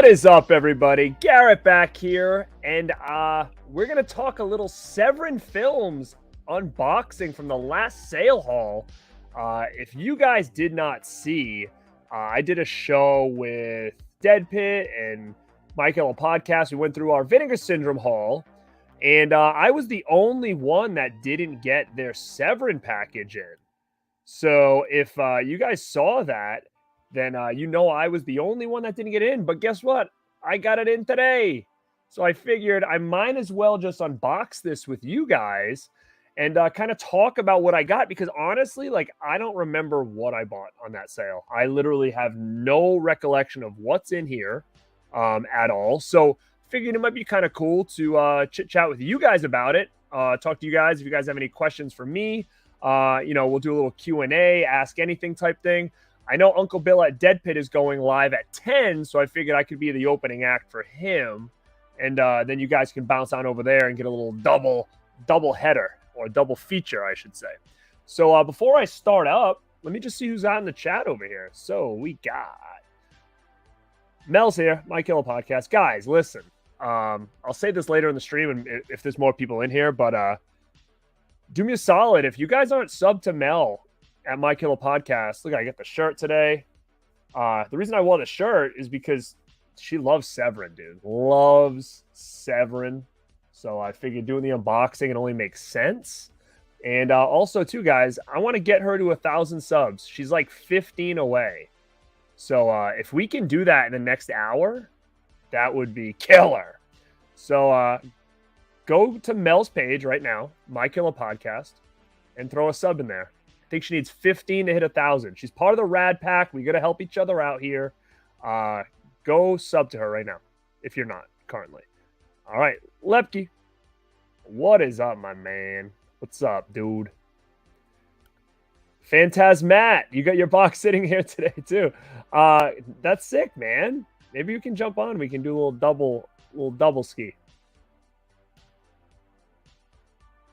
is up, everybody? Garrett back here, and we're gonna talk a little Severin Films unboxing from the last sale haul. If you guys did not see, I did a show with Dead Pit and Michael, a podcast. We went through our Vinegar Syndrome haul, and I was the only one that didn't get their Severin package in. So if you guys saw that, then you know I was the only one that didn't get in. But guess what? I got it in today. So I figured I might as well just unbox this with you guys and kind of talk about what I got. Because honestly, like, I don't remember what I bought on that sale. I literally have no recollection of what's in here at all. So figured it might be kind of cool to chit chat with you guys about it. Talk to you guys if you guys have any questions for me. We'll do a little Q&A, ask anything type thing. I know Uncle Bill at Dead Pit is going live at 10, so I figured I could be the opening act for him. And then you guys can bounce on over there and get a little double header, or double feature, I should say. So before I start up, let me just see who's out in the chat over here. So we got Mel's here, My Killer Podcast. Guys, listen, I'll say this later in the stream and if there's more people in here, but do me a solid. If you guys aren't subbed to Mel at My Killer Podcast, look, I get the shirt today. The reason I wore the shirt is because she loves Severin, dude. Loves Severin. So I figured doing the unboxing, it only makes sense. And also, too, guys, I want to get her to 1,000 subs. She's like 15 away. So if we can do that in the next hour, that would be killer. So go to Mel's page right now, My Killer Podcast, and throw a sub in there. I think she needs 15 to hit 1,000. She's part of the Rad Pack. We got to help each other out here. Go sub to her right now, if you're not currently. All right, Lepke, what is up, my man? What's up, dude? Phantasmat, you got your box sitting here today too. That's sick, man. Maybe you can jump on. We can do a little double ski.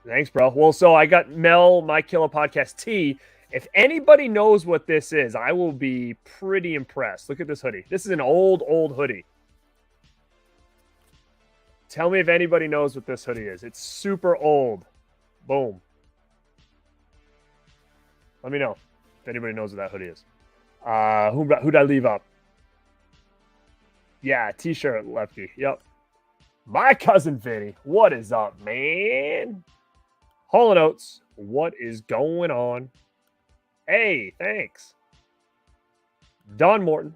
Thanks, bro. Well, so I got Mel, My Killer Podcast tee. If anybody knows what this is, I will be pretty impressed. Look at this hoodie. This is an old hoodie. Tell me if anybody knows what this hoodie is. It's super old. Boom. Let me know if anybody knows what that hoodie is. Who'd I leave up? Yeah, t-shirt, Lefty. Yep. My cousin Vinny. What is up, man? Hall & Oates, what is going on? Hey, thanks. Don Morton,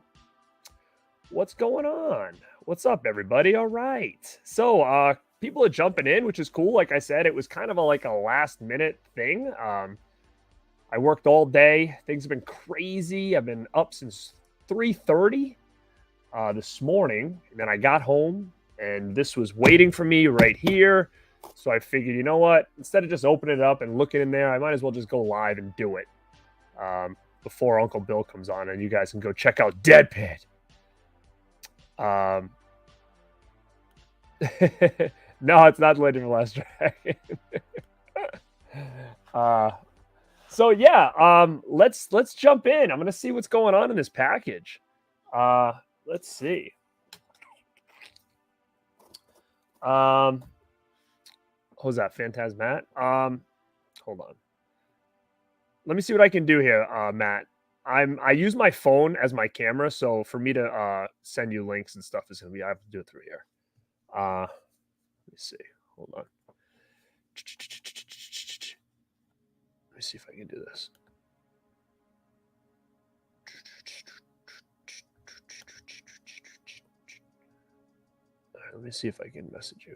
what's going on? What's up, everybody? All right. So, people are jumping in, which is cool. Like I said, it was kind of like a last-minute thing. I worked all day. Things have been crazy. I've been up since 3:30 this morning. And then I got home, and this was waiting for me right here. So I figured, you know what? Instead of just opening it up and looking in there, I might as well just go live and do it before Uncle Bill comes on, and you guys can go check out Dead Pit. No, it's not Legend of the Last Dragon. So yeah, let's jump in. I'm gonna see what's going on in this package. Let's see. Who's that? Phantasmat? Hold on. Let me see what I can do here, Matt. I use my phone as my camera, so for me to send you links and stuff is gonna be, I have to do it through here. Let me see. Hold on. Let me see if I can do this. All right, let me see if I can message you.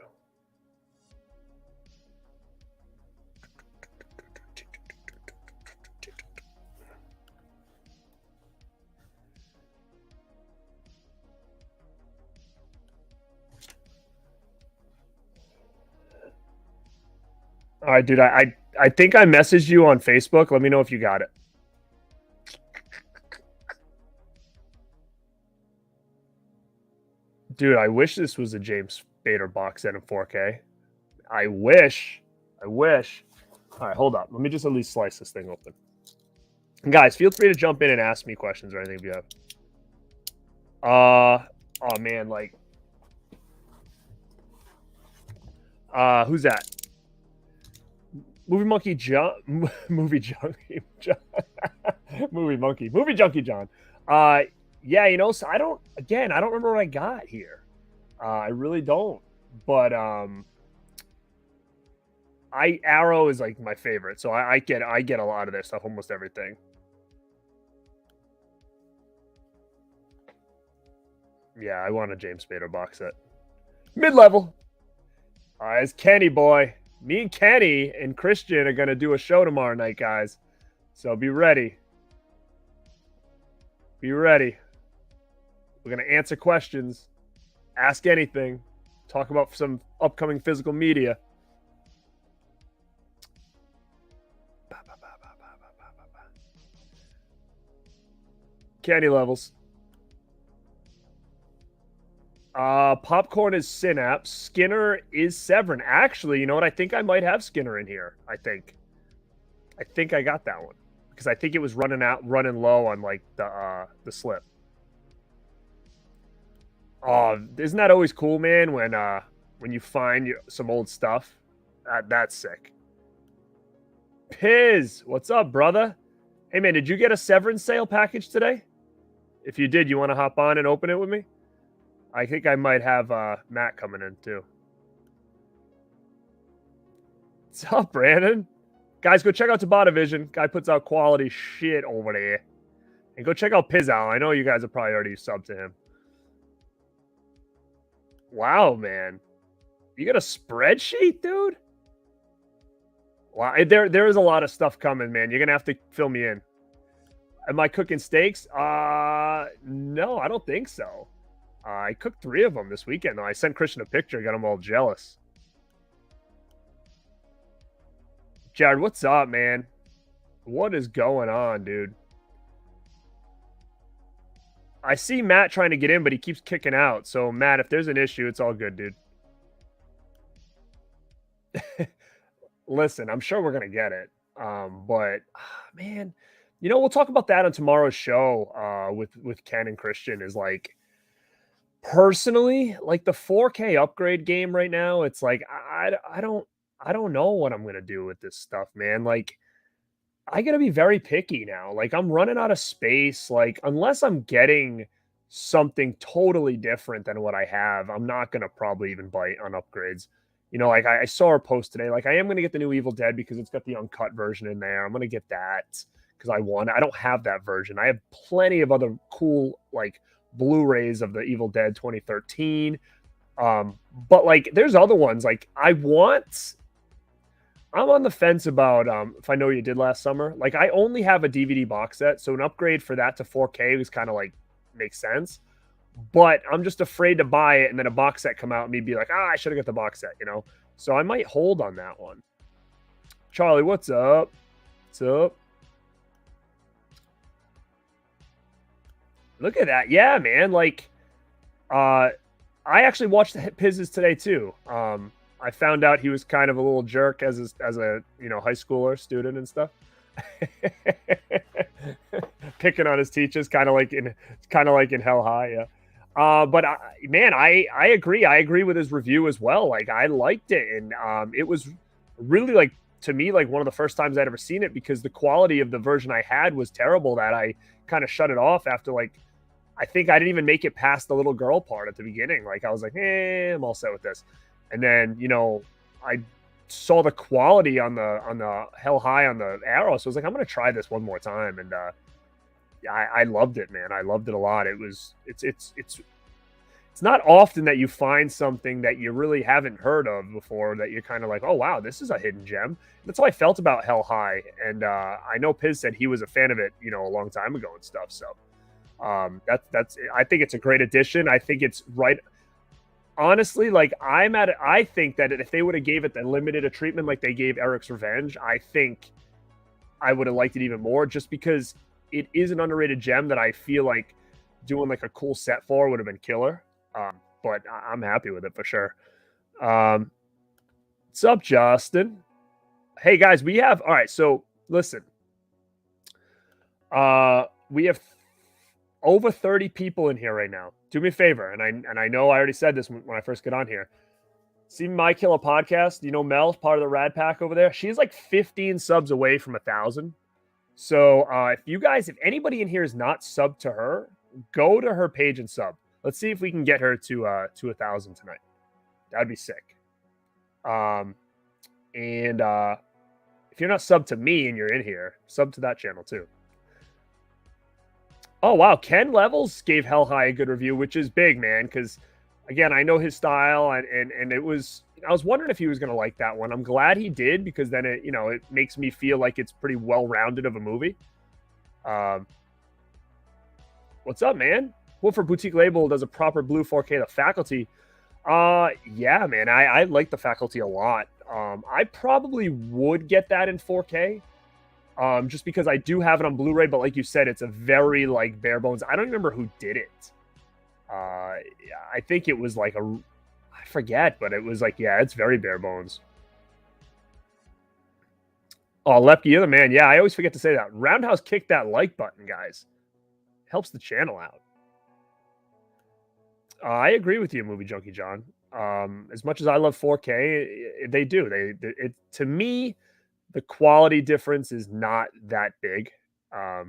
All right, dude, I think I messaged you on Facebook. Let me know if you got it. Dude, I wish this was a James Spader box set in 4K. I wish. All right, hold up. Let me just at least slice this thing open. And guys, feel free to jump in and ask me questions or anything if you have. Oh man, like, who's that? Movie Monkey John, Movie Junkie, Movie Monkey, Movie Junkie John. Yeah, you know, so I don't remember what I got here. I really don't. But Arrow is like my favorite, so I get a lot of their stuff, almost everything. Yeah, I want a James Spader box set. Mid-level. It's Kenny boy. Me and Kenny and Christian are gonna do a show tomorrow night, guys. So be ready. Be ready. We're gonna answer questions, ask anything, talk about some upcoming physical media. Candy levels. Popcorn is Synapse. Skinner is Severin. Actually, you know what? I think I might have Skinner in here. I think I got that one because I think it was running low on like the slip. Oh, isn't that always cool, man? When you find some old stuff, that's sick. Piz, what's up, brother? Hey, man, did you get a Severin sale package today? If you did, you want to hop on and open it with me? I think I might have Matt coming in, too. What's up, Brandon? Guys, go check out Tabata Vision. Guy puts out quality shit over there. And go check out Pizzal. I know you guys have probably already subbed to him. Wow, man. You got a spreadsheet, dude? Wow, there is a lot of stuff coming, man. You're going to have to fill me in. Am I cooking steaks? No, I don't think so. I cooked 3 of them this weekend, though. I sent Christian a picture, got him all jealous. Jared, what's up, man? What is going on, dude? I see Matt trying to get in, but he keeps kicking out. So, Matt, if there's an issue, it's all good, dude. Listen, I'm sure we're going to get it. But, man, you know, we'll talk about that on tomorrow's show with Ken and Christian is like, personally, like the 4K upgrade game right now, it's like, I don't know what I'm going to do with this stuff, man. Like, I got to be very picky now. Like, I'm running out of space. Like, unless I'm getting something totally different than what I have, I'm not going to probably even bite on upgrades. You know, like I saw her post today. Like, I am going to get the new Evil Dead because it's got the uncut version in there. I'm going to get that because I want it. I don't have that version. I have plenty of other cool, like, Blu-rays of the Evil Dead 2013. But, like, there's other ones. Like, I'm on the fence about if I Know What You Did Last Summer. Like, I only have a DVD box set, so an upgrade for that to 4K was kind of like makes sense. But I'm just afraid to buy it and then a box set come out and me be like, I should have got the box set, you know? So I might hold on that one. Charlie, what's up? What's up? Look at that. Yeah, man. Like, I actually watched the Pizzes today too. I found out he was kind of a little jerk as a you know, high schooler student and stuff. Picking on his teachers, kind of like in Hell High, yeah. But man, I agree. I agree with his review as well. Like, I liked it, and it was really, like, to me, like one of the first times I'd ever seen it because the quality of the version I had was terrible that I kind of shut it off after, like, I think I didn't even make it past the little girl part at the beginning. Like, I was like, I'm all set with this. And then, you know, I saw the quality on the Hell High on the Arrow, so I was like, I'm gonna try this one more time, and I loved it, man. I loved it a lot. It's not often that you find something that you really haven't heard of before that you're kind of like, oh wow, this is a hidden gem. That's how I felt about Hell High, and I know Piz said he was a fan of it, you know, a long time ago and stuff. So that's I think it's a great addition. I think it's right. Honestly, like, I think that if they would have gave it the limited a treatment like they gave Eric's Revenge, I think I would have liked it even more just because it is an underrated gem that I feel like doing like a cool set for would have been killer. But I'm happy with it for sure. What's up, Justin? Hey guys, we have, all right, so listen. We have over 30 people in here right now. Do me a favor, and I know I already said this when I first get on here. See My Killer Podcast? You know Mel's part of the Rad Pack over there? She's like 15 subs away from 1,000. So if anybody in here is not subbed to her, go to her page and sub. Let's see if we can get her to 1,000 tonight. That'd be sick. And if you're not subbed to me and you're in here, sub to that channel too. Oh, wow. Ken Levels gave Hell High a good review, which is big, man, because, again, I know his style, and it was – I was wondering if he was going to like that one. I'm glad he did, because then it makes me feel like it's pretty well-rounded of a movie. What's up, man? Wolford Boutique Label does a proper blue 4K, The Faculty. Yeah, man, I like The Faculty a lot. I probably would get that in 4K. Just because I do have it on Blu-ray, but like you said, it's a very like bare bones. I don't remember who did it. I think it was like I forget, but it was like, yeah, it's very bare bones. Oh, Lepke, you're the man. Yeah, I always forget to say that. Roundhouse kick that like button, guys. Helps the channel out. I agree with you, Movie Junkie John. As much as I love 4K, they do. To me, the quality difference is not that big. Oh,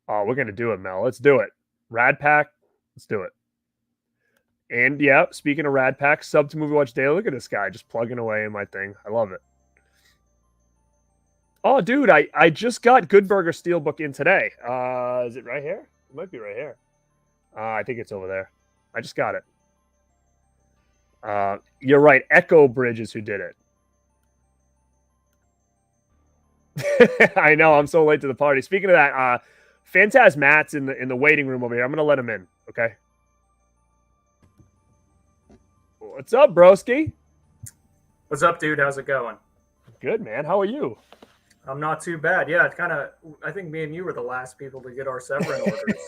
we're going to do it, Mel. Let's do it. Rad Pack, let's do it. And, yeah, speaking of Rad Pack, sub to Movie Watch Daily. Look at this guy just plugging away in my thing. I love it. Oh, dude, I just got Good Burger Steelbook in today. Is it right here? It might be right here. I think it's over there. I just got it. You're right. Echo Bridge is who did it. I know, I'm so late to the party. Speaking of that, Phantaz Matt's in the waiting room over here. I'm gonna let him in, okay? What's up, broski? What's up, dude? How's it going? Good, man. How are you? I'm not too bad. Yeah, it's kind of. I think me and you were the last people to get our Severin orders.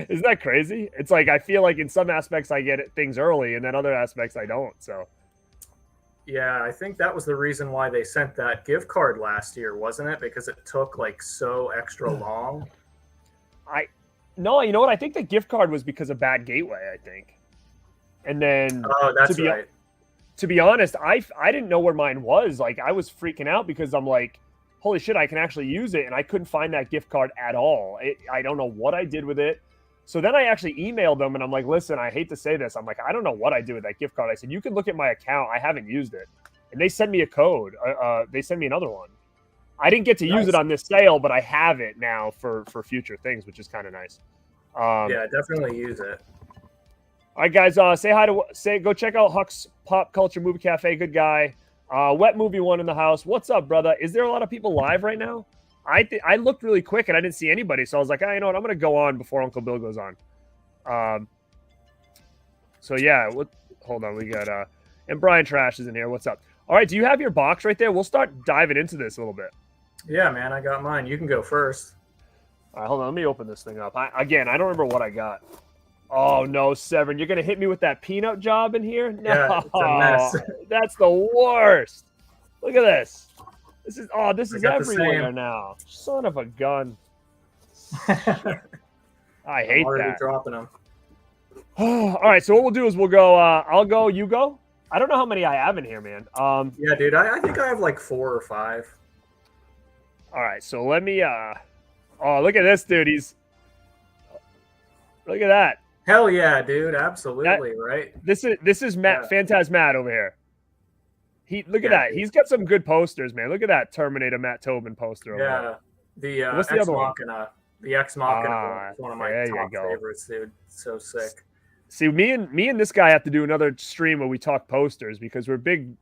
Isn't that crazy? It's like I feel like in some aspects I get things early, and then other aspects I don't. So. Yeah, I think that was the reason why they sent that gift card last year, wasn't it? Because it took like so extra long. No, you know what? I think the gift card was because of bad gateway, I think. And then that's right. To be honest, I didn't know where mine was. Like I was freaking out because I'm like, holy shit, I can actually use it, and I couldn't find that gift card at all. I don't know what I did with it. So then I actually emailed them, and I'm like, listen, I hate to say this. I'm like, I don't know what I did with that gift card. I said, you can look at my account. I haven't used it. And they sent me a code. They sent me another one. I didn't get to use it on this sale, but I have it now for future things, which is kind of nice. Yeah, definitely use it. All right, guys, go check out Huck's Pop Culture Movie Cafe. Good guy. Wet Movie One in the house. What's up, brother? Is there a lot of people live right now? I looked really quick and I didn't see anybody, so I was like, you know what? I'm gonna go on before Uncle Bill goes on. So yeah, hold on, we got and Brian Trash is in here. What's up? All right, do you have your box right there? We'll start diving into this a little bit. Yeah, man, I got mine. You can go first. All right, hold on. Let me open this thing up. I don't remember what I got. Oh no, Severin, you're gonna hit me with that peanut job in here? No, yeah, it's a mess. That's the worst. Look at this. This is everywhere now. Son of a gun. I hate that. Dropping them. All right, so what we'll do is we'll go. I'll go. You go. I don't know how many I have in here, man. Yeah, dude. I think I have like 4 or 5. All right, so let me. Oh, look at this, dude. Look at that. Hell yeah, dude. Absolutely, right. This is Matt, yeah. Phantaz Matt over here. Look at that. He's got some good posters, man. Look at that Terminator Matt Tobin poster over there. The What's the Ex other one? Machina. The Ex Machina is one of my top favorites, dude. So sick. See, me and this guy have to do another stream where we talk posters because we're big,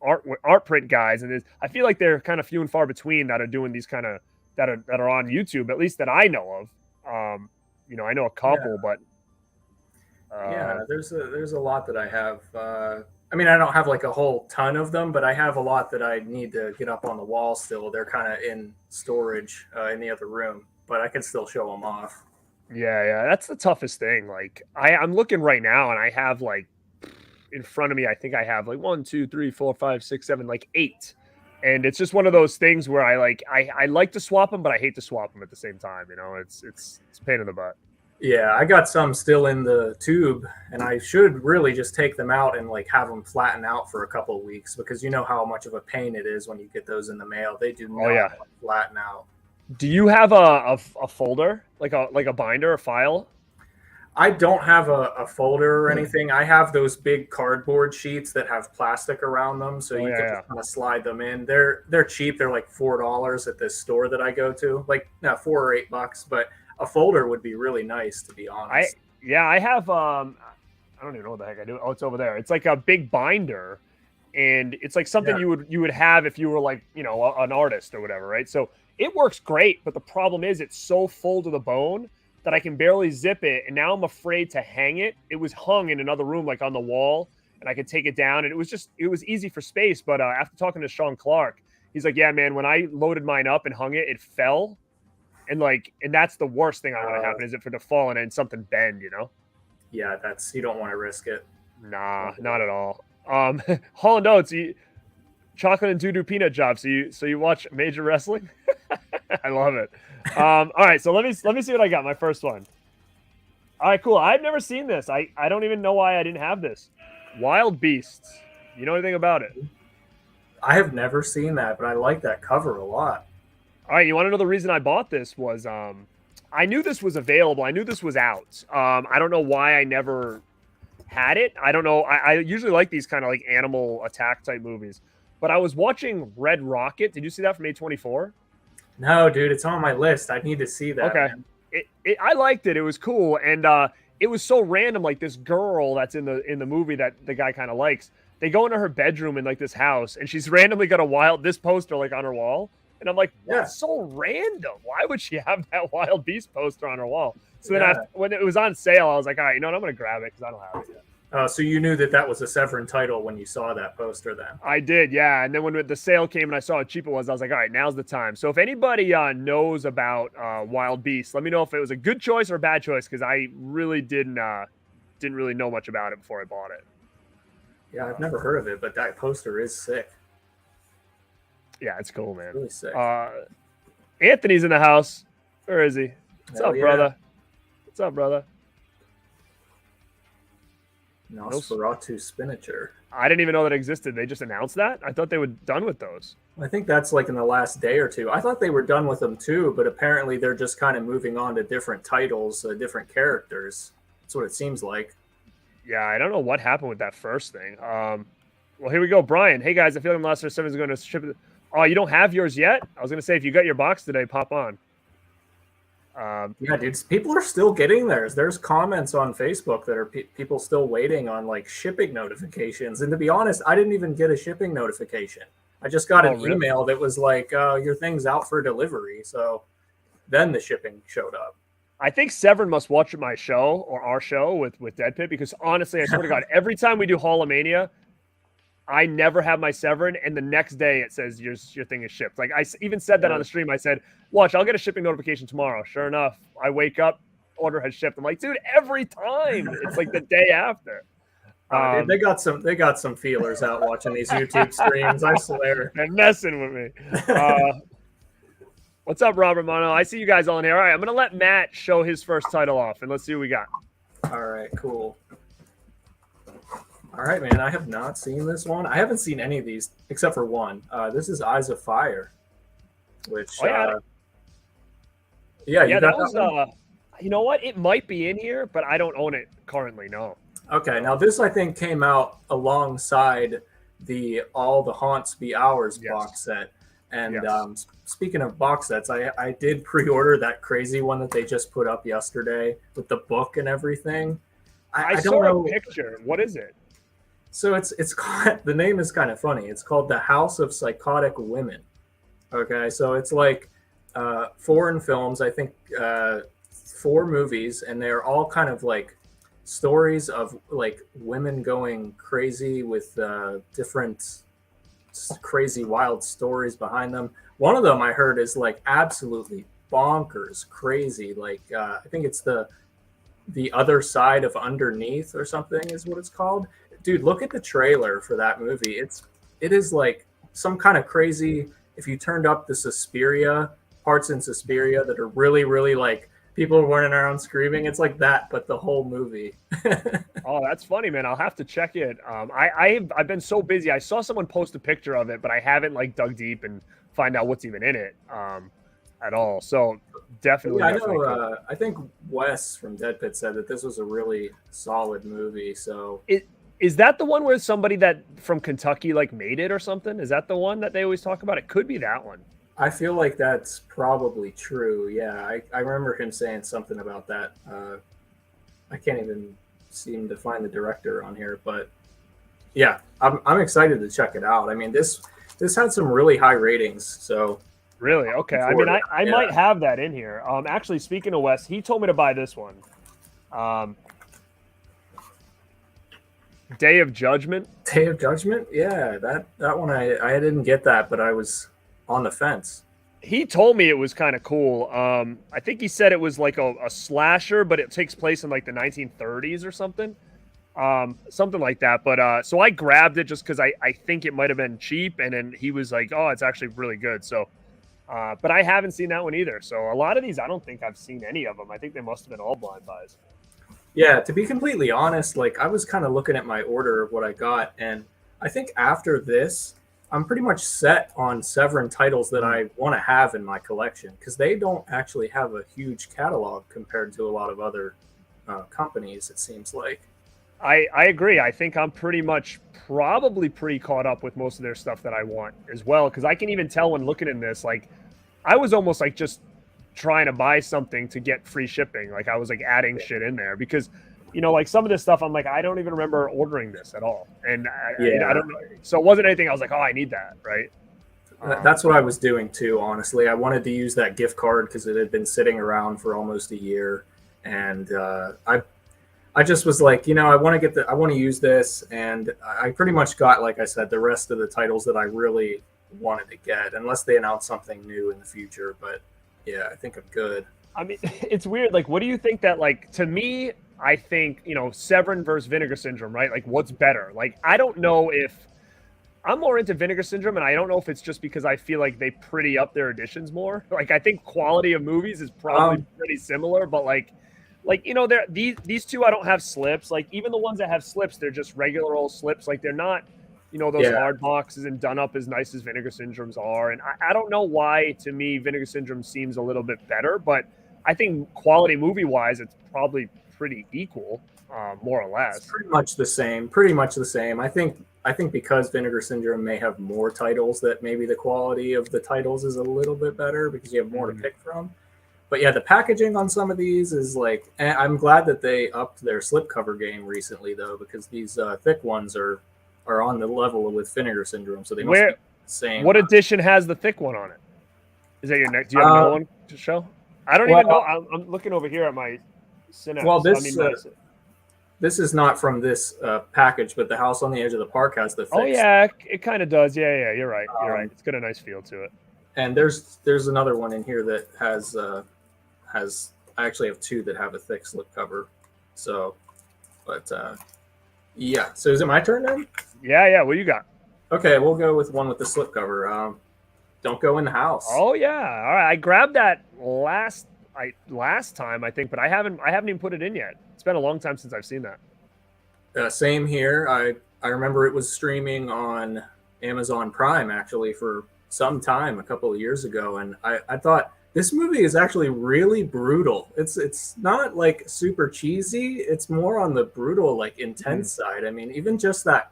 art print guys, and I feel like they're kind of few and far between that are doing these kind of that are on YouTube, at least that I know of. I know a couple, but yeah, there's a lot that I have. I mean, I don't have like a whole ton of them, but I have a lot that I need to get up on the wall still. They're kind of in storage in the other room, but I can still show them off. Yeah, that's the toughest thing. Like I'm looking right now, and I have like in front of me, I think I have like 1, 2, 3, 4, 5, 6, 7, like 8. And it's just one of those things where I like to swap them, but I hate to swap them at the same time. It's a pain in the butt. Yeah, I got some still in the tube, and I should really just take them out and like have them flatten out for a couple of weeks, because you know how much of a pain it is when you get those in the mail. They do not flatten out. Do you have a folder, like a binder, a file? I don't have a folder or anything. I have those big cardboard sheets that have plastic around them, so you can just kind of slide them in. They're cheap. They're like $4 at this store that I go to. Like no, $4 or $8, but a folder would be really nice, to be honest. I have I don't even know what the heck I do. Oh, it's over there. It's like a big binder, and it's like something you would have if you were like, an artist or whatever, right? So it works great, but the problem is it's so full to the bone that I can barely zip it, and now I'm afraid to hang it. It was hung in another room, like on the wall, and I could take it down, and it was easy for space. But after talking to Sean Clark, he's like, yeah, man, when I loaded mine up and hung it, it fell. And that's the worst thing I want to happen, is it for to fall and something bend, Yeah, you don't want to risk it. Nah, not at all. Hall and Oates, chocolate and doo-doo peanut job. So you watch Major Wrestling? I love it. All right, so let me see what I got. My first one. All right, cool. I've never seen this. I don't even know why I didn't have this. Wild Beasts. You know anything about it? I have never seen that, but I like that cover a lot. All right, you want to know the reason I bought this was I knew this was available. I knew this was out. I don't know why I never had it. I don't know. I usually like these kind of like animal attack type movies. But I was watching Red Rocket. Did you see that from A24? No, dude, it's on my list. I need to see that. Okay. I liked it. It was cool. And it was so random. Like this girl that's in the movie that the guy kind of likes, they go into her bedroom in like this house, and she's randomly got this poster like on her wall. And I'm like, that's so random. Why would she have that Wild Beast poster on her wall? So then when it was on sale, I was like, all right, I'm going to grab it because I don't have it yet. So you knew that was a Severin title when you saw that poster then? I did, yeah. And then when the sale came and I saw how cheap it was, I was like, all right, now's the time. So if anybody knows about Wild Beast, let me know if it was a good choice or a bad choice, because I really didn't really know much about it before I bought it. Yeah, I've never heard of it, but that poster is sick. Yeah, it's cool, man. It's really sick. Anthony's in the house. Where is he? What's up, brother? What's up, brother? Nosferatu Spinacher. I didn't even know that existed. They just announced that? I thought they were done with those. I think that's like in the last day or two. I thought they were done with them too, but apparently they're just kind of moving on to different titles, different characters. That's what it seems like. Yeah, I don't know what happened with that first thing. Well, here we go. Brian. Hey, guys, I feel like my last Severin is going to ship it. Oh, you don't have yours yet? I was going to say, if you got your box today, pop on. Yeah, dude, people are still getting theirs. There's comments on Facebook that are people still waiting on like shipping notifications. And to be honest, I didn't even get a shipping notification. I just got an email that was like, your thing's out for delivery. So then the shipping showed up. I think Severin must watch my show or our show with Dead Pit, because honestly, I swear to God, every time we do Hall of Mania, I never have my Severin, and the next day it says your thing is shipped. Like I even said that on the stream. I said, watch, I'll get a shipping notification tomorrow. Sure enough, I wake up, order has shipped. I'm like, dude, every time it's like the day after. Dude, they got some feelers out watching these YouTube streams. I swear, they're messing with me. What's up, Robert Mono? I see you guys all in here. All right, I'm gonna let Matt show his first title off, and let's see what we got. All right, cool. All right, man. I have not seen this one. I haven't seen any of these except for one. This is Eyes of Fire, which that was. You know what? It might be in here, but I don't own it currently. No. Okay, now this I think came out alongside the All the Haunts Be Ours box set. And speaking of box sets, I did pre-order that crazy one that they just put up yesterday with the book and everything. I saw a picture. What is it? So it's called, the name is kind of funny. It's called The House of Psychotic Women. Okay, so it's like foreign films, I think 4 movies, and they're all kind of like stories of like women going crazy with different crazy wild stories behind them. One of them I heard is like absolutely bonkers crazy. Like I think it's the Other Side of Underneath or something is what it's called. Dude, look at the trailer for that movie. It is like some kind of crazy. If you turned up the Suspiria parts in Suspiria that are really, really like people are running around screaming, it's like that, but the whole movie. Oh, that's funny, man. I'll have to check it. I've been so busy. I saw someone post a picture of it, but I haven't like dug deep and find out what's even in it at all. So definitely. Yeah, I know. I think Wes from Dead Pit said that this was a really solid movie. So is that the one where somebody that from Kentucky like made it or something? Is that the one that they always talk about? It could be that one. I feel like that's probably true. Yeah, I remember him saying something about that. I can't even seem to find the director on here, but yeah, I'm excited to check it out. I mean, this had some really high ratings, so really okay. I mean, I might have that in here. Actually, speaking of Wes, he told me to buy this one. Day of Judgment. Day of Judgment, yeah, that one I didn't get that, but I was on the fence. He told me it was kind of cool. I think he said it was like a slasher, but it takes place in like the 1930s or something. Something like that. But so I grabbed it just because I think it might have been cheap. And then he was like, oh, it's actually really good. So, but I haven't seen that one either. So a lot of these, I don't think I've seen any of them. I think they must have been all blind buys. Yeah, to be completely honest, like I was kind of looking at my order of what I got. And I think after this, I'm pretty much set on Severin titles that I want to have in my collection because they don't actually have a huge catalog compared to a lot of other companies, it seems like. I agree. I think I'm probably pretty caught up with most of their stuff that I want as well, because I can even tell when looking in this, like I was almost like just trying to buy something to get free shipping. Like I was like adding shit in there because like some of this stuff, I'm like, I don't even remember ordering this at all. And I don't know. So it wasn't anything I was like, oh, I need that. Right. That's what I was doing too. Honestly, I wanted to use that gift card because it had been sitting around for almost a year. And I just was like, I want to use this. And I pretty much got, like I said, the rest of the titles that I really wanted to get, unless they announce something new in the future. But yeah, I think I'm good. I mean, it's weird. Like, what do you think that, like, to me, I think, Severin versus Vinegar Syndrome, right? Like, what's better? Like, I don't know if I'm more into Vinegar Syndrome, and I don't know if it's just because I feel like they pretty up their editions more. Like, I think quality of movies is probably pretty similar, but these two, I don't have slips. Like, even the ones that have slips, they're just regular old slips. Like, they're not, those hard boxes and done up as nice as Vinegar Syndromes are. And I don't know why, to me, Vinegar Syndrome seems a little bit better, but I think quality movie-wise, it's probably pretty equal, more or less. It's pretty much the same. I think because Vinegar Syndrome may have more titles, that maybe the quality of the titles is a little bit better because you have more to pick from. But yeah, the packaging on some of these is like, I'm glad that they upped their slipcover game recently though, because these thick ones are on the level with Vinegar Syndrome, so they must be the same. What edition has the thick one on it? Is that your next? Do you have another one to show? I don't even know. I'm looking over here at my Synapse. Well, this is not from this package, but the House on the Edge of the Park has the thick. Oh yeah, it kind of does. Yeah, you're right. You're right. It's got a nice feel to it. And there's another one in here that has I actually have two that have a thick slipcover. So, but yeah. So is it my turn then? Yeah. What do you got? Okay, we'll go with one with the slipcover. Don't Go in the House. Oh yeah. All right. I grabbed that last time, I think, but I haven't even put it in yet. It's been a long time since I've seen that. Same here. I remember it was streaming on Amazon Prime actually for some time a couple of years ago, and I thought this movie is actually really brutal. It's not like super cheesy. It's more on the brutal, like intense side. I mean, even just that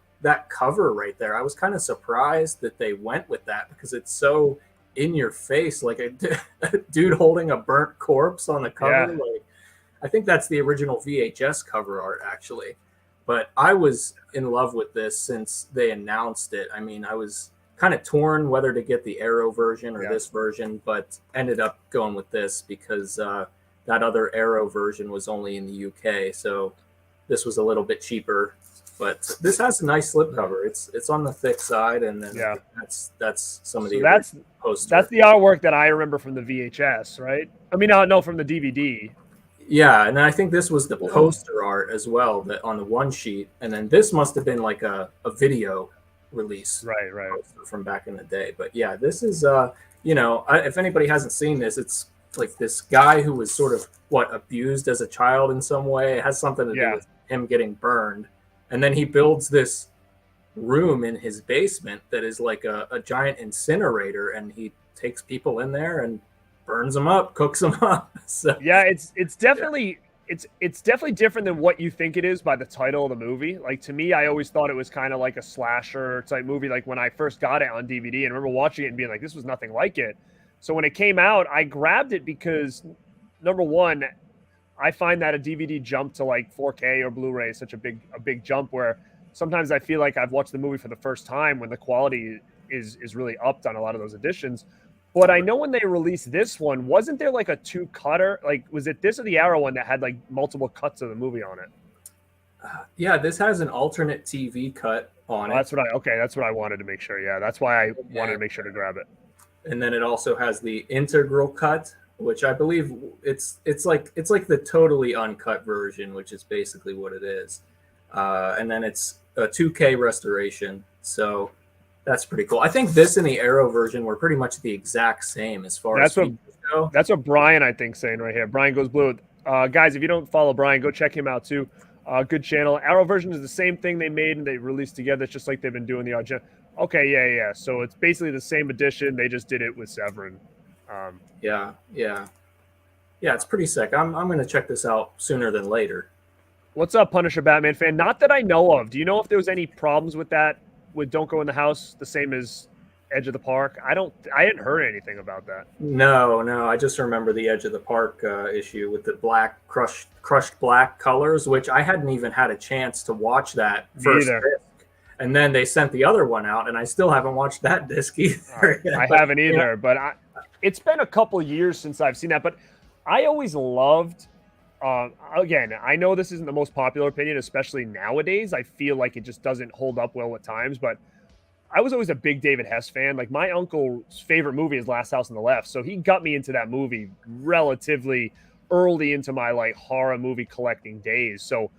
cover right there, I was kind of surprised that they went with that because it's so in your face, like a dude holding a burnt corpse on the cover. Yeah. Like, I think that's the original VHS cover art actually. But I was in love with this since they announced it. I mean, I was kind of torn whether to get the Arrow version or this version, but ended up going with this because that other Arrow version was only in the UK. So this was a little bit cheaper. But this has a nice slipcover. It's on the thick side, and then that's some of the posters. That's the artwork that I remember from the VHS, right? I mean, no, from the DVD. Yeah, and I think this was the poster art as well, that on the one sheet, and then this must have been like a video release Right. from back in the day. But yeah, this is if anybody hasn't seen this, it's like this guy who was sort of abused as a child in some way. It has something to do with him getting burned, and then he builds this room in his basement that is like a giant incinerator, and he takes people in there and burns them up, cooks them up. So yeah, it's definitely it's definitely different than what you think it is by the title of the movie. Like, to me, I always thought it was kind of like a slasher type movie, like when I first got it on DVD, and I remember watching it and being like, this was nothing like it. So when it came out, I grabbed it because, number one, I find that a DVD jump to like 4K or Blu-ray is such a big jump, where sometimes I feel like I've watched the movie for the first time when the quality is really upped on a lot of those editions. But I know when they released this one, wasn't there like a 2-cutter? Like, was it this or the Arrow one that had like multiple cuts of the movie on it? Yeah, this has an alternate TV cut on it. That's what I wanted to make sure. Yeah, that's why I wanted to make sure to grab it. And then it also has the integral cut, which I believe it's like the totally uncut version, which is basically what it is. And then it's a 2K restoration. So that's pretty cool. I think this and the Arrow version were pretty much the exact same as far as features go. That's what Brian, I think, saying right here. Brian Goes Blue. Guys, if you don't follow Brian, go check him out too. Good channel. Arrow version is the same thing they made and they released together. It's just like they've been doing the odd. Okay, yeah. So it's basically the same edition. They just did it with Severin. Yeah. It's pretty sick. I'm going to check this out sooner than later. What's up, Punisher Batman fan? Not that I know of. Do you know if there was any problems with that? With Don't Go in the House, the same as Edge of the Park? I hadn't heard anything about that. No. I just remember the Edge of the Park issue with the black crushed black colors, which I hadn't even had a chance to watch that first disc. And then they sent the other one out, and I still haven't watched that disc either. I haven't either, but it's been a couple years since I've seen that. But I always loved. Again, I know this isn't the most popular opinion, especially nowadays. I feel like it just doesn't hold up well at times, but I was always a big David Hess fan. Like, my uncle's favorite movie is Last House on the Left, so he got me into that movie relatively early into my like horror movie collecting days. So,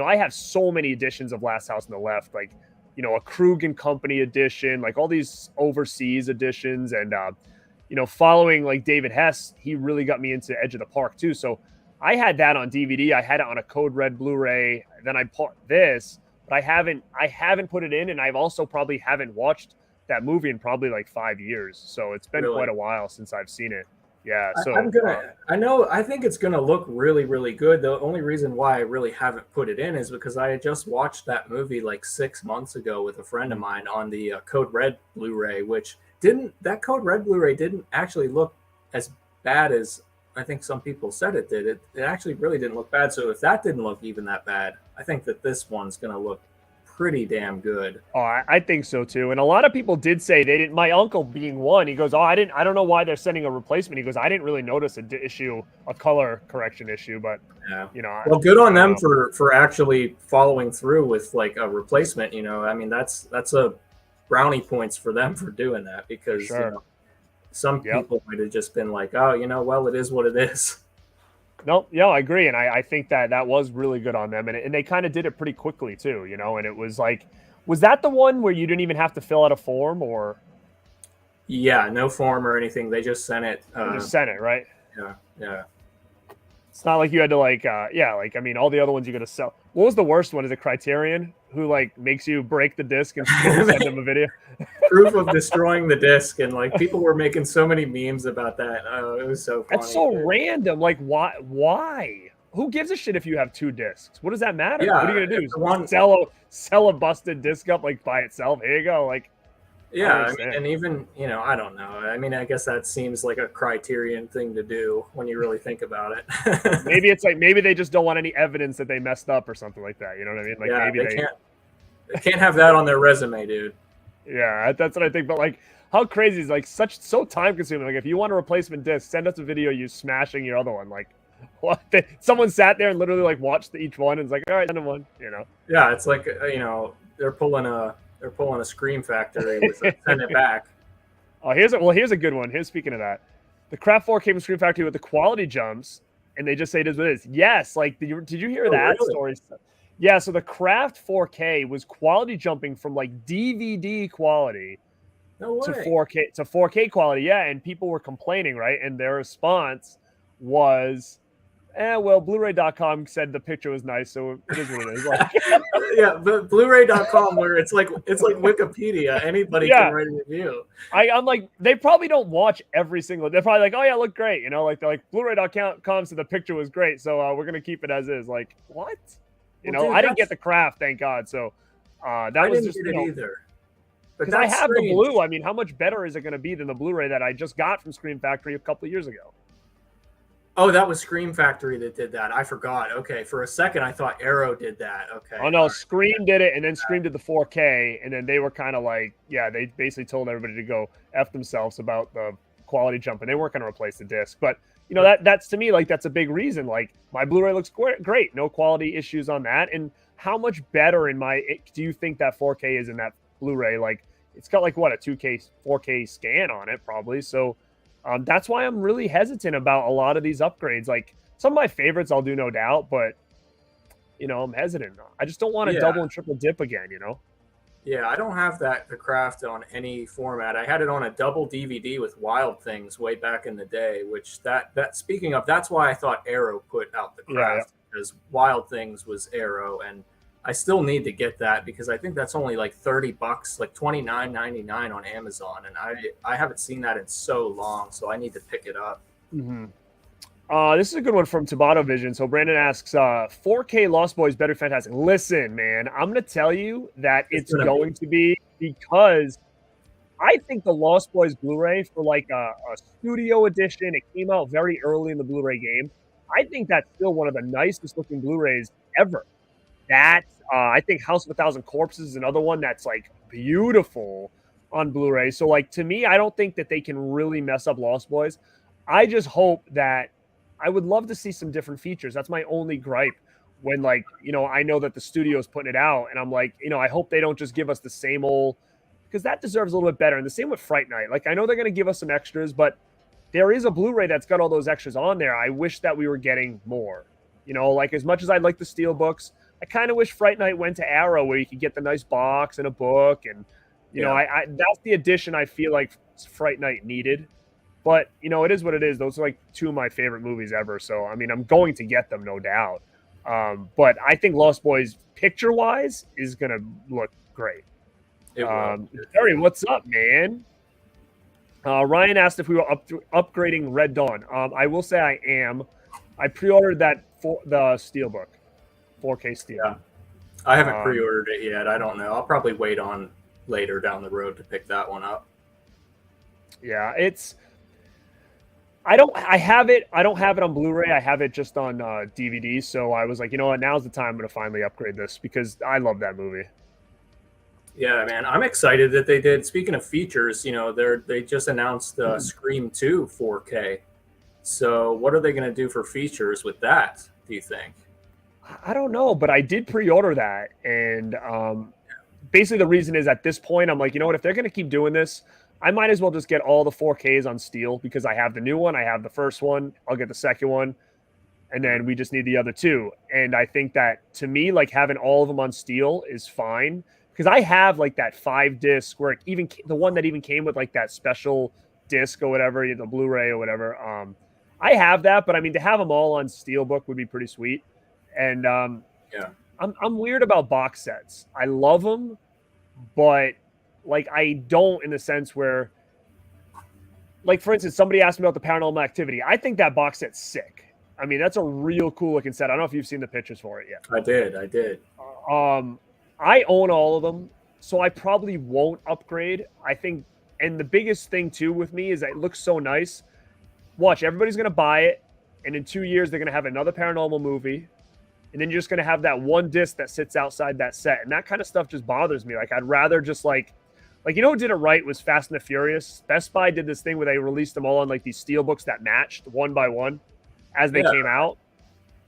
I have so many editions of Last House on the Left, like, a Krug and Company edition, like all these overseas editions, and following like David Hess, he really got me into Edge of the Park too. So I had that on DVD. I had it on a Code Red Blu-ray. Then I bought this, but I haven't put it in, and I've also probably haven't watched that movie in probably like 5 years. So it's been quite a while since I've seen it. Yeah. So I think it's gonna look really, really good. The only reason why I really haven't put it in is because I had just watched that movie like 6 months ago with a friend of mine on the Code Red Blu-ray, which that Code Red Blu-ray didn't actually look as bad as I think some people said it did. It actually really didn't look bad. So if that didn't look even that bad, I think that this one's going to look pretty damn good. Oh, I think so too. And a lot of people did say they didn't. My uncle being one, he goes, I don't know why they're sending a replacement. He goes, I didn't really notice a color correction issue, but well, good on them for actually following through with like a replacement. I mean, that's a brownie points for them for doing that, because some people might have just been like, oh, well, it is what it is. No, I agree. And I think that was really good on them. And they kind of did it pretty quickly too, and it was like, was that the one where you didn't even have to fill out a form or? Yeah, no form or anything. They just sent it. Just sent it, right? Yeah. It's not like you had to I mean, all the other ones you got to sell. What was the worst one? Is it Criterion, who like makes you break the disc and send them a video? Proof of destroying the disc, and like people were making so many memes about that. Oh, it was so funny. That's so random. Like, why? Who gives a shit if you have 2 discs? What does that matter? Yeah, what are you gonna do? Sell a busted disc up like by itself? Here you go. Like, yeah, I mean, and even I don't know. I mean, I guess that seems like a Criterion thing to do when you really think about it. Maybe it's like they just don't want any evidence that they messed up or something like that. You know what I mean? Like, yeah, maybe they can't have that on their resume, dude. Yeah, that's what I think. But like, how crazy is like so time consuming? Like, if you want a replacement disc, send us a video of you smashing your other one. Like, what? Someone sat there and literally like watched each one and was like, all right, send them one. Yeah, it's like they're pulling a Scream Factory with send it back. Oh, here's a good one. Speaking of that, the Craft 4 came from Scream Factory with the quality jumps, and they just say it is what it is. Yes, like did you hear that really? story? Yeah, so the Craft 4K was quality jumping from like DVD quality to 4K quality. Yeah, and people were complaining, right? And their response was, well, Blu-ray.com said the picture was nice, so it is what it is. Like, yeah, but Blu-ray.com, where it's like Wikipedia, anybody can write a review. I'm like, they probably don't watch every single. They're probably like, oh yeah, look great, like they're like Blu-ray.com said the picture was great, so we're gonna keep it as is. Like, what? Dude, I didn't get the Craft, thank God. So that was just either. Because I have the blue. I mean, how much better is it going to be than the Blu-ray that I just got from Scream Factory a couple of years ago? Oh, that was Scream Factory that did that. I forgot. Okay, for a second I thought Arrow did that. Okay. Oh no, Scream did it, and then Scream did the 4K, and then they were kind of like, yeah, they basically told everybody to go F themselves about the quality jump, and they weren't going to replace the disc. But that's to me like that's a big reason. Like my Blu-ray looks great, no quality issues on that. And how much better do you think that 4K is in that Blu-ray? Like it's got like what, a 2K 4K scan on it probably. So that's why I'm really hesitant about a lot of these upgrades. Like some of my favorites I'll do, no doubt, but I'm hesitant. I just don't want to double and triple dip again, Yeah, I don't have the Craft on any format. I had it on a double DVD with Wild Things way back in the day, which speaking of, that's why I thought Arrow put out the Craft, because Wild Things was Arrow, and I still need to get that because I think that's only like $30, like $29.99 on Amazon, and I haven't seen that in so long, so I need to pick it up. Mm-hmm. This is a good one from Tabata Vision. So Brandon asks, 4K Lost Boys better fantastic. Listen, man, I'm going to tell you that it's going to be, because I think the Lost Boys Blu-ray for like a studio edition, it came out very early in the Blu-ray game. I think that's still one of the nicest looking Blu-rays ever. I think House of a Thousand Corpses is another one that's like beautiful on Blu-ray. So like to me, I don't think that they can really mess up Lost Boys. I just hope that I would love to see some different features. That's my only gripe when like, I know that the studio's putting it out and I'm like, I hope they don't just give us the same old, because that deserves a little bit better. And the same with Fright Night. Like I know they're going to give us some extras, but there is a Blu-ray that's got all those extras on there. I wish that we were getting more, like as much as I'd like the steel books, I kind of wish Fright Night went to Arrow where you could get the nice box and a book. And, I that's the addition I feel like Fright Night needed. But, it is what it is. Those are like two of my favorite movies ever. So, I mean, I'm going to get them, no doubt. But I think Lost Boys, picture-wise, is going to look great. Terry, what's up, man? Ryan asked if we were upgrading Red Dawn. I will say I am. I pre-ordered that for the Steelbook, 4K Steel. Yeah. I haven't pre-ordered it yet. I don't know. I'll probably wait on later down the road to pick that one up. Yeah, I don't have it on Blu-ray. I have it just on DVD. So I was like, you know what? Now's the time I'm going to finally upgrade this because I love that movie. Yeah, man. I'm excited that they did. Speaking of features, they just announced Scream 2 4K. So what are they going to do for features with that, do you think? I don't know, but I did pre-order that. And basically the reason is at this point, I'm like, you know what? If they're going to keep doing this, I might as well just get all the 4Ks on Steel because I have the new one. I have the first one. I'll get the second one. And then we just need the other two. And I think that to me, like having all of them on Steel is fine because I have like that 5-disc where even the one that even came with like that special disc or whatever, the Blu-ray or whatever. I have that, but I mean, to have them all on Steelbook would be pretty sweet. And I'm weird about box sets. I love them, but like I don't in the sense where, like for instance, somebody asked me about the Paranormal Activity. I think that box set's sick. I mean, that's a real cool looking set. I don't know if you've seen the pictures for it yet. I did. I own all of them, so I probably won't upgrade. I think, and the biggest thing too with me is that it looks so nice. Watch, everybody's gonna buy it, and in 2 years they're gonna have another paranormal movie. And then you're just going to have that one disc that sits outside that set. And that kind of stuff just bothers me. Like, I'd rather just like, who did it right was Fast and the Furious. Best Buy did this thing where they released them all on like these steel books that matched one by one as they came out.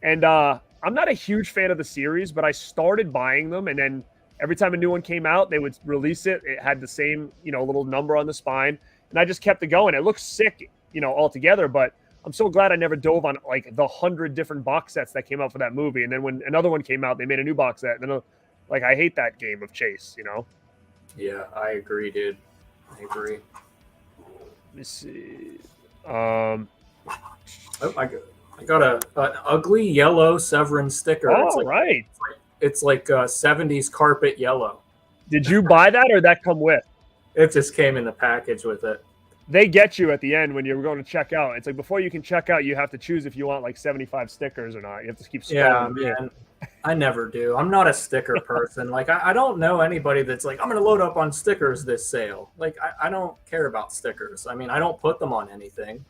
And I'm not a huge fan of the series, but I started buying them. And then every time a new one came out, they would release it. It had the same, little number on the spine. And I just kept it going. It looks sick, altogether, but I'm so glad I never dove on like the 100 different box sets that came out for that movie. And then when another one came out, they made a new box set. And then like I hate that game of chase, you know? Yeah, I agree, dude. I agree. Let me see. I got an ugly yellow Severin sticker. Oh, right. It's like 70s carpet yellow. Did you buy that or that come with? It just came in the package with it. They get you at the end when you're going to check out. It's like before you can check out, you have to choose if you want like 75 stickers or not. You have to keep scrolling. Yeah, man. I never do. I'm not a sticker person. Like, I don't know anybody that's like, I'm going to load up on stickers this sale. Like, I don't care about stickers. I mean, I don't put them on anything.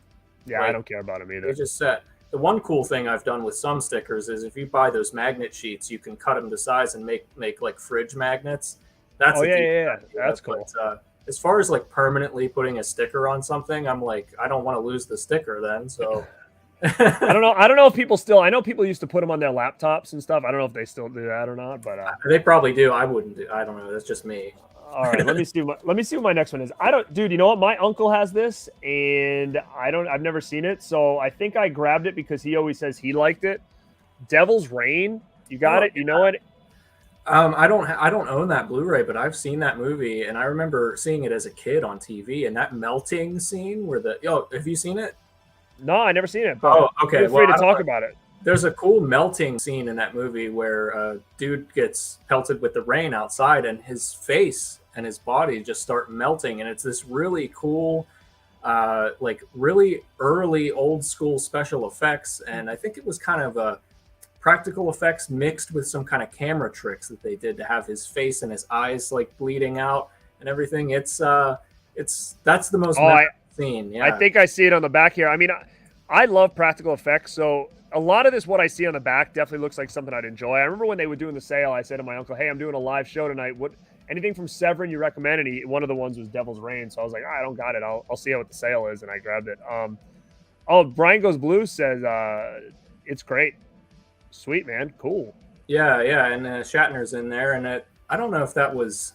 Yeah, like, I don't care about them either. They just set. The one cool thing I've done with some stickers is if you buy those magnet sheets, you can cut them to size and make like fridge magnets. That's yeah. That's cool. But, as far as like permanently putting a sticker on something, I'm like, I don't want to lose the sticker then. So I don't know. I don't know if people still. I know people used to put them on their laptops and stuff. I don't know if they still do that or not, but they probably do. I wouldn't do. I don't know. That's just me. All right, let me see. Let me see what my next one is. Dude. You know what? My uncle has this, and I've never seen it, so I think I grabbed it because he always says he liked it. Devil's Reign. You got it. You know it. I don't own that Blu-ray, but I've seen that movie, and I remember seeing it as a kid on TV. And that melting scene where have you seen it? No, I never seen it. But okay. Feel free to talk about it. There's a cool melting scene in that movie where a dude gets pelted with the rain outside, and his face and his body just start melting, and it's this really cool, like really early old school special effects, and I think it was kind of a practical effects mixed with some kind of camera tricks that they did to have his face and his eyes like bleeding out and everything. That's the most scene. Yeah, I think I see it on the back here. I mean, I love practical effects, so a lot of this, what I see on the back, definitely looks like something I'd enjoy. I remember when they were doing the sale, I said to my uncle, "Hey, I'm doing a live show tonight. Anything from Severin you recommend?" And one of the ones was Devil's Reign, so I was like, I don't got it. I'll see what the sale is, and I grabbed it. Brian Goes Blue says it's great. Sweet, man. Cool. Yeah, and Shatner's in there, and I don't know if that was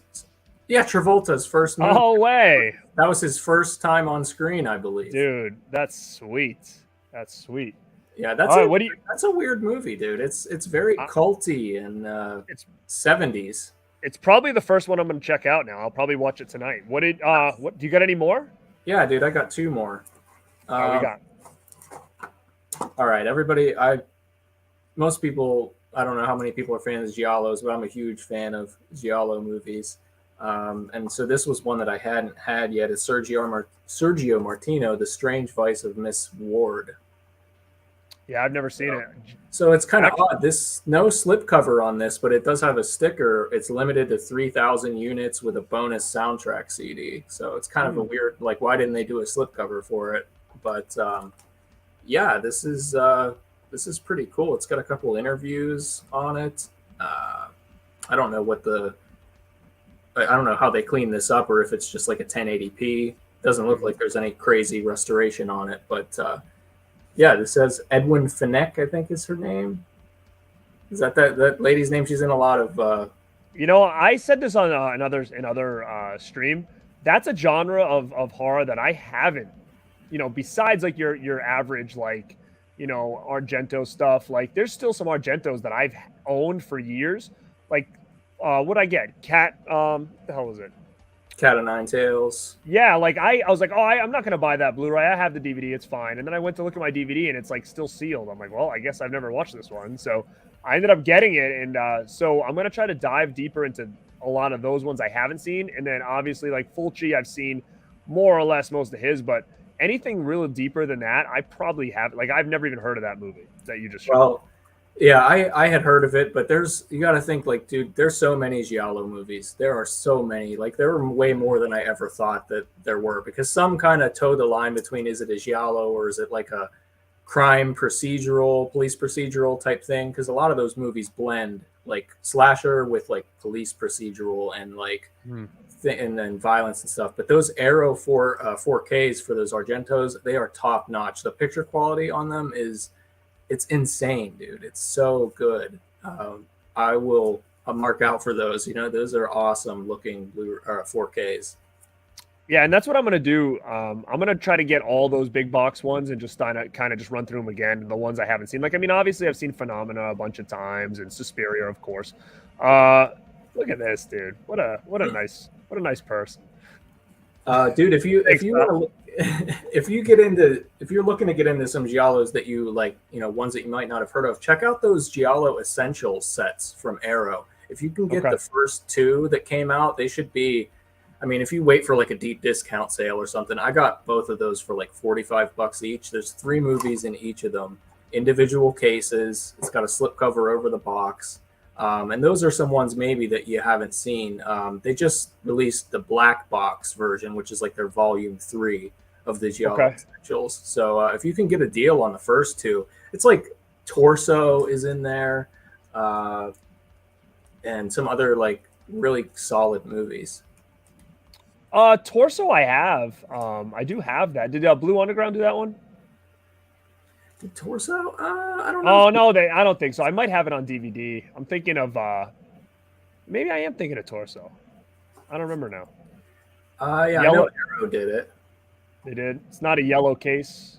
Travolta's first movie. Oh, way. That was his first time on screen, I believe. Dude, that's sweet. Yeah, that's a weird movie, dude. It's very culty and it's 70s. It's probably the first one I'm going to check out now. I'll probably watch it tonight. What do you got any more? Yeah, dude, I got two more. We got. All right, everybody, most people, I don't know how many people are fans of Giallos, but I'm a huge fan of Giallo movies. And so this was one that I hadn't had yet. It's Sergio Martino, The Strange Vice of Miss Ward. Yeah, I've never seen it. So it's kind of odd. No slipcover on this, but it does have a sticker. It's limited to 3,000 units with a bonus soundtrack CD. So it's kind of a weird, like, why didn't they do a slipcover for it? But yeah, this is pretty cool. It's got a couple interviews on it. I don't know I don't know how they clean this up, or if it's just like a 1080p. Doesn't look like there's any crazy restoration on it, but yeah, this says Edwin Fenech, I think is her name. Is that lady's name? She's in a lot of. I said this on another stream. That's a genre of horror that I haven't. Besides like your average like Argento stuff. Like there's still some Argentos that I've owned for years. Like what'd I get? Cat. The hell was it? Cat of Nine Tails. Yeah, like I was like, I'm not gonna buy that Blu-ray. I have the DVD, it's fine. And then I went to look at my DVD and it's like still sealed. I'm like, well, I guess I've never watched this one. So I ended up getting it, and so I'm gonna try to dive deeper into a lot of those ones I haven't seen. And then obviously like Fulci, I've seen more or less most of his, but anything really deeper than that, I probably haven't. Like I've never even heard of that movie that you just showed. Well, yeah, I had heard of it, but you got to think like, dude, there's so many Giallo movies. There are so many. Like there were way more than I ever thought that there were, because some kind of toe the line between, is it a Giallo or is it like a crime procedural, police procedural type thing? Because a lot of those movies blend like slasher with like police procedural and like and then violence and stuff. But those Arrow 4Ks for those Argentos, they are top notch. The picture quality on them it's insane, dude. It's so good. I'll mark out for those. Those are awesome looking 4Ks. Yeah, and that's what I'm gonna do. I'm gonna try to get all those big box ones and just kind of just run through them again. The ones I haven't seen, like I mean, obviously I've seen Phenomena a bunch of times and Suspiria, of course. Look at this, dude. What a nice person. Dude, if you want to if you're looking to get into some giallos that you like, ones that you might not have heard of, check out those Giallo Essentials sets from Arrow. If you can get the first two that came out, they should be. I mean, if you wait for like a deep discount sale or something, I got both of those for like $45 each. There's 3 movies in each of them, individual cases. It's got a slipcover over the box. And those are some ones maybe that you haven't seen. They just released the black box version, which is like their volume 3 of the Giallo Essentials. So if you can get a deal on the first 2, it's like Torso is in there, and some other like really solid movies. Torso I have. I do have that. Did Blue Underground do that one? Did Torso? I don't know. Oh no, I don't think so. I might have it on DVD. I'm thinking of maybe I am thinking of Torso. I don't remember now. Yeah, I know Arrow did it. They did. It's not a yellow case.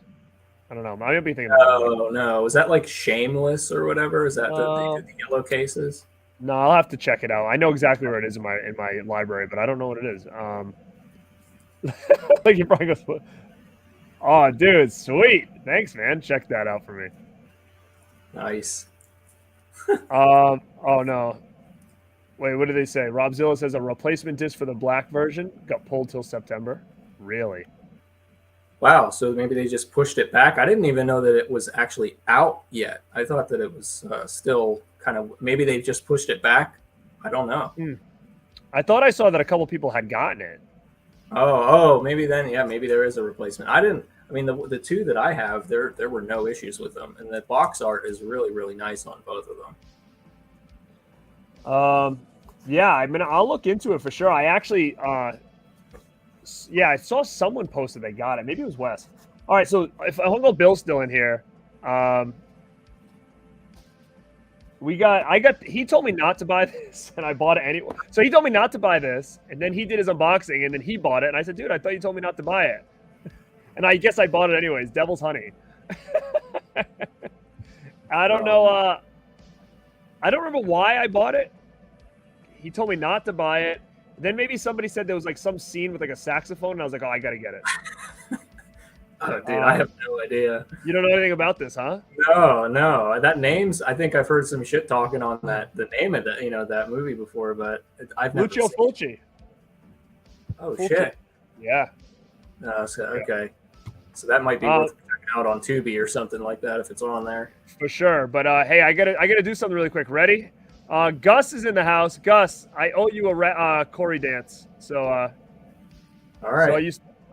I don't know. I might be thinking. Oh no, was that like Shameless or whatever? Is that the yellow cases? No, I'll have to check it out. I know exactly where it is in my library, but I don't know what it is. Like you probably goes, oh, dude, sweet. Thanks, man. Check that out for me. Nice. Oh no. Wait, what did they say? Rob Zilla says a replacement disc for the black version got pulled till September. Really? Wow. So maybe they just pushed it back. I didn't even know that it was actually out yet. I thought that it was still kind of. Maybe they just pushed it back. I don't know. I thought I saw that a couple people had gotten it. Oh, maybe then, yeah, maybe there is a replacement. I mean, the 2 that I have, there were no issues with them, and the box art is really, really nice on both of them. Yeah, I mean, I'll look into it for sure. I actually, yeah, I saw someone posted they got it. Maybe it was Wes. All right, so if Uncle Bill's still in here, he told me not to buy this, and I bought it anyway. So he told me not to buy this, and then he did his unboxing, and then he bought it, and I said, dude, I thought you told me not to buy it. And I guess I bought it anyways. Devil's Honey. I don't know. I don't remember why I bought it. He told me not to buy it. Then maybe somebody said there was like some scene with like a saxophone, and I was like, oh, I got to get it. Oh, dude, I have no idea. You don't know anything about this, huh? No. That name's. I think I've heard some shit talking on the name of that, that movie before, but I've never Lucio Fulci. Oh shit. Yeah. Okay. So that might be worth checking out on Tubi or something like that if it's on there. For sure. But hey, I gotta do something really quick. Ready? Gus is in the house. Gus, I owe you a Corey dance. So. All right. So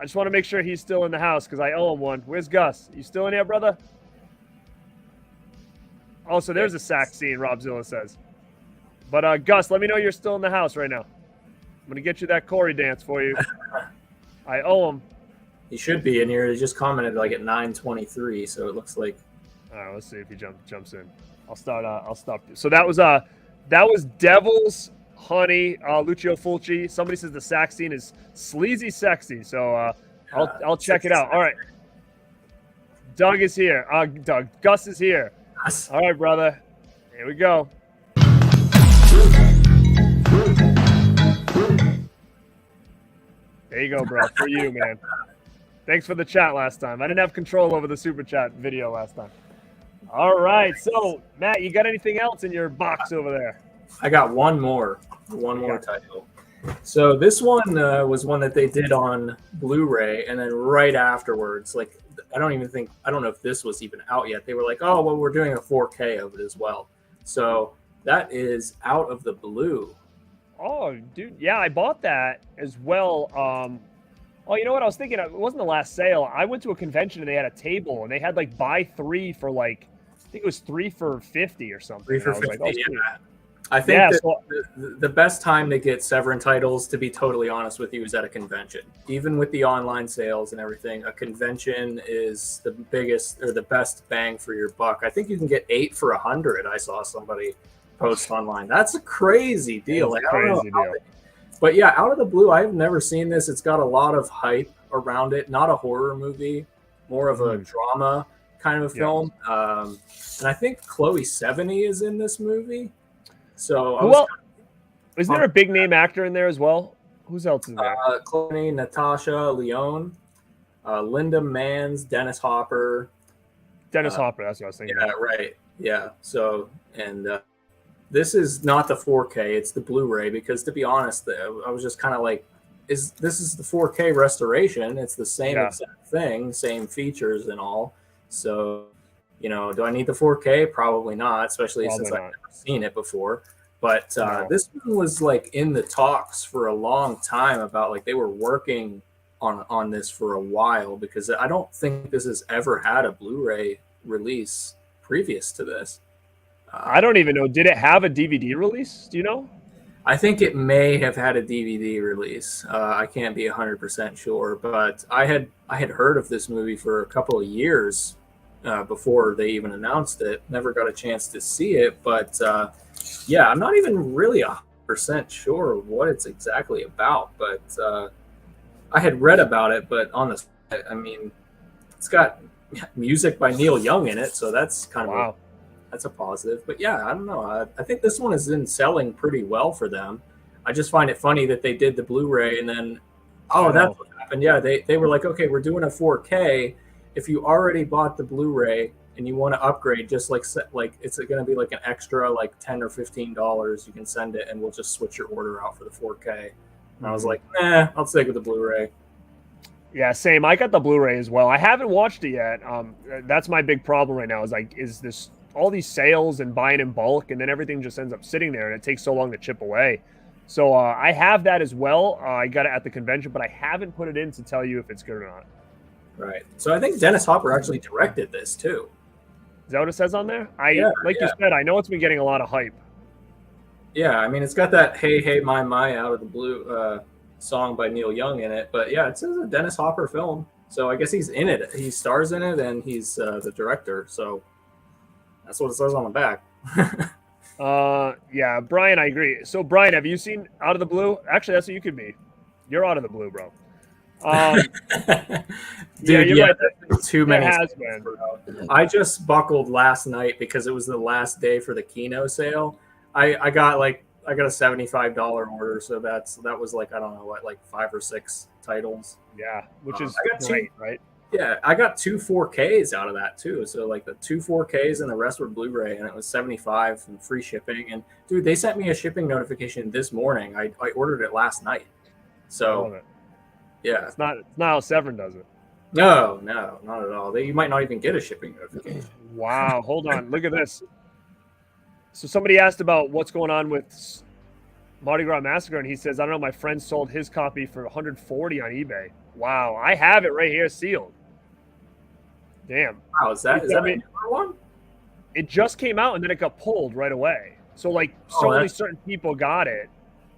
I just want to make sure he's still in the house because I owe him one. Where's Gus? You still in here, brother? Oh, so there's a sax scene, Rob Zilla says. But Gus, let me know you're still in the house right now. I'm going to get you that Corey dance for you. I owe him. He should be in here. He just commented like at 9:23, so it looks like. All right, let's see if he jumps in. I'll stop. So that was Devil's Honey, Lucio Fulci. Somebody says the sax scene is sleazy sexy, so I'll check it out. All right, Doug is here. Gus is here. Yes. All right, brother. Here we go. There you go, bro. For you, man. Thanks for the chat last time. I didn't have control over the super chat video last time. All right, so Matt, you got anything else in your box over there? I got one more title. So this one was one that they did on Blu-ray, and then right afterwards, like I don't know if this was even out yet. They were like, oh, well, we're doing a 4K of it as well. So that is Out of the Blue. Oh, dude, yeah, I bought that as well. Oh, you know what I was thinking? It wasn't the last sale. I went to a convention and they had a table and they had like buy 3 for like, I think it was 3 for $50 or something. 3 for $50. Like, oh, yeah. I think the best time to get Severin titles, to be totally honest with you, is at a convention. Even with the online sales and everything, a convention is the biggest or the best bang for your buck. I think you can get 8 for $100. I saw somebody post online. That's a crazy deal. Like, crazy deal. But yeah, Out of the Blue, I've never seen this. It's got a lot of hype around it. Not a horror movie, more of a drama kind of film. And I think Chloe Sevigny is in this movie. So is there a big name actor in there as well? Who's else is there? Chloe, Natasha Lyonne, Linda Manns, Dennis Hopper. Dennis Hopper, that's what I was thinking. Yeah, right. Yeah. So, and this is not the 4K; it's the Blu-ray. Because to be honest, I was just kind of like, this is the 4K restoration? It's the same exact thing, same features and all. So, do I need the 4K? Probably not, especially since I've never seen it before. But this one was like in the talks for a long time about like they were working on this for a while, because I don't think this has ever had a Blu-ray release previous to this. I don't even know. Did it have a DVD release? Do you know? I think it may have had a DVD release. I can't be 100% sure, but I had heard of this movie for a couple of years before they even announced it. Never got a chance to see it, but yeah, I'm not even really 100% sure what it's exactly about. But I had read about it, but I mean, it's got music by Neil Young in it, so that's kind of that's a positive. But yeah, I don't know. I think this one has been selling pretty well for them. I just find it funny that they did the Blu-ray and then, that's what happened. Yeah, they were like, okay, we're doing a 4K. If you already bought the Blu-ray and you want to upgrade, just like it's going to be like an extra like $10 or $15, you can send it and we'll just switch your order out for the 4K. And I was like, I'll stick with the Blu-ray. Yeah, same. I got the Blu-ray as well. I haven't watched it yet. That's my big problem right now. Is this all these sales and buying in bulk, and then everything just ends up sitting there, and it takes so long to chip away. So I have that as well. I got it at the convention, but I haven't put it in to tell you if it's good or not. Right. So I think Dennis Hopper actually directed this too. Is that what it says on there? You said, I know it's been getting a lot of hype. Yeah, I mean, it's got that "Hey Hey My My" Out of the Blue song by Neil Young in it, but yeah, it says a Dennis Hopper film. So I guess he's in it. He stars in it, and he's the director. So that's what it says on the back. Yeah, Brian, I agree. So Brian, have you seen Out of the Blue? Actually, that's what you could be. You're Out of the Blue, bro. Dude, you're right. Too many. It has been. I just buckled last night because it was the last day for the Kino sale. I got a $75 order, so that was like, I don't know what, like 5 or 6 titles. Yeah, which is great, right? Yeah, I got 2 4Ks out of that too. So like the 2 4Ks and the rest were Blu-ray, and it was $75 and free shipping. And dude, they sent me a shipping notification this morning. I ordered it last night. So yeah, it's not how Severin does it. No, not at all. You might not even get a shipping notification. Wow, hold on, look at this. So somebody asked about what's going on with Mardi Gras Massacre, and he says, I don't know, my friend sold his copy for $140 on eBay. Wow, I have it right here sealed. Damn. Wow, is that the one? It just came out and then it got pulled right away. So like only certain people got it,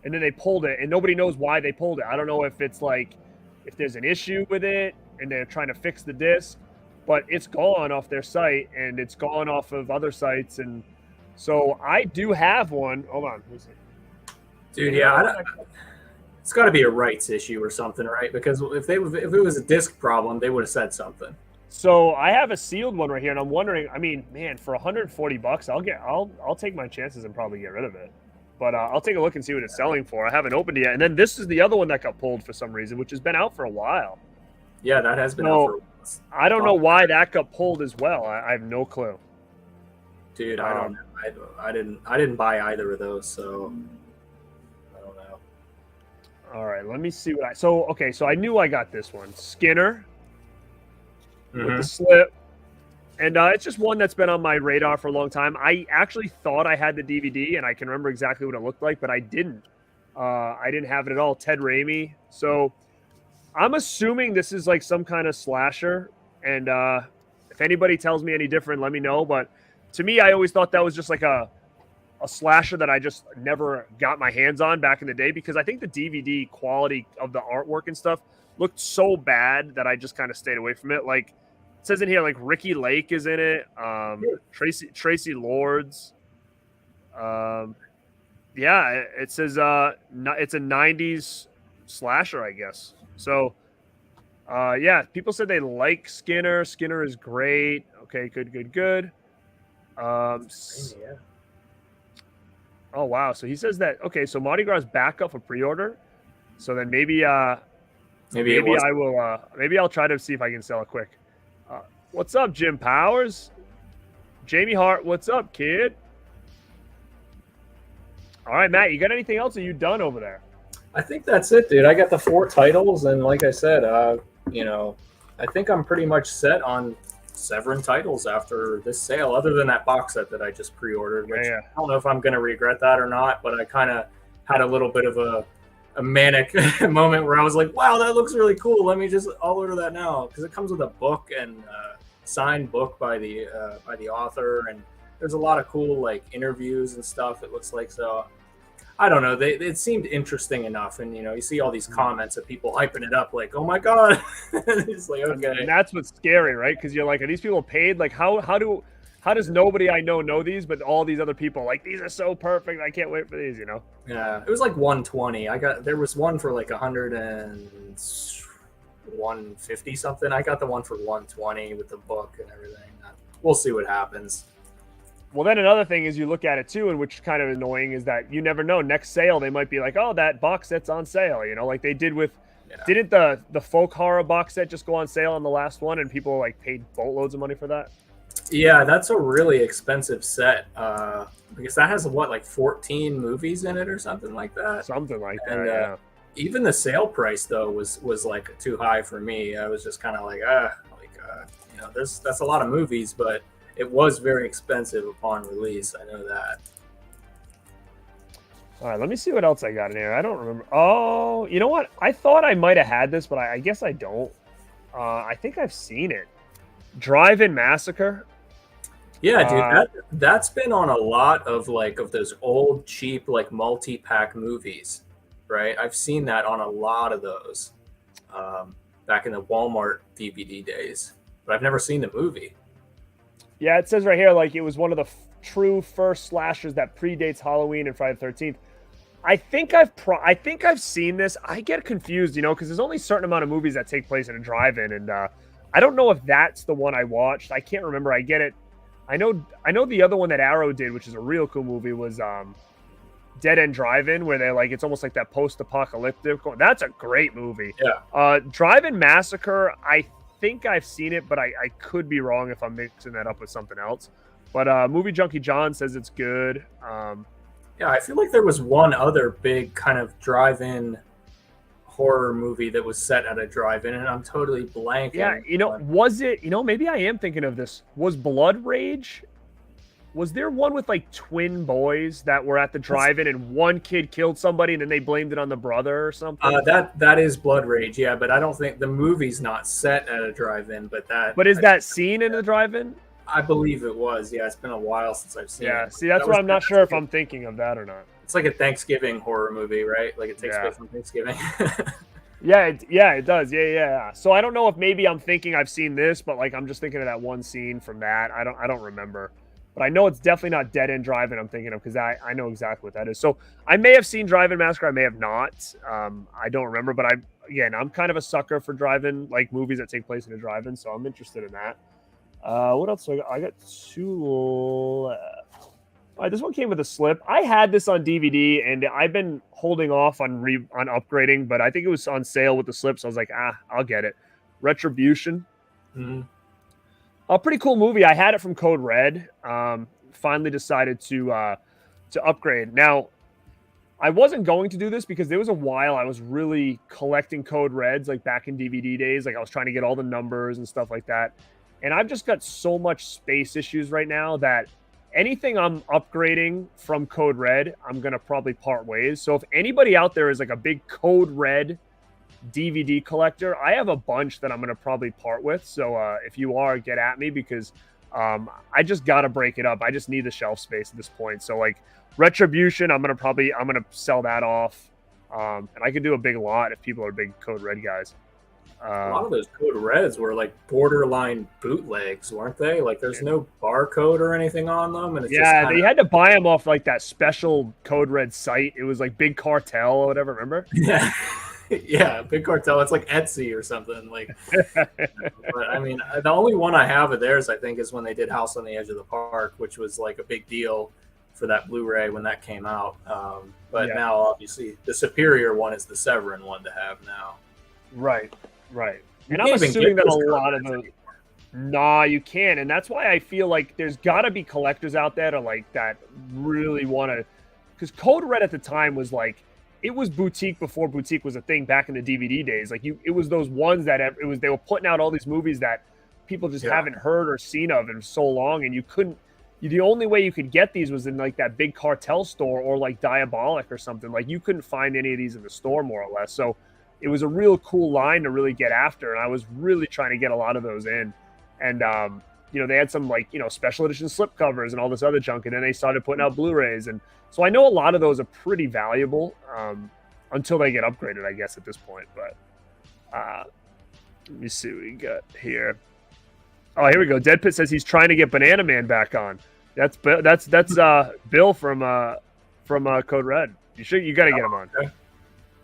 and then they pulled it, and nobody knows why they pulled it. I don't know if it's like if there's an issue with it and they're trying to fix the disc, but it's gone off their site and it's gone off of other sites. And so I do have one. Hold on. Dude, yeah, it's got to be a rights issue or something, right? Because if it was a disc problem, they would have said something. So I have a sealed one right here, and I'm wondering. I mean, man, for $140, I'll take my chances and probably get rid of it. But I'll take a look and see what it's selling for. I haven't opened it yet. And then this is the other one that got pulled for some reason, which has been out for a while. Yeah, that has been out for a while. I don't know why that got pulled as well. I have no clue. Dude, I don't know. I didn't buy either of those, so I don't know. All right, let me see what so I knew I got this one. Skinner with the slip. And it's just one that's been on my radar for a long time. I actually thought I had the DVD, and I can remember exactly what it looked like, but I didn't. I didn't have it at all. Ted Raimi. So I'm assuming this is like some kind of slasher. And if anybody tells me any different, let me know. But to me, I always thought that was just like a slasher that I just never got my hands on back in the day, because I think the DVD quality of the artwork and stuff looked so bad that I just kind of stayed away from it. Like, it says in here, like, Ricky Lake is in it. Tracy Lords. Yeah, it says it's a 90s slasher, I guess. So yeah, people said they like Skinner. Skinner is great. Okay, good. Yeah. Oh wow, so he says that okay, so Mardi Gras back up for pre-order. So then maybe Maybe it was. I will maybe I'll try to see if I can sell it quick. What's up, Jim Powers? Jamie Hart, what's up, kid? All right, Matt, you got anything else? Are you done over there? I think that's it, dude. I got the 4 titles, and like I said, I think I'm pretty much set on Severin titles after this sale, other than that box set that I just pre-ordered, which Yeah. I don't know if I'm going to regret that or not, but I kind of had a little bit of a manic moment where I was like, wow, that looks really cool. I'll order that now, because it comes with a book and signed book by the author, and there's a lot of cool like interviews and stuff, it looks like. So I don't know. It seemed interesting enough, and you see all these comments of people hyping it up, like, "Oh my god!" It's like, okay, and that's what's scary, right? Because you're like, are these people paid? Like, how does nobody I know these, but all these other people like these are so perfect. I can't wait for these. Yeah, it was like 120. There was one for like 100 and 150 something. I got the one for 120 with the book and everything. We'll see what happens. Well, then another thing is you look at it too, and which is kind of annoying is that you never know. Next sale, they might be like, "Oh, that box set's on sale," like they did with. Yeah. Didn't the folk horror box set just go on sale on the last one, and people like paid boatloads of money for that? Yeah, that's a really expensive set because that has like 14 movies in it or something like that. Something like that. Yeah. Even the sale price though was like too high for me. I was just kind of like, that's a lot of movies, but it was very expensive upon release. I know that. All right, let me see what else I got in here. I don't remember. Oh, you know what? I thought I might have had this, but I guess I don't. I think I've seen it. Drive-In Massacre. Yeah, dude, that's been on a lot of those old cheap like multi-pack movies, right? I've seen that on a lot of those back in the Walmart DVD days, but I've never seen the movie. Yeah, it says right here like it was one of the true first slashers that predates Halloween and Friday the 13th. I think I've seen this. I get confused, because there's only a certain amount of movies that take place in a drive-in, and I don't know if that's the one I watched. I can't remember. I get it. I know the other one that Arrow did, which is a real cool movie, was Dead End Drive-In, where they're like, it's almost like that post-apocalyptic. That's a great movie. Yeah. Drive-In Massacre, I think I've seen it, but I could be wrong if I'm mixing that up with something else. But Movie Junkie John says it's good. Yeah, I feel like there was one other big kind of drive-in horror movie that was set at a drive-in, and I'm totally blanking. Yeah, was it, maybe I am thinking of this. Was Blood Rage? Was there one with like twin boys that were at the drive-in and one kid killed somebody and then they blamed it on the brother or something? That is Blood Rage, yeah, but I don't think the movie's not set at a drive-in, But is that scene in the drive-in? I believe it was. Yeah, it's been a while since I've seen it. Yeah, see, that's why I'm not sure if I'm thinking of that or not. It's like a Thanksgiving horror movie, right? Like it takes place on Thanksgiving. Yeah, it does. Yeah. So I don't know if maybe I'm thinking I've seen this, but like I'm just thinking of that one scene from that. I don't remember. But I know it's definitely not Dead End Drive-In I'm thinking of because I know exactly what that is. So I may have seen Drive-In Massacre. I may have not. I don't remember. But I'm kind of a sucker for drive-in, like movies that take place in a drive-in. So I'm interested in that. What else do I got? I got 2 left. All right, this one came with a slip. I had this on DVD, and I've been holding off on upgrading, but I think it was on sale with the slip, so I was like, I'll get it. Retribution. Mm-hmm. A pretty cool movie. I had it from Code Red. Finally decided to upgrade. Now, I wasn't going to do this because there was a while I was really collecting Code Reds, like back in DVD days. Like I was trying to get all the numbers and stuff like that. And I've just got so much space issues right now that anything I'm upgrading from Code Red, I'm going to probably part ways. So if anybody out there is like a big Code Red DVD collector, I have a bunch that I'm going to probably part with. So if you are, get at me because I just got to break it up. I just need the shelf space at this point. So like Retribution, I'm going to sell that off. And I could do a big lot if people are big Code Red guys. A lot of those Code Reds were like borderline bootlegs, weren't they? Like there's no barcode or anything on them, and it's just Yeah, they had to buy them off like that special Code Red site. It was like Big Cartel or whatever. Remember? Yeah, yeah, Big Cartel. It's like Etsy or something. Like, but I mean, the only one I have of theirs, I think, is when they did House on the Edge of the Park, which was like a big deal for that Blu-ray when that came out. But now, obviously, the superior one is the Severin one to have now. Right. Right. And I'm assuming that a lot of those. Nah, you can't. And that's why I feel like there's got to be collectors out there to like that really want to. Because Code Red at the time was like, it was boutique before boutique was a thing back in the DVD days. Like it was those ones that they were putting out all these movies that people just haven't heard or seen of in so long. And you couldn't, the only way you could get these was in like that Big Cartel store or like Diabolic or something. Like you couldn't find any of these in the store more or less. So it was a real cool line to really get after. And I was really trying to get a lot of those in. And, they had some like, special edition slip covers and all this other junk. And then they started putting out Blu-rays. And so I know a lot of those are pretty valuable until they get upgraded, I guess, at this point. But let me see what we got here. Oh, here we go. Dead Pit says he's trying to get Banana Man back on. That's Bill from Code Red. You got to get him on.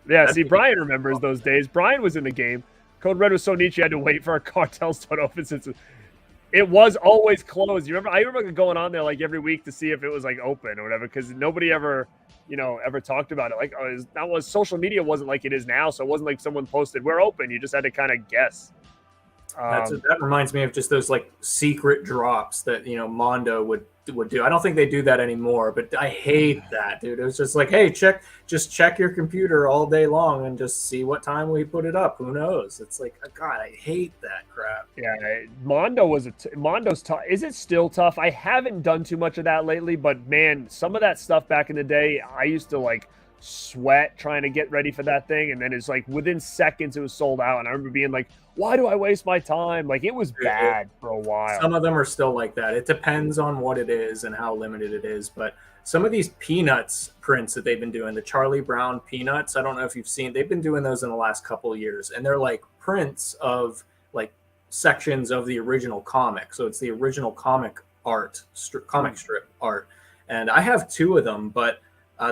Yeah, see, Brian remembers those days. Brian was in the game. Code Red was so neat you had to wait for a cartel store to open since it was always closed. I remember going on there like every week to see if it was like open or whatever, because nobody ever talked about it. Like social media wasn't like it is now, so it wasn't like someone posted we're open. You just had to kind of guess. That reminds me of just those like secret drops that Mondo would do. I don't think they do that anymore, but I hate that, dude. It was just like, hey, check your computer all day long and just see what time we put it up. Who knows? It's like, God, I hate that crap. Yeah, Mondo's tough. Is it still tough? I haven't done too much of that lately, but man, some of that stuff back in the day, I used to like sweat trying to get ready for that thing, and then it's like within seconds it was sold out, and I remember being like, why do I waste my time? Like it was bad for a while. Some of them are still like that. It depends on what it is and how limited it is, but some of these Peanuts prints that they've been doing, the Charlie Brown Peanuts, I don't know if you've seen, they've been doing those in the last couple of years, and they're like prints of like sections of the original comic. So it's the original comic strip art, and I have two of them, but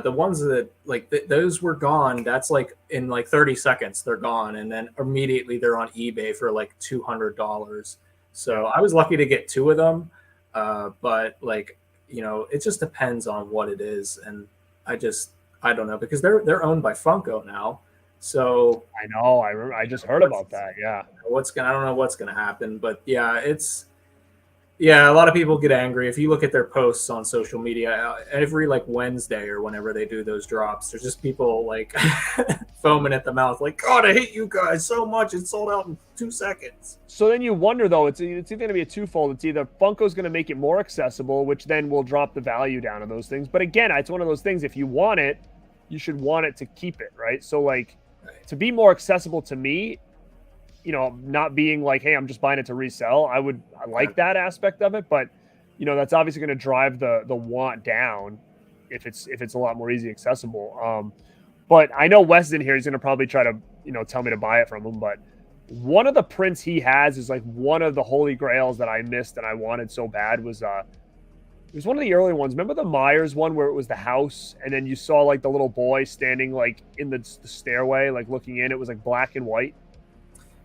the ones that like those were gone. That's like in like 30 seconds they're gone, and then immediately they're on eBay for like $200. So I was lucky to get two of them, but like it just depends on what it is, and I don't know, because they're owned by Funko now. So I know I just heard about that. Yeah, I don't know what's gonna happen, but yeah, a lot of people get angry. If you look at their posts on social media, every like Wednesday or whenever they do those drops, there's just people like foaming at the mouth, like, God, I hate you guys so much. It sold out in 2 seconds. So then you wonder, though, it's either going to be a twofold. It's either Funko's going to make it more accessible, which then will drop the value down on those things. But again, it's one of those things, if you want it, you should want it to keep it, right? So like to be more accessible to me, not being like, hey, I'm just buying it to resell. I like that aspect of it, but that's obviously going to drive the want down if it's a lot more easy accessible. But I know Wes is in here. He's going to probably try to tell me to buy it from him. But one of the prints he has is like one of the holy grails that I missed and I wanted so bad was it was one of the early ones. Remember the Myers one where it was the house and then you saw like the little boy standing like in the stairway, like looking in. It was like black and white.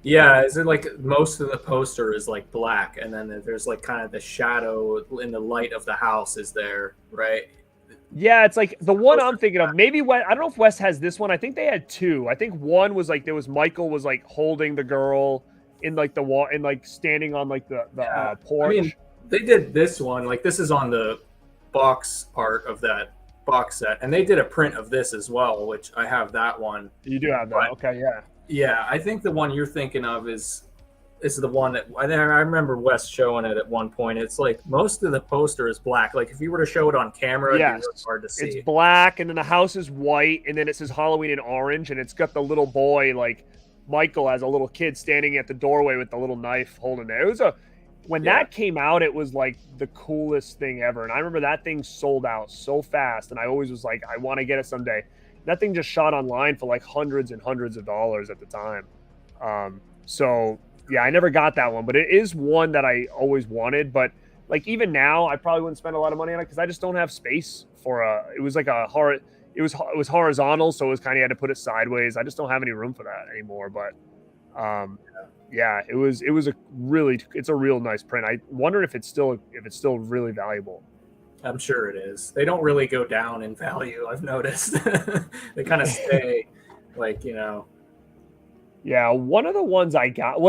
Yeah, is it like most of the poster is like black, and then there's like kind of the shadow in the light of the house is there, right? Yeah, it's like the one I'm thinking of. Maybe I don't know if Wes has this one. I think they had two. I think one was like Michael was like holding the girl in like the wall and like standing on like the porch. I mean, they did this one. Like this is on the box art of that box set, and they did a print of this as well, which I have that one. You do have that, okay, yeah. Yeah, I think the one you're thinking of is the one that I remember Wes showing it at one point. It's like most of the poster is black. Like if you were to show it on camera, it'd be really hard to see. It's black, and then the house is white, and then it says Halloween in orange, and it's got the little boy, like Michael as a little kid standing at the doorway with the little knife holding there. It was when that came out, it was like the coolest thing ever. And I remember that thing sold out so fast, and I always was like, I want to get it someday. That thing just shot online for like hundreds and hundreds of dollars at the time. So yeah, I never got that one, but it is one that I always wanted. But like even now, I probably wouldn't spend a lot of money on it because I just don't have space for a. It was like a horror. It was horizontal, so it was kind of had to put it sideways. I just don't have any room for that anymore. But yeah, it was a really it's a real nice print. I wonder if it's still really valuable. I'm sure it is. They don't really go down in value, I've noticed. They kind of stay like, Yeah, one of the ones I got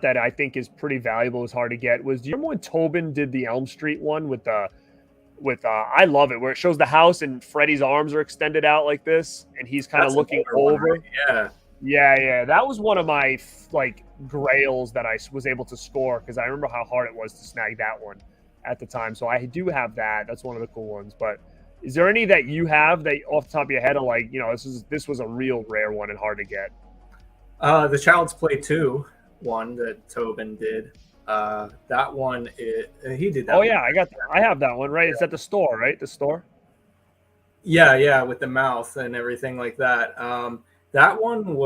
that I think is pretty valuable, is hard to get, was, do you remember when Tobin did the Elm Street one with I love it, where it shows the house and Freddy's arms are extended out like this and he's kind of looking over. One, right? Yeah. Yeah, that was one of my like grails that I was able to score, because I remember how hard it was to snag that one at the time. So I do have that. That's one of the cool ones. But is there any that you have that off the top of your head are like, this was a real rare one and hard to get? The Child's Play 2 one that Tobin did. That one, he did that. Oh, yeah, I have that one, right? Yeah. It's at the store, right? The store? Yeah, with the mouth and everything like that. That one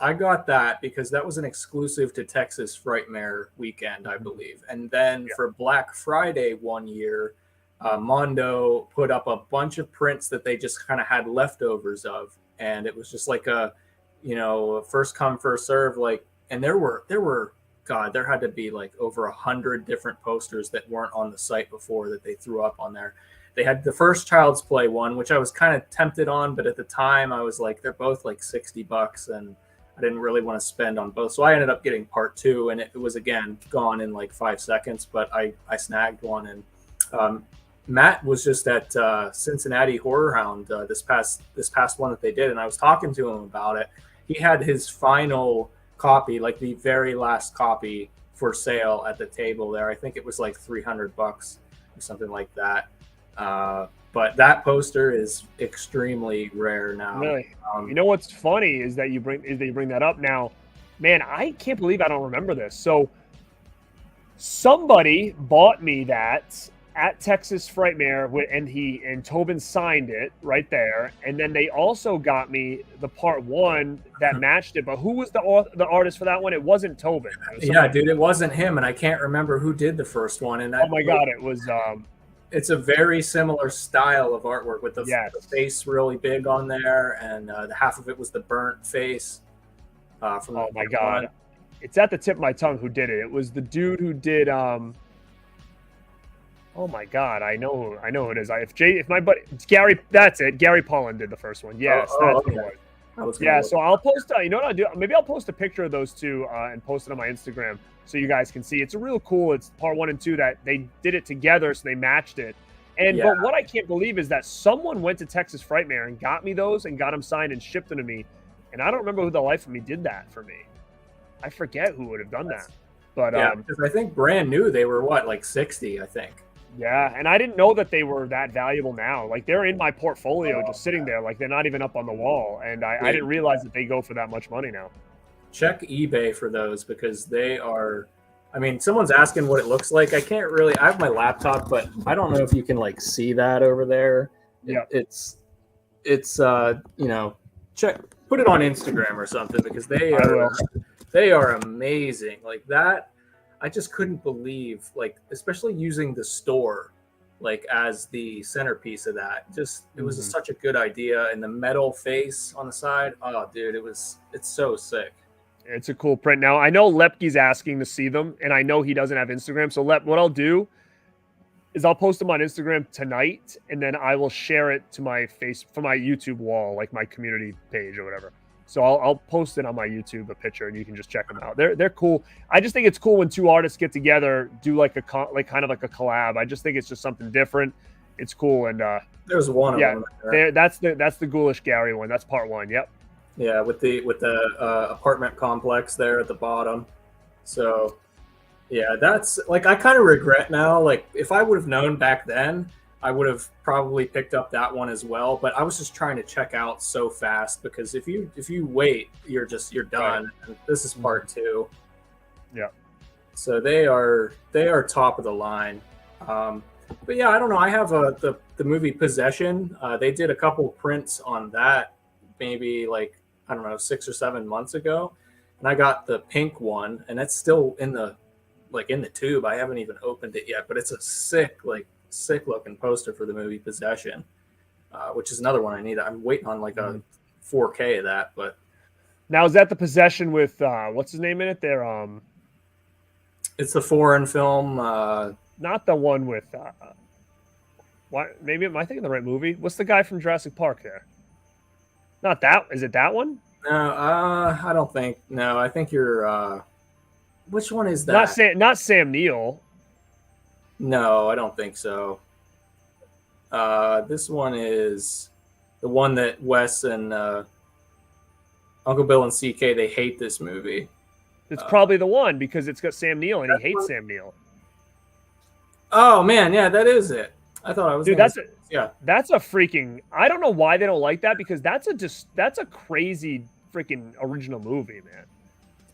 I got that because that was an exclusive to Texas Frightmare weekend, I believe. And then for Black Friday one year, Mondo put up a bunch of prints that they just kind of had leftovers of. And it was just like a first come, first serve. Like, and there were, God, there had to be like over 100 different posters that weren't on the site before that they threw up on there. They had the first Child's Play one, which I was kind of tempted on, but at the time I was like, they're both like $60 and I didn't really want to spend on both. So I ended up getting part 2, and it was again gone in like 5 seconds, but I snagged one. And Matt was just at Cincinnati Horror Hound this past one that they did, and I was talking to him about it. He had his final copy, like the very last copy, for sale at the table there. I think it was like $300 or something like that. But that poster is extremely rare now. Really? You know what's funny is that you bring that up now. Man, I can't believe I don't remember this. So somebody bought me that at Texas Frightmare, and Tobin signed it right there. And then they also got me the part 1 that matched it. But who was the artist for that one? It wasn't Tobin. Yeah, dude, it wasn't him, and I can't remember who did the first one. And oh my God, it was. It's a very similar style of artwork with the face really big on there, and the half of it was the burnt face. From oh my God, one. It's at the tip of my tongue who did it. It was the dude who did. Oh my God, I know who it is. If my buddy, it's Gary, that's it. Gary Pollan did the first one. Yes, that's who it was. Yeah, so I'll post. You know what I'll do? Maybe I'll post a picture of those two and post it on my Instagram so you guys can see. It's a real cool. It's part 1 and 2 that they did it together, so they matched it. And but what I can't believe is that someone went to Texas Frightmare and got me those and got them signed and shipped them to me. And I don't remember who the life of me did that for me. I forget who would have done that. But because I think brand new they were like 60, I think. Yeah, and I didn't know that they were that valuable now. Like, they're in my portfolio just sitting there. Like, they're not even up on the wall. And I didn't realize that they go for that much money now. Check eBay for those because they are... I mean, someone's asking what it looks like. I can't really... I have my laptop, but I don't know if you can, like, see that over there. Yeah. It's check... Put it on Instagram or something because they are amazing. Like, that... I just couldn't believe, like, especially using the store, like, as the centerpiece of that. Just, it was such a good idea. And the metal face on the side, oh, dude, it's so sick. It's a cool print. Now, I know Lepke's asking to see them, and I know he doesn't have Instagram. So, Lep, what I'll do is I'll post them on Instagram tonight, and then I will share it to my for my YouTube wall, like my community page or whatever. So I'll post it on my YouTube, a picture, and you can just check them out. They're cool. I just think it's cool when two artists get together, do like kind of like a collab. I just think it's just something different. It's cool, and there's one of them. There. That's the Ghoulish Gary one. That's part 1. Yep. Yeah, with the apartment complex there at the bottom. So yeah, that's like I kind of regret now. Like if I would have known back then, I would have probably picked up that one as well, but I was just trying to check out so fast because if you wait, you're done. Right. And this is part 2. Yeah. So they are top of the line. But yeah, I don't know. I have the movie Possession. They did a couple prints on that, maybe like I don't know 6 or 7 months ago, and I got the pink one, and it's still in the tube. I haven't even opened it yet, but it's a sick looking poster for the movie Possession, which is another one I need. I'm waiting on like a 4K of that. But now, is that the Possession with what's his name in it? There, it's the foreign film. Not the one with. What? Maybe am I thinking the right movie? What's the guy from Jurassic Park there? Not that. Is it that one? No, I don't think. No, I think you're. Which one is that? Not Sam Neill. No, I don't think so. This one is the one that Wes and Uncle Bill and CK, they hate this movie. It's probably the one because it's got Sam Neill and he hates Sam Neill. Oh man, yeah, that is it. I thought I was. Dude, that's a freaking. I don't know why they don't like that because that's a crazy freaking original movie, man.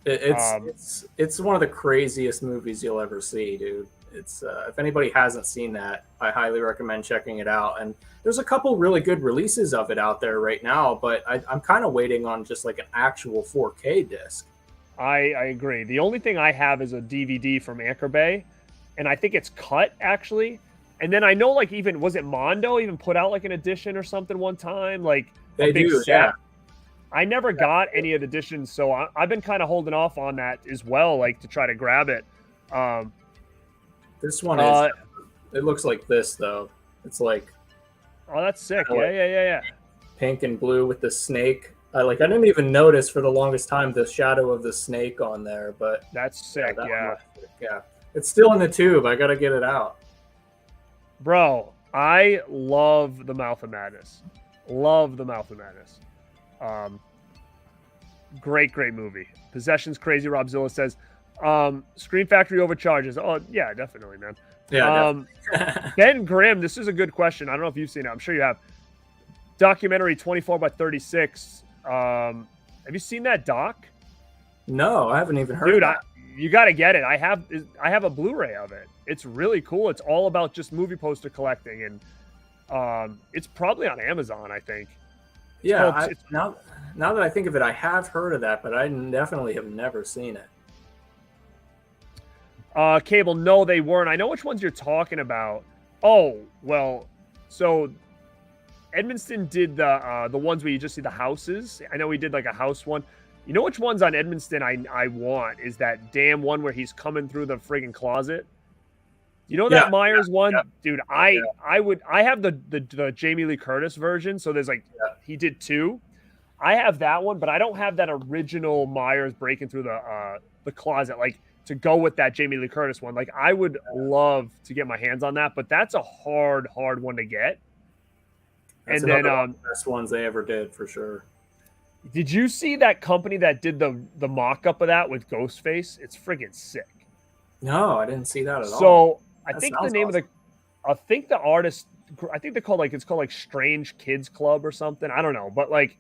It's one of the craziest movies you'll ever see, dude. It's if anybody hasn't seen that, I highly recommend checking it out. And there's a couple really good releases of it out there right now, but I'm kind of waiting on just like an actual 4K disc. I agree. The only thing I have is a DVD from Anchor Bay, and I think it's cut actually. And then I know like even was it Mondo even put out like an edition or something one time, like they do, set. Yeah. I never got any of the editions, so I've been kind of holding off on that as well, like to try to grab it. This one is. It looks like this though. It's like. Oh, that's sick! Yeah. Pink and blue with the snake. I didn't even notice for the longest time the shadow of the snake on there, but that's sick. Yeah. It's still in the tube. I gotta get it out. Bro, I love The Mouth of Madness. Great movie. Possession's crazy. Rob Zilla says, Scream Factory overcharges. Oh, yeah, definitely, man. Yeah. Ben Grimm, this is a good question. I don't know if you've seen it. I'm sure you have. Documentary 24/36. Have you seen that doc? No, I haven't even heard of that. You got to get it. I have a Blu-ray of it. It's really cool. It's all about just movie poster collecting, and it's probably on Amazon, I think. Now that I think of it, I have heard of that, but I definitely have never seen it. Cable, no, they weren't. I know which ones you're talking about. Oh, well, so Edmonston did the ones where you just see the houses. I know we did like a house one. You know which ones on Edmonston I want is that damn one where he's coming through the friggin' closet. You know that Myers one? Dude, I have the Jamie Lee Curtis version, so there's he did two. I have that one, but I don't have that original Myers breaking through the closet, like to go with that Jamie Lee Curtis one. Like I would love to get my hands on that, but that's a hard one to get. That's and then one of the best ones they ever did for sure. Did you see that company that did the mock-up of that with Ghostface? It's friggin' sick. No, I didn't see that at all. So I think the name of the artist, I think it's called Strange Kids Club or something. I don't know, but like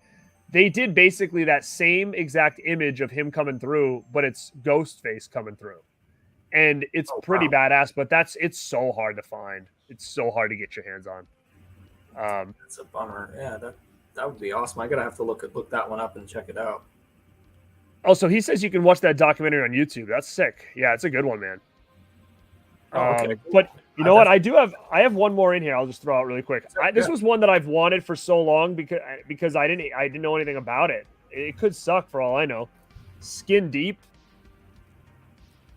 they did basically that same exact image of him coming through, but it's Ghostface coming through, and it's pretty badass. But it's so hard to find. It's so hard to get your hands on. That's a bummer. Yeah, that would be awesome. I gotta have to look that one up and check it out. Also, he says you can watch that documentary on YouTube. That's sick. Yeah, it's a good one, man. Okay. But you know what? I have one more in here. I'll just throw out really quick. This was one that I've wanted for so long because I didn't know anything about it. It could suck for all I know. Skin Deep.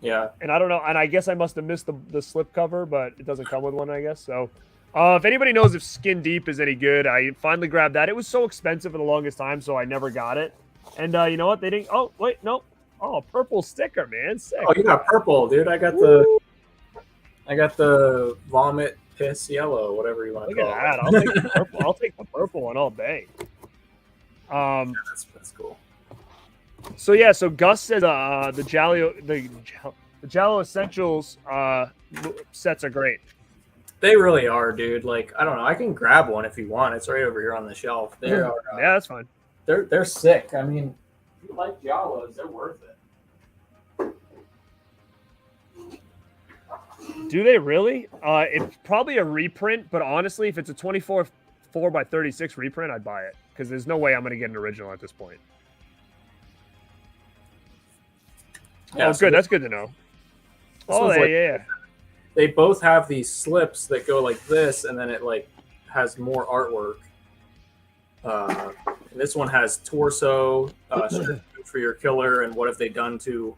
Yeah. And I don't know. And I guess I must have missed the slip cover, but it doesn't come with one, I guess. So if anybody knows if Skin Deep is any good, I finally grabbed that. It was so expensive for the longest time, so I never got it. And you know what? They didn't. Oh, wait, no. Oh, purple sticker, man. Sick. Oh, you got purple, dude. I got the vomit, piss, yellow, whatever you want to call it. Look at that. I'll take the purple. I'll take the purple one all day. That's cool. So yeah, so Gus says the Jallo Essentials sets are great. They really are, dude. Like, I don't know. I can grab one if you want. It's right over here on the shelf. They are. Yeah, that's fine. They're sick. I mean, if you like Jallos, they're worth it. Do they really? It's probably a reprint, but honestly, if it's a 24/4x36 reprint, I'd buy it because there's no way I'm going to get an original at this point. Yeah, Oh, so good. That's good to know. Oh, yeah. They both have these slips that go like this, and then it like has more artwork. This one has torso, for your killer, and what have they done to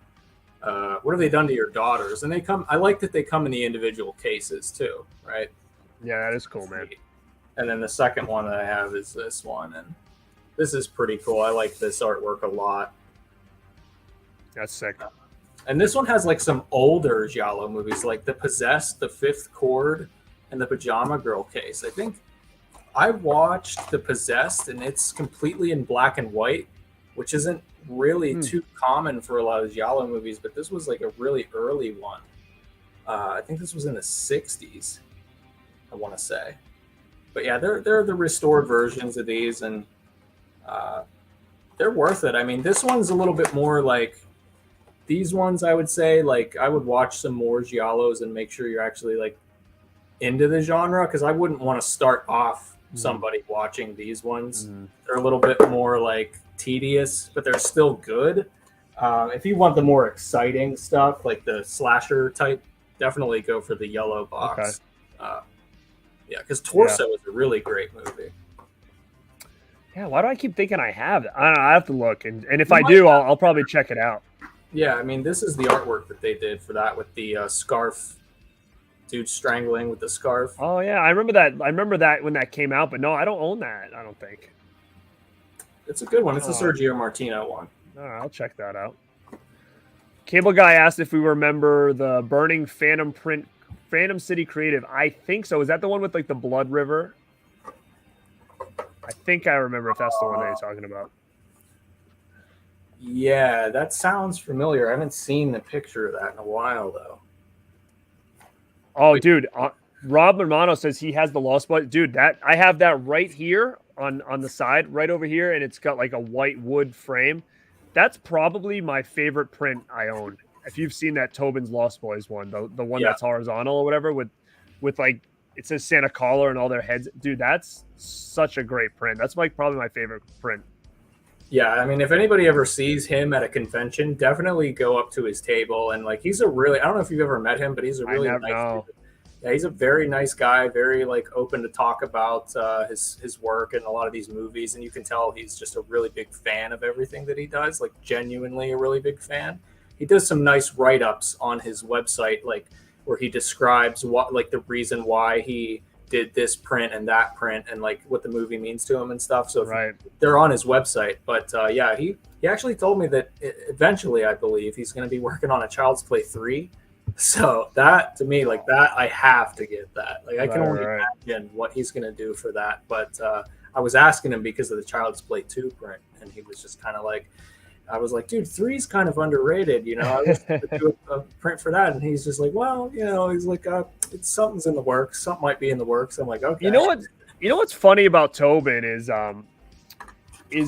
your daughters? And they come. I like that they come in the individual cases too, right? Yeah, that is cool, man. And then the second one that I have is this one, and this is pretty cool. I like this artwork a lot. That's sick. And this one has like some older Giallo movies, like The Possessed, The Fifth Chord, and The Pajama Girl Case. I think I watched The Possessed, and it's completely in black and white, which isn't really too common for a lot of Giallo movies, but this was like a really early one. I think this was in the 60s, I want to say. But yeah, they're the restored versions of these, and they're worth it. I mean, this one's a little bit more like these ones. I would say, like, I would watch some more Giallos and make sure you're actually like into the genre, because I wouldn't want to start off somebody watching these ones. They're a little bit more like tedious, but they're still good. If you want the more exciting stuff, like the slasher type, definitely go for the yellow box. Okay. Yeah, because Torso is a really great movie. Yeah, why do I keep thinking I have it? I don't know. I have to look, and if I do, I'll probably check it out. Yeah, I mean, this is the artwork that they did for that with the scarf, dude strangling with the scarf. Oh yeah, I remember that. I remember that when that came out, but no, I don't own that. I don't think. It's a good one. It's a Sergio Martino one. All right, I'll check that out. Cable Guy asked if we remember the Burning Phantom print, Phantom City Creative. I think so. Is that the one with like the Blood River? I think I remember if that's the one that you're talking about. Yeah, that sounds familiar. I haven't seen the picture of that in a while, though. Oh, dude. Rob Romano says he has the Lost Boys. Dude, I have that right here on the side, right over here, and it's got like a white wood frame. That's probably my favorite print I own. If you've seen that Tobin's Lost Boys one, the one that's horizontal or whatever with like it says Santa Collar and all their heads. Dude, that's such a great print. That's like probably my favorite print. Yeah, I mean, if anybody ever sees him at a convention, definitely go up to his table. And like, he's a really, I don't know if you've ever met him, but he's a really nice dude. Yeah, he's a very nice guy, very like open to talk about his work and a lot of these movies. And you can tell he's just a really big fan of everything that he does, like genuinely a really big fan. He does some nice write-ups on his website, like where he describes what, like the reason why he did this print and that print and like what the movie means to him and stuff. So they're on his website. But yeah, he actually told me that eventually, I believe, he's going to be working on a Child's Play 3. So that, to me, like that, I have to get that. Like I can only imagine what he's going to do for that. But I was asking him because of the Child's Play 2 print, and he was just kind of like, I was like, dude, 3's kind of underrated, you know. I was going to do a print for that, and he's just like, well, you know, he's like, it's something's in the works. Something might be in the works. I'm like, okay. You know what's funny about Tobin is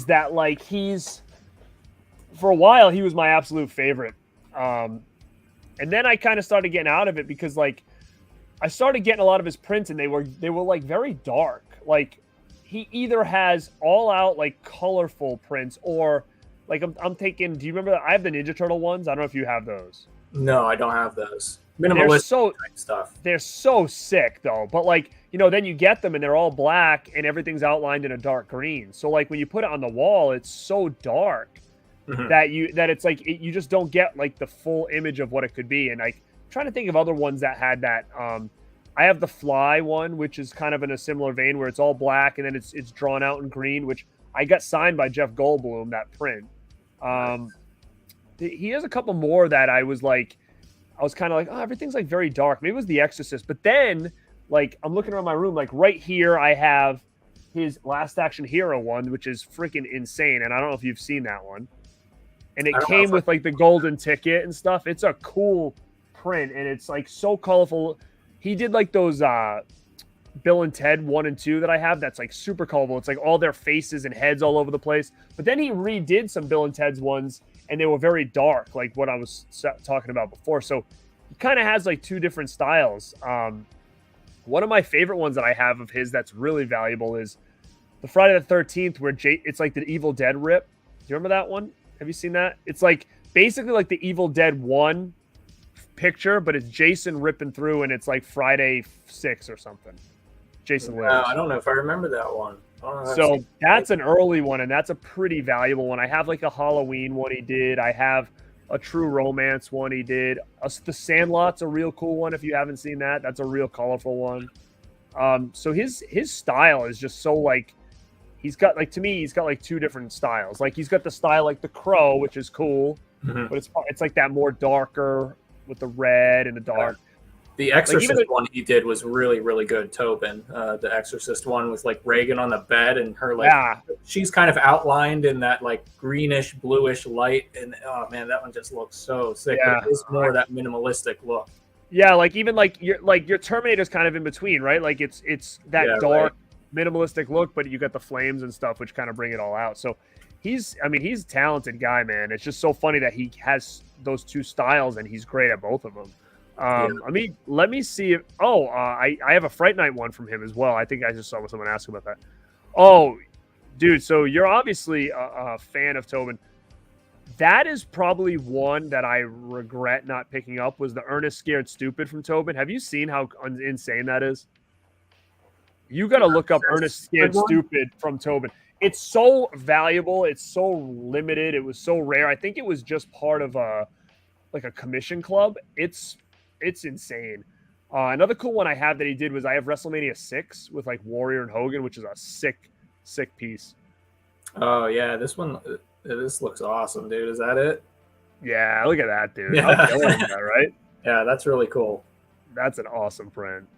that like he's, for a while he was my absolute favorite, and then I kind of started getting out of it because like I started getting a lot of his prints and they were like very dark. Like he either has all out like colorful prints or like I'm taking. Do you remember that? I have the Ninja Turtle ones. I don't know if you have those. No, I don't have those. Minimalist type stuff. They're so sick though. But like, you know, then you get them and they're all black and everything's outlined in a dark green. So like when you put it on the wall, it's so dark that it's like you just don't get like the full image of what it could be. And like I'm trying to think of other ones that had that. I have the Fly one, which is kind of in a similar vein where it's all black and then it's drawn out in green, which I got signed by Jeff Goldblum, that print. He has a couple more that I was kind of like, oh, everything's like very dark. Maybe it was The Exorcist. But then, like, I'm looking around my room, like right here, I have his Last Action Hero one, which is freaking insane. And I don't know if you've seen that one. And it came with like the golden ticket and stuff. It's a cool print, and it's like so colorful. He did like those Bill and Ted 1 and 2 that I have. That's like super colorful. It's like all their faces and heads all over the place. But then he redid some Bill and Ted's ones, and they were very dark, like what I was talking about before. So he kind of has like two different styles. One of my favorite ones that I have of his that's really valuable is the Friday the 13th, where it's like the Evil Dead rip. Do you remember that one? Have you seen that? It's like basically like the Evil Dead 1 picture, but it's Jason ripping through, and it's like Friday 6 or something. Jason lives. I don't know if I remember that one. So that's an early one, and that's a pretty valuable one. I have like a Halloween one he did. I have a True Romance one he did. The Sandlot's a real cool one if you haven't seen that. That's a real colorful one. So his style is just so like, he's got like, to me, he's got like two different styles. Like he's got the style like The Crow, which is cool, but it's like that more darker with the red and the dark. The Exorcist one he did was really, really good. Tobin, the Exorcist one with like Reagan on the bed and her like she's kind of outlined in that like greenish, bluish light, and oh man, that one just looks so sick. Yeah. But it is more that minimalistic look. Yeah, like even like your Terminator's kind of in between, right? Like it's that dark, minimalistic look, but you got the flames and stuff, which kind of bring it all out. So he's a talented guy, man. It's just so funny that he has those two styles and he's great at both of them. Let me see if I have a Fright Night one from him as well. I think I just saw someone ask about that. Oh, dude, so you're obviously a fan of Tobin. That is probably one that I regret not picking up, was the Ernest Scared Stupid from Tobin. Have you seen how insane that is? You got to look up Ernest Scared Stupid from Tobin. It's so valuable. It's so limited. It was so rare. I think it was just part of a commission club. It's insane. Another cool one I have that he did was I have WrestleMania 6 with like Warrior and Hogan, which is a sick piece. Oh yeah, this one. This looks awesome, dude. Is that it? Yeah, look at that, dude. Yeah. I'm feeling that, right? Yeah, that's really cool. That's an awesome print.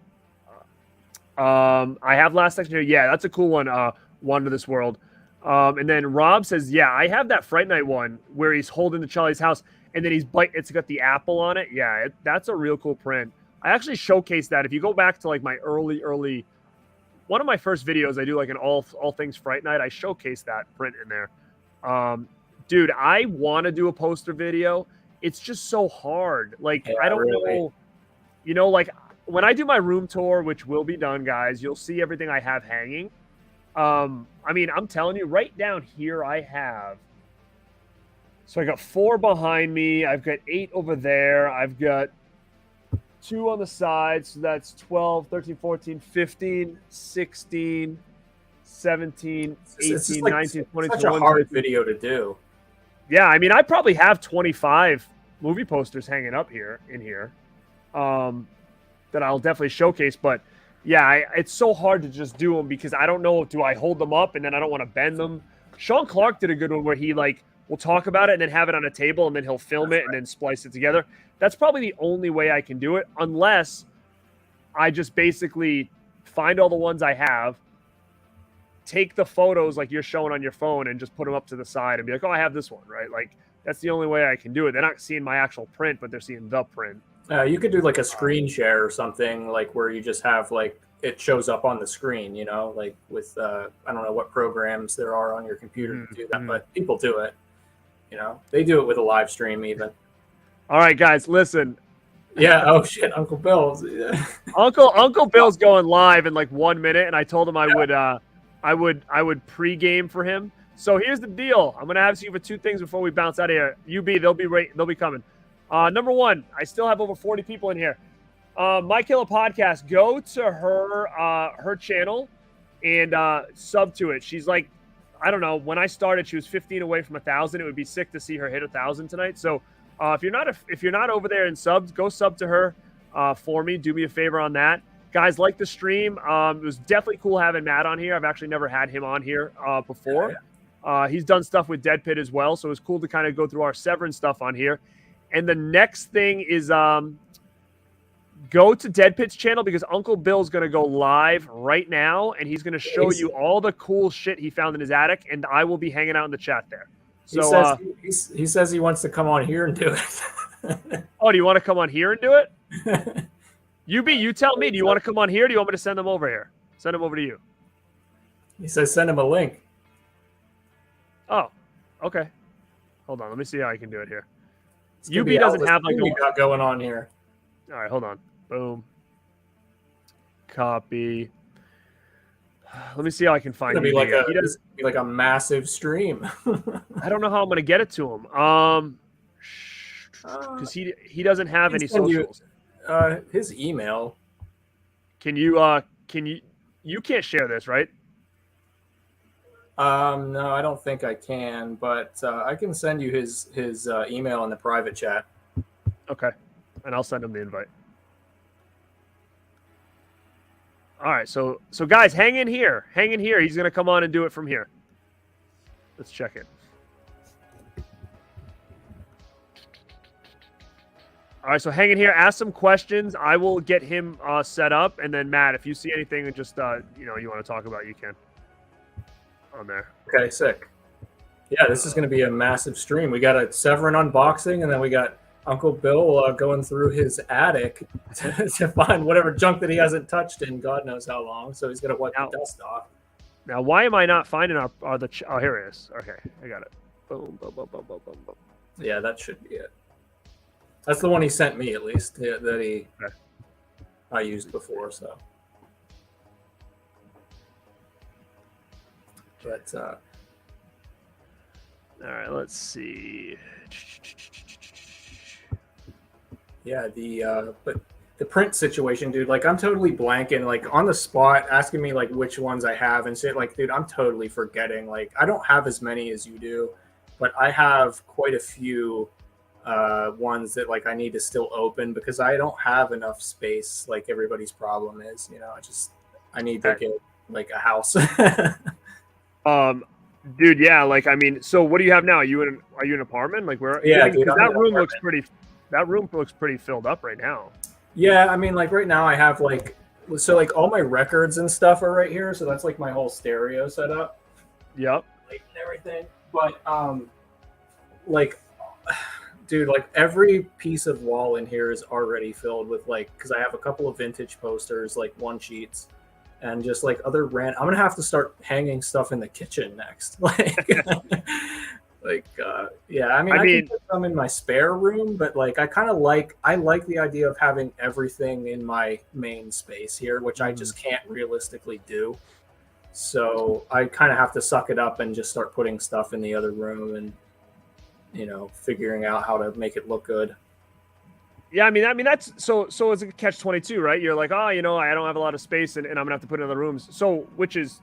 I have last section here. Yeah, that's a cool one. Wonder This World. And then Rob says, yeah, I have that Fright Night one where he's holding the Charlie's house and then it's got the apple on it. Yeah, that's a real cool print. I actually showcased that. If you go back to like my early, one of my first videos, I do like an all things Fright Night. I showcased that print in there. Dude, I want to do a poster video. It's just so hard. Like, I don't know, like when I do my room tour, which will be done, guys, you'll see everything I have hanging. I'm telling you right down here, I have, so I got 4 behind me. I've got 8 over there. I've got 2 on the side. So that's 12, 13, 14, 15, 16, 17, 18, 19, 20, such a hard video to do. Yeah, I probably have 25 movie posters hanging up in here that I'll definitely showcase. But yeah, it's so hard to just do them because I don't know, do I hold them up and then I don't want to bend them? Sean Clark did a good one where he like will talk about it and then have it on a table and then he'll film it and then splice it together. That's probably the only way I can do it, unless I just basically find all the ones I have, take the photos like you're showing on your phone and just put them up to the side and be like, oh, I have this one, right? Like, that's the only way I can do it. They're not seeing my actual print, but they're seeing the print. You could do like a screen share or something, like where you just have like it shows up on the screen, you know, like with I don't know what programs there are on your computer to do that, but people do it. You know, they do it with a live stream even. All right, guys, listen. Yeah. Oh shit, Uncle Bill's. Uncle Bill's going live in like 1 minute, and I told him I would pregame for him. So here's the deal. I'm gonna ask you for 2 things before we bounce out of here. They'll be coming. Number 1, I still have over 40 people in here. My Killer Podcast. Go to her channel and sub to it. She's like, I don't know. When I started, she was 15 away from 1,000. It would be sick to see her hit 1,000 tonight. So if you're not over there and subs, go sub to her for me. Do me a favor on that. Guys, like the stream. It was definitely cool having Matt on here. I've actually never had him on here before. He's done stuff with Dead Pit as well, so it was cool to kind of go through our Severin stuff on here. And the next thing is go to Dead Pit's channel because Uncle Bill's going to go live right now, and he's going to show you all the cool shit he found in his attic, and I will be hanging out in the chat there. So he says he wants to come on here and do it. Oh, do you want to come on here and do it? You tell me. Do you want to come on here? Or do you want me to send them over here? Send them over to you. He says send him a link. Oh, okay. Hold on. Let me see how I can do it here. UB doesn't have like a got going on here. All right, hold on. Boom. Copy. Let me see how I can find it. It'll be like a massive stream. I don't know how I'm going to get it to him. Because he doesn't have any socials. His email. Can you you can't share this, right? No, I don't think I can, but I can send you his email in the private chat. Okay, and I'll send him the invite. All right, so guys, hang in here. Hang in here. He's gonna come on and do it from here. Let's check it. All right, so hang in here. Ask some questions. I will get him set up, and then Matt, if you see anything and just you want to talk about, you can. On there. Okay, sick. Yeah, this is going to be a massive stream. We got a Severin unboxing, and then we got Uncle Bill going through his attic to find whatever junk that he hasn't touched in God knows how long. So he's going to wipe the dust off. Now, why am I not finding our oh, here it is. Okay, I got it. Boom, boom, boom, boom, boom, boom, boom. Yeah, that should be it. That's the one he sent me, at least, that I used before. So, but all right, let's see. Yeah, but the print situation, dude. Like, I'm totally blanking, like on the spot, asking me like which ones I have and shit. Like, dude, I'm totally forgetting. Like, I don't have as many as you do, but I have quite a few ones that like I need to still open because I don't have enough space. Like everybody's problem is, I need to get like a house. Dude, yeah, like I mean, so what do you have now? Are you in an apartment? Like where? Yeah, dude, that room looks pretty. That room looks pretty filled up right now. Yeah, I mean, like right now I have like like all my records and stuff are right here, so that's like my whole stereo setup. Yep. Like and everything, but like. Dude, like every piece of wall in here is already filled with like, because I have a couple of vintage posters, like one sheets, and just like other I'm gonna have to start hanging stuff in the kitchen next. Yeah. I mean, I can put some in my spare room, but like I like the idea of having everything in my main space here, which I just can't realistically do. So I kind of have to suck it up and just start putting stuff in the other room and. Figuring out how to make it look good. Yeah, I mean that's so it's a catch-22, right? You're like, I don't have a lot of space and I'm gonna have to put in other rooms. So which is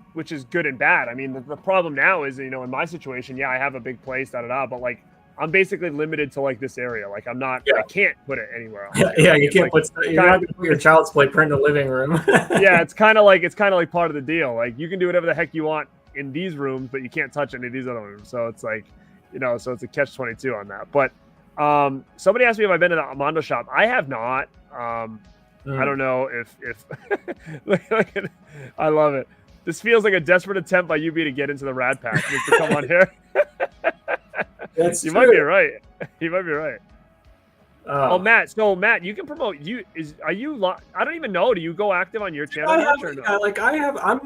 good and bad. I mean, the problem now is, in my situation, yeah, I have a big place, but like I'm basically limited to like this area. Like I'm not, I can't put it anywhere else. Yeah, you can't you're not gonna put your child's play print in the living room. Yeah, it's kind of like part of the deal. Like you can do whatever the heck you want in these rooms, but you can't touch any of these other rooms. So it's like. So it's a catch-22 on that. But somebody asked me if I've been to the Armando shop. I have not. I don't know if I love it. This feels like a desperate attempt by UB to get into the Rad Pack just to come on here. You might be right. You might be right. Matt. So Matt, you can promote. I don't even know. Do you go active on your channel? I'm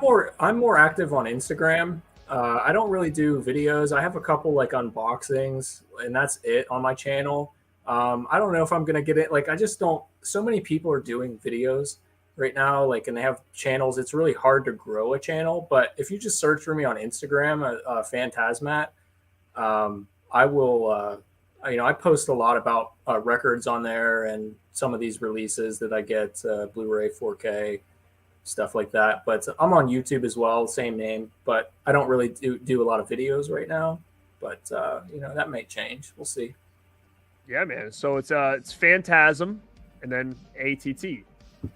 more active on Instagram. I don't really do videos. I have a couple like unboxings and that's it on my channel. I don't know if I'm going to get it. Like, I just don't, so many people are doing videos right now, like, and they have channels. It's really hard to grow a channel, but if you just search for me on Instagram, Phantasmat, I will, I post a lot about records on there and some of these releases that I get, Blu-ray, 4K, stuff like that. But I'm on YouTube as well, same name, but I don't really do a lot of videos right now, but that may change. We'll see. Yeah, man. So it's Phantasm and then ATT.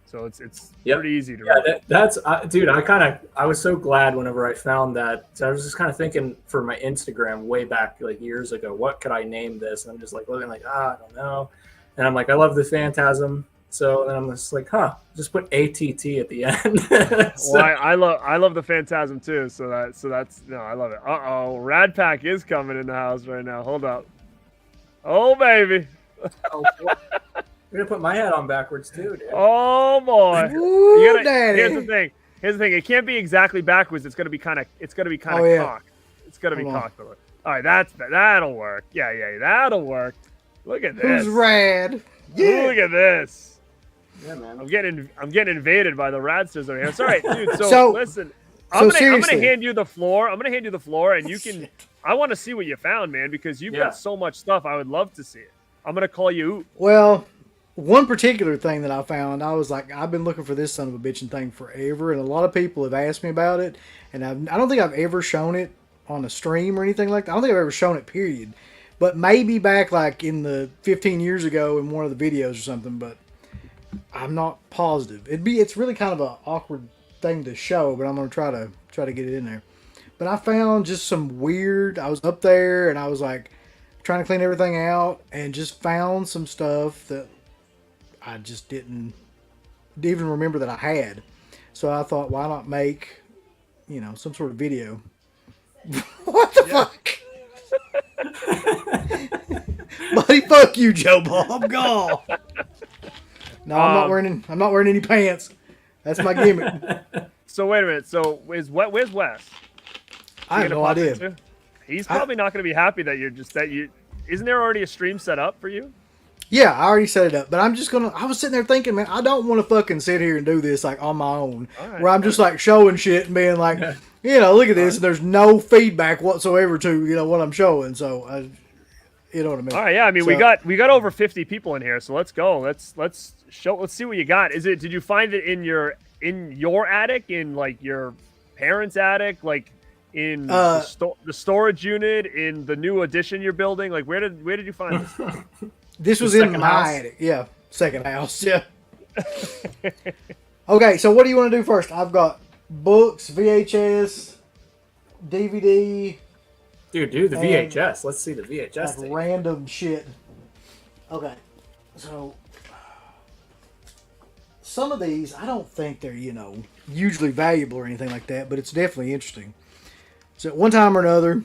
So it's pretty easy to remember. That's dude, I was so glad whenever I found that. So I was just kind of thinking for my Instagram way back like years ago, what could I name this? And I'm just like looking like, I don't know. And I'm like, I love the Phantasm. So then I'm just like, just put ATT at the end. Well, I love the Phantasm too. So that's I love it. Rad Pack is coming in the house right now. Hold up. Oh baby. I'm gonna put my hat on backwards too, dude. Oh boy. Ooh, Daddy. Here's the thing. It can't be exactly backwards. It's gonna be kind of cocked. It's gonna be cocked. All right, that'll work. Yeah, that'll work. Look at this. Who's rad? Yeah. Look at this. Yeah, man. I'm getting invaded by the Radsters over here. Sorry, dude. So listen, I'm gonna hand you the floor. And you can. I want to see what you found, man, because you've got so much stuff. I would love to see it. I'm gonna call you. Well, one particular thing that I found, I was like, I've been looking for this son of a bitching thing forever, and a lot of people have asked me about it, and I don't think I've ever shown it on a stream or anything like that. I don't think I've ever shown it, period. But maybe back like in the 15 years ago in one of the videos or something, but I'm not positive. It's really kind of an awkward thing to show, but I'm gonna try to get it in there. But I found just some weird. I was up there and I was like trying to clean everything out and just found some stuff that I just didn't even remember that I had. So I thought, why not make, some sort of video? What the fuck? Buddy, fuck you, Joe Bob. Go. No, I'm not wearing any pants. That's my gimmick. So wait a minute. So where's Wes? I have no idea. He's probably not going to be happy that isn't there already a stream set up for you? Yeah, I already set it up, but I was sitting there thinking, man, I don't want to fucking sit here and do this like on my own, where I'm just like showing shit and being like, look at this, and there's no feedback whatsoever to, what I'm showing. So, you know what I mean? All right, yeah. I mean, so, we got over 50 people in here, so let's go. Let's see what you got. Did you find it in your attic, in like your parents' attic, like in the storage unit, in the new addition you're building? Like where did you find this? This was in my attic. Yeah, second house. Yeah. Okay, so what do you want to do first? I've got books, VHS, DVD. Dude, do the VHS. Let's see the VHS. Like random shit. Okay, so some of these I don't think they're hugely valuable or anything like that, but it's definitely interesting. So at one time or another,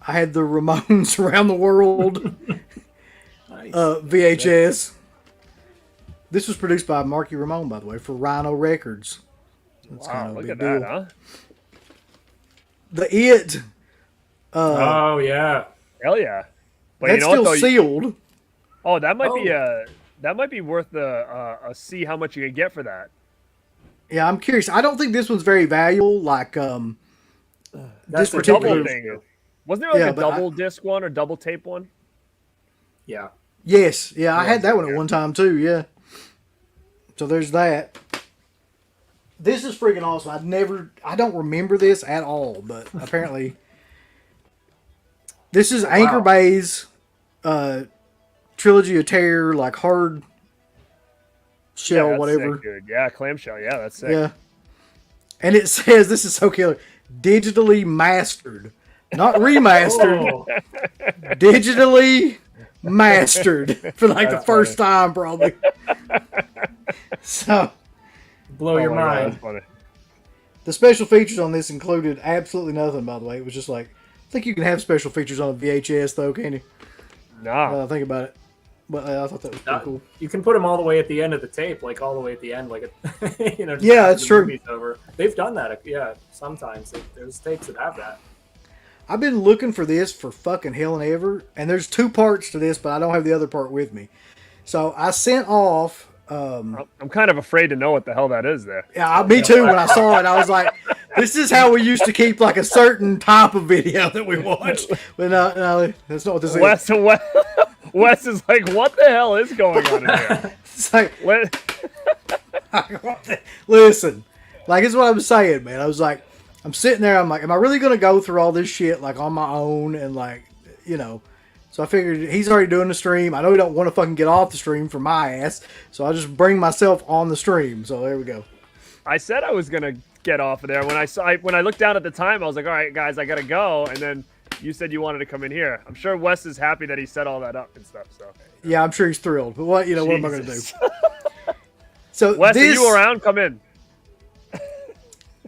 I had the Ramones Around the World. Nice. VHS. This was produced by Marky Ramone, by the way, for Rhino Records. That's kind of a big deal. That, huh? The It. Oh yeah, hell yeah! But that's still sealed. Oh, that might be worth a see how much you can get for that. Yeah, I'm curious. I don't think this one's very valuable. Like this particular thing. Wasn't there like a double disc one or double tape one? Yeah. Yes. Yeah, I had that one at one time too. Yeah. So there's that. This is freaking awesome. I don't remember this at all, but apparently this is Anchor Bay's Trilogy of Terror, like hard shell, whatever. Sick, dude. Yeah, clamshell. Yeah, that's sick. Yeah. And it says, this is so killer, digitally mastered. Not remastered. Digitally mastered for like the first time, probably. So, blow your mind. God, the special features on this included absolutely nothing, by the way. It was just like, I think you can have special features on a VHS, though, can you? Nah. Think about it. But I thought that was pretty cool. You can put them all the way at the end of the tape, like all the way at the end, like yeah, it's true. Over. They've done that, yeah. Sometimes there's tapes that have that. I've been looking for this for fucking hell and ever, and there's two parts to this, but I don't have the other part with me. So I sent off. I'm kind of afraid to know what the hell that is there. Yeah, me too. When I saw it, I was like, "This is how we used to keep like a certain type of video that we watched." But no, that's not what this is. Wes is like, "What the hell is going on in here?" It's like, listen, like it's what I'm saying, man. I was like, I'm sitting there. I'm like, am I really gonna go through all this shit like on my own and like, So I figured he's already doing the stream. I know he don't want to fucking get off the stream for my ass, so I'll just bring myself on the stream. So there we go. I said I was gonna get off of there when I looked down at the time. I was like, all right, guys, I gotta go. And then you said you wanted to come in here. I'm sure Wes is happy that he set all that up and stuff. So yeah, I'm sure he's thrilled. But what am I gonna do? So Wes, are you around? Come in.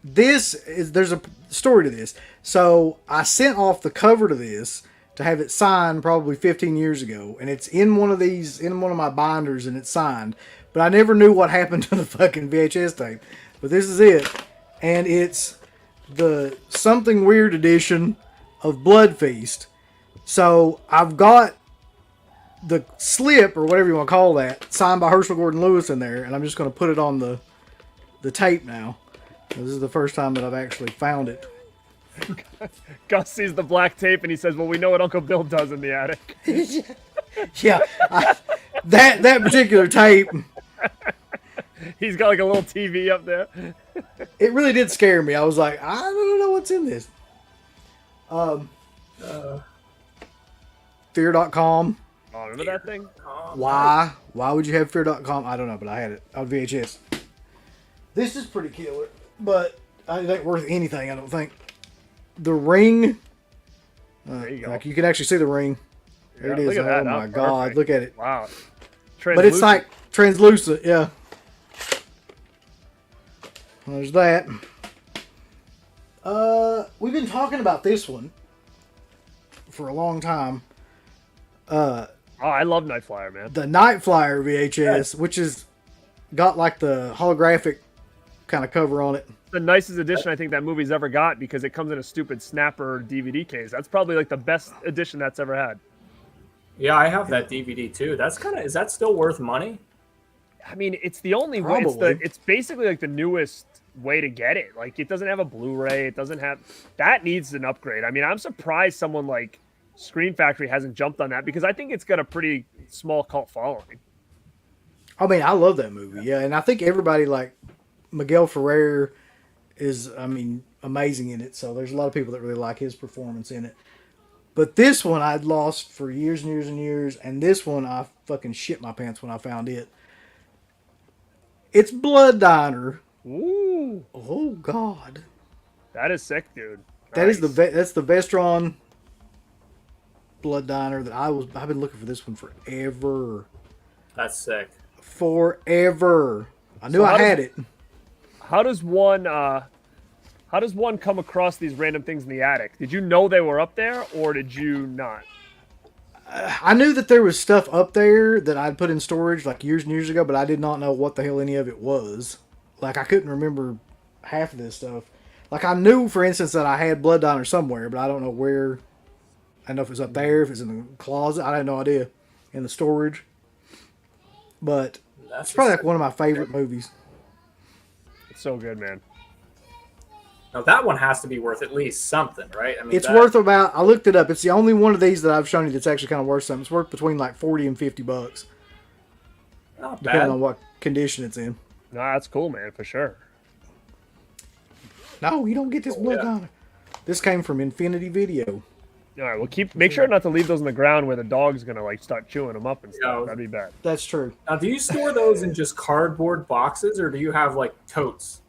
There's a story to this. So I sent off the cover to this to have it signed probably 15 years ago, and it's in one of my binders, and it's signed. But I never knew what happened to the fucking VHS tape. But this is it, and it's the Something Weird edition of Blood Feast. So I've got the slip, or whatever you want to call that, signed by Herschel Gordon Lewis in there, and I'm just going to put it on the tape now. This is the first time that I've actually found it. Gus sees the black tape and he says, well, we know what Uncle Bill does in the attic. Yeah, that particular tape, He's got like a little TV up there. it really did scare me. I was like, I don't know what's in this. Fear.com. Oh, remember that thing? Why? Why would you have Fear.com? I don't know, but I had it on VHS. This is pretty killer, but it ain't worth anything, I don't think. The Ring. There you go. Like you can actually see the ring. There it is. Look at that. Oh my Perfect. God! Look at it. Wow. But it's like translucent. Yeah. There's that. We've been talking about this one for a long time. Oh, I love Night Flyer, man. The Night Flyer VHS, which is got like the holographic kind of cover on it. The nicest edition I think that movie's ever got because it comes in a stupid snapper DVD case. That's probably like the best edition that's ever had. Yeah, I have that DVD too. Is that still worth money? I mean, it's the only way. It's basically like the newest way to get it. Like, it doesn't have a Blu-ray. It doesn't have that needs an upgrade. I mean, I'm surprised someone like Screen Factory hasn't jumped on that because I think it's got a pretty small cult following. I mean, I love that movie. Yeah, and I think everybody like Miguel Ferrer is, I mean, amazing in it. So there's a lot of people that really like his performance in it. But this one I'd lost for years and years and years, and this one I fucking shit my pants when I found it. It's Blood Diner. Ooh. Oh God. That is sick, dude. Nice. That's the Vestron Blood Diner that I've been looking for this one forever. That's sick. Forever. I knew I had it. How does one come across these random things in the attic? Did you know they were up there, or did you not? I knew that there was stuff up there that I'd put in storage like years and years ago, but I did not know what the hell any of it was. Like, I couldn't remember half of this stuff. Like, I knew, for instance, that I had Blood Diner somewhere, but I don't know where. I don't know if it was up there, if it's in the closet. I had no idea. In the storage. But it's probably like one of my favorite movies. It's so good, man. Now that one has to be worth at least something, right? I mean, it's worth about. I looked it up. It's the only one of these that I've shown you that's actually kind of worth something. It's worth between like $40 and $50, not depending bad. on what condition it's in. No, that's cool, man, for sure. No, you don't get this Blood Diner. This came from Infinity Video. All right, well, make sure not to leave those on the ground where the dog's gonna like start chewing them up and stuff. That'd be bad. That's true. Now, do you store those in just cardboard boxes, or do you have like totes?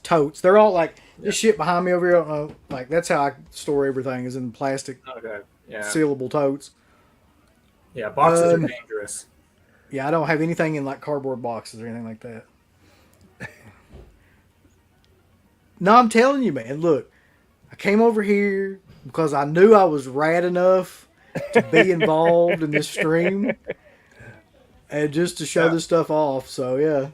Totes. They're all like this shit behind me over here. I don't know. Like, that's how I store everything, is in plastic, sealable totes. Yeah, boxes are dangerous. Yeah, I don't have anything in like cardboard boxes or anything like that. No, I'm telling you, man. Look, I came over here because I knew I was rad enough to be involved in this stream and just to show this stuff off. So yeah,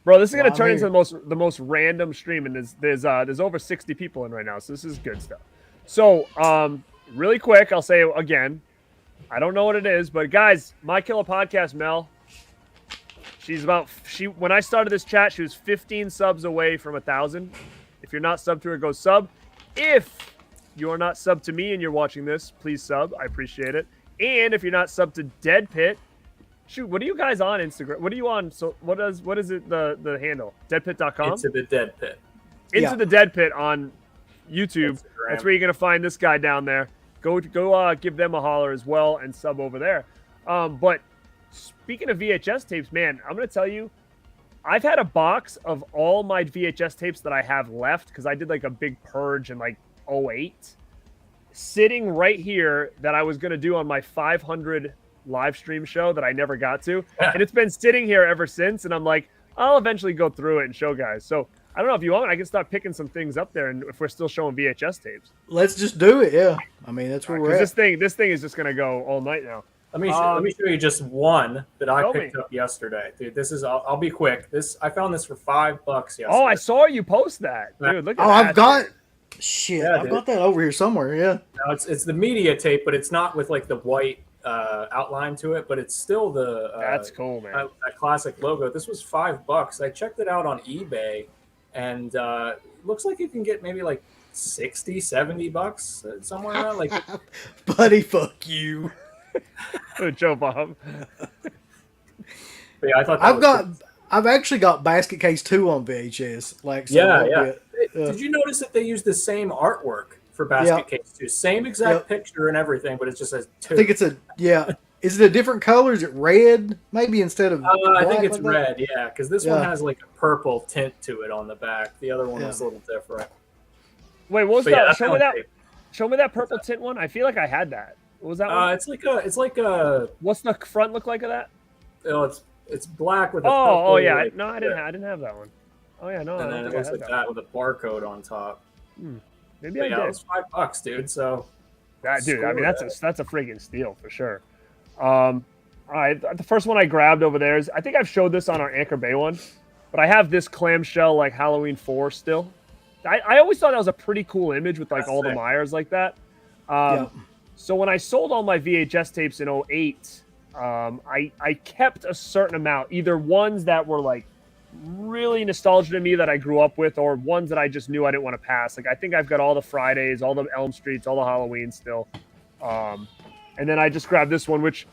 bro, this is gonna turn into the most random stream, and there's over 60 people in right now, so this is good stuff. So really quick, I'll say again, I don't know what it is, but guys, My Killer Podcast, Mel. When I started this chat, she was 15 subs away from 1,000. If you're not subbed to her, go sub. If you are not subbed to me and you're watching this, please sub. I appreciate it. And if you're not subbed to Dead Pit, shoot, what are you guys on Instagram? What are you on? So what is it the handle? Deadpit.com? Into the Dead Pit. Into the Dead Pit on YouTube. Instagram. That's where you're gonna find this guy down there. Go give them a holler as well and sub over there. But speaking of VHS tapes, man, I'm gonna tell you, I've had a box of all my VHS tapes that I have left because I did like a big purge in like 2008, sitting right here that I was going to do on my 500 live stream show that I never got to. And it's been sitting here ever since. And I'm like, I'll eventually go through it and show guys. So I don't know if you want, I can start picking some things up there. And if we're still showing VHS tapes, let's just do it. Yeah. I mean, that's where we're at. This thing is just going to go all night now. Let me show you just one that I picked up yesterday, dude. This is I'll be quick. I found this for $5 yesterday. Oh, I saw you post that, dude. Look at that. I've got shit. I've got that over here somewhere. Yeah. Now it's the media tape, but it's not with like the white outline to it, but it's still the that's cool, man. That classic logo. This was $5. I checked it out on eBay, and looks like you can get maybe like $60, $70 somewhere around. Like, buddy, fuck you. Joe Bob. But yeah, I thought that I've actually got Basket Case 2 on VHS. Like, so yeah. Did you notice that they use the same artwork for Basket Case 2? Same exact picture and everything, but it just says 2. I think it's Is it a different color? Is it red? Maybe instead of I think it's red, yeah, because this one has like a purple tint to it on the back. The other one was a little different. Wait, what was that? Show me that purple tint one. I feel like I had that. What was that one? It's like a. What's the front look like of that? Oh, it's black with a purple. Oh yeah, like, no, I didn't have that one. Oh yeah, no. And then it looks like that with a barcode on top. Maybe I did. It was $5, dude. So. Dude, I mean that's a friggin' steal for sure. All right, the first one I grabbed over there is, I think I've showed this on our Anchor Bay one, but I have this clamshell like Halloween 4 still. I always thought that was a pretty cool image with like all the Myers like that. So when I sold all my VHS tapes in 2008, I kept a certain amount, either ones that were like really nostalgia to me that I grew up with, or ones that I just knew I didn't want to pass. Like I think I've got all the Fridays, all the Elm Streets, all the Halloween still. And then I just grabbed this one, which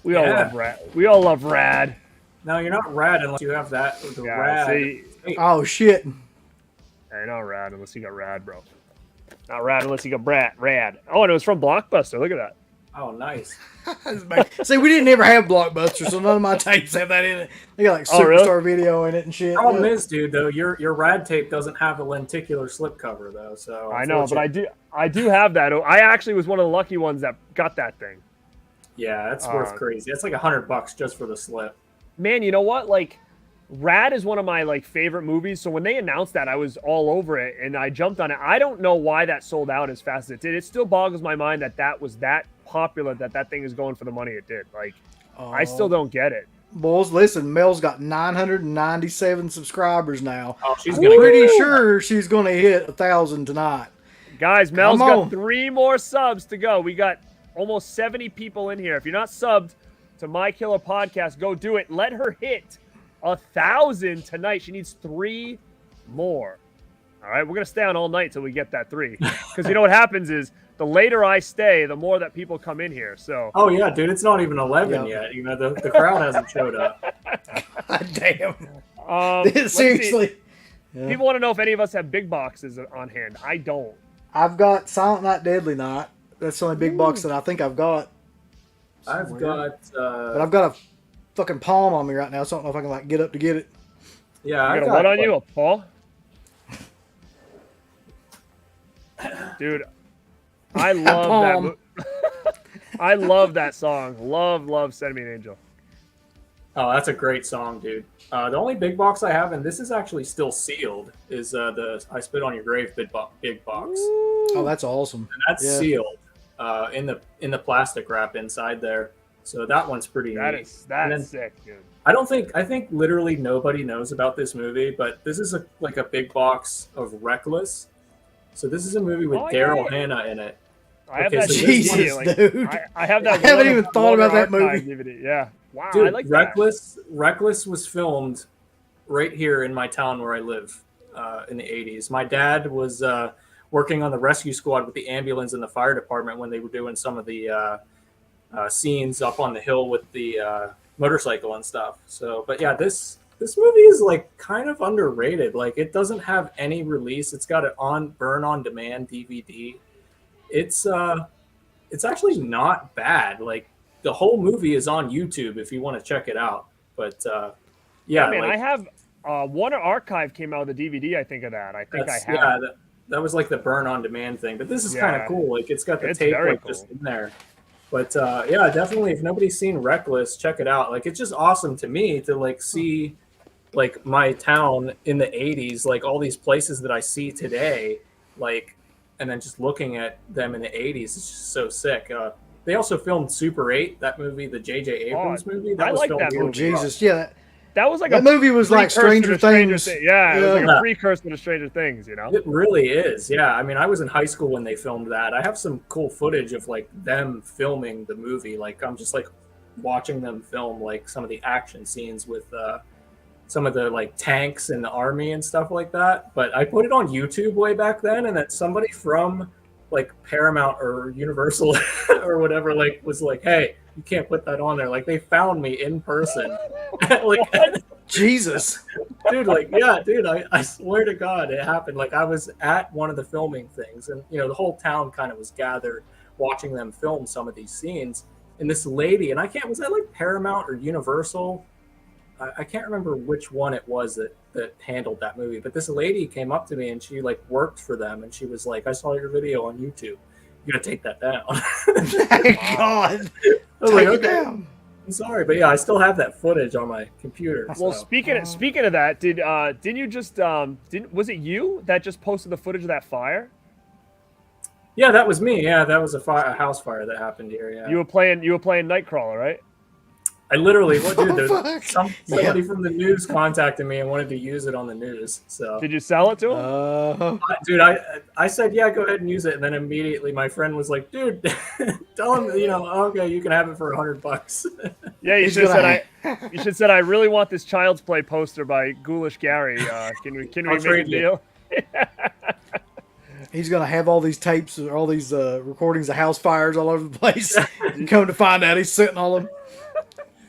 we all love Rad. We all love Rad. No, you're not Rad unless you have that. The Rad. See, oh shit. You're not Rad unless you got Rad, bro. Not Rad unless you got Rad. Oh, and it was from Blockbuster. Look at that. Oh, nice. See, we didn't ever have Blockbuster, so none of my tapes have that in it. They got like Superstar Video in it and shit. Problem is, dude, though, your Rad tape doesn't have a lenticular slipcover, though. So I know, but I do have that. I actually was one of the lucky ones that got that thing. Yeah, that's worth crazy. That's like $100 just for the slip. Man, you know what? Like, Rad is one of my like favorite movies. So when they announced that, I was all over it and I jumped on it. I don't know why that sold out as fast as it did. It still boggles my mind that was that popular, that thing is going for the money it did. Like, I still don't get it. Boys, listen, Mel's got 997 subscribers now. Oh, she's pretty sure she's going to hit 1,000 tonight. Guys, Mel's got 3 more subs to go. We got almost 70 people in here. If you're not subbed to My Killer Podcast, go do it. Let her hit 1,000 tonight. She needs 3 more. All right, we're gonna stay on all night till we get that 3. Because you know what happens is the later I stay, the more that people come in here. So. Oh yeah, dude, it's not even 11 yet. You know, the crowd hasn't showed up. God damn. Seriously. Yeah. People want to know if any of us have big boxes on hand. I don't. I've got Silent Night, Deadly Night. That's the only big box that I think I've got. I've got. But I've got a fucking palm on me right now, so I don't know if I can like get up to get it. Yeah, I got what on you, a paw? Dude, I love that. I love that song. Love Send Me an Angel. Oh, that's a great song, dude. The only big box I have, and this is actually still sealed, is the I Spit on Your Grave big box. Oh, that's awesome. And that's sealed in the plastic wrap inside there. So that one's pretty neat. That is sick, dude. I think literally nobody knows about this movie, but this is like a big box of Reckless. So this is a movie with Daryl Hannah in it. I have that Jesus, dude. I have that. I haven't even thought about that movie. DVD. Yeah. Wow. Dude, I like Reckless. That. Reckless was filmed right here in my town where I live in the 80s. My dad was working on the rescue squad with the ambulance and the fire department when they were doing some of the scenes up on the hill with the motorcycle and stuff. So, but yeah, this movie is like kind of underrated. Like, it doesn't have any release. It's got an burn on demand DVD. It's actually not bad. Like, the whole movie is on YouTube if you want to check it out. But yeah, man, like, I have Warner Archive came out with a DVD. I think of that. I think I have. Yeah, that was like the burn on demand thing. But this is kind of cool. Like, it's got the tape like just in there. But yeah, definitely. If nobody's seen Reckless, check it out. Like, it's just awesome to me to like see like my town in the 80s, like all these places that I see today, like, and then just looking at them in the 80s, it's just so sick. They also filmed Super 8, that movie, the J.J. Abrams movie. That was filmed that movie. Jesus, yeah. That was like that movie was like Stranger Things. Yeah, it was like a precursor to Stranger Things, you know? It really is, yeah. I mean, I was in high school when they filmed that. I have some cool footage of like them filming the movie. Like, I'm just like watching them film like some of the action scenes with some of the like tanks and the army and stuff like that. But I put it on YouTube way back then, and then somebody from like Paramount or Universal or whatever was like, hey, you can't put that on there. Like they found me in person. Like Jesus. Dude, like, yeah, dude, I swear to God it happened. Like I was at one of the filming things, and the whole town kind of was gathered watching them film some of these scenes. And this lady, and was that like Paramount or Universal? I can't remember which one it was that handled that movie, but this lady came up to me and she like worked for them, and she was like, I saw your video on YouTube. You gotta take that down. Thank God. I was Take like, it okay, down. I'm sorry, but yeah, I still have that footage on my computer. Well, so. speaking of that, didn't you just was it you that just posted the footage of that fire? Yeah, that was me. Yeah, that was a house fire that happened here. Yeah, You were playing Nightcrawler, right? I literally, dude? Fuck? Somebody from the news contacted me and wanted to use it on the news. So, Did you sell it to him? dude, I said, yeah, go ahead and use it, and then immediately my friend was like, dude, tell him, okay, you can have it for $100. Yeah, you should have said I really want this Child's Play poster by Ghoulish Gary. Can we make a deal? He's gonna have all these tapes or all these recordings of house fires all over the place. You come to find out he's sitting on them.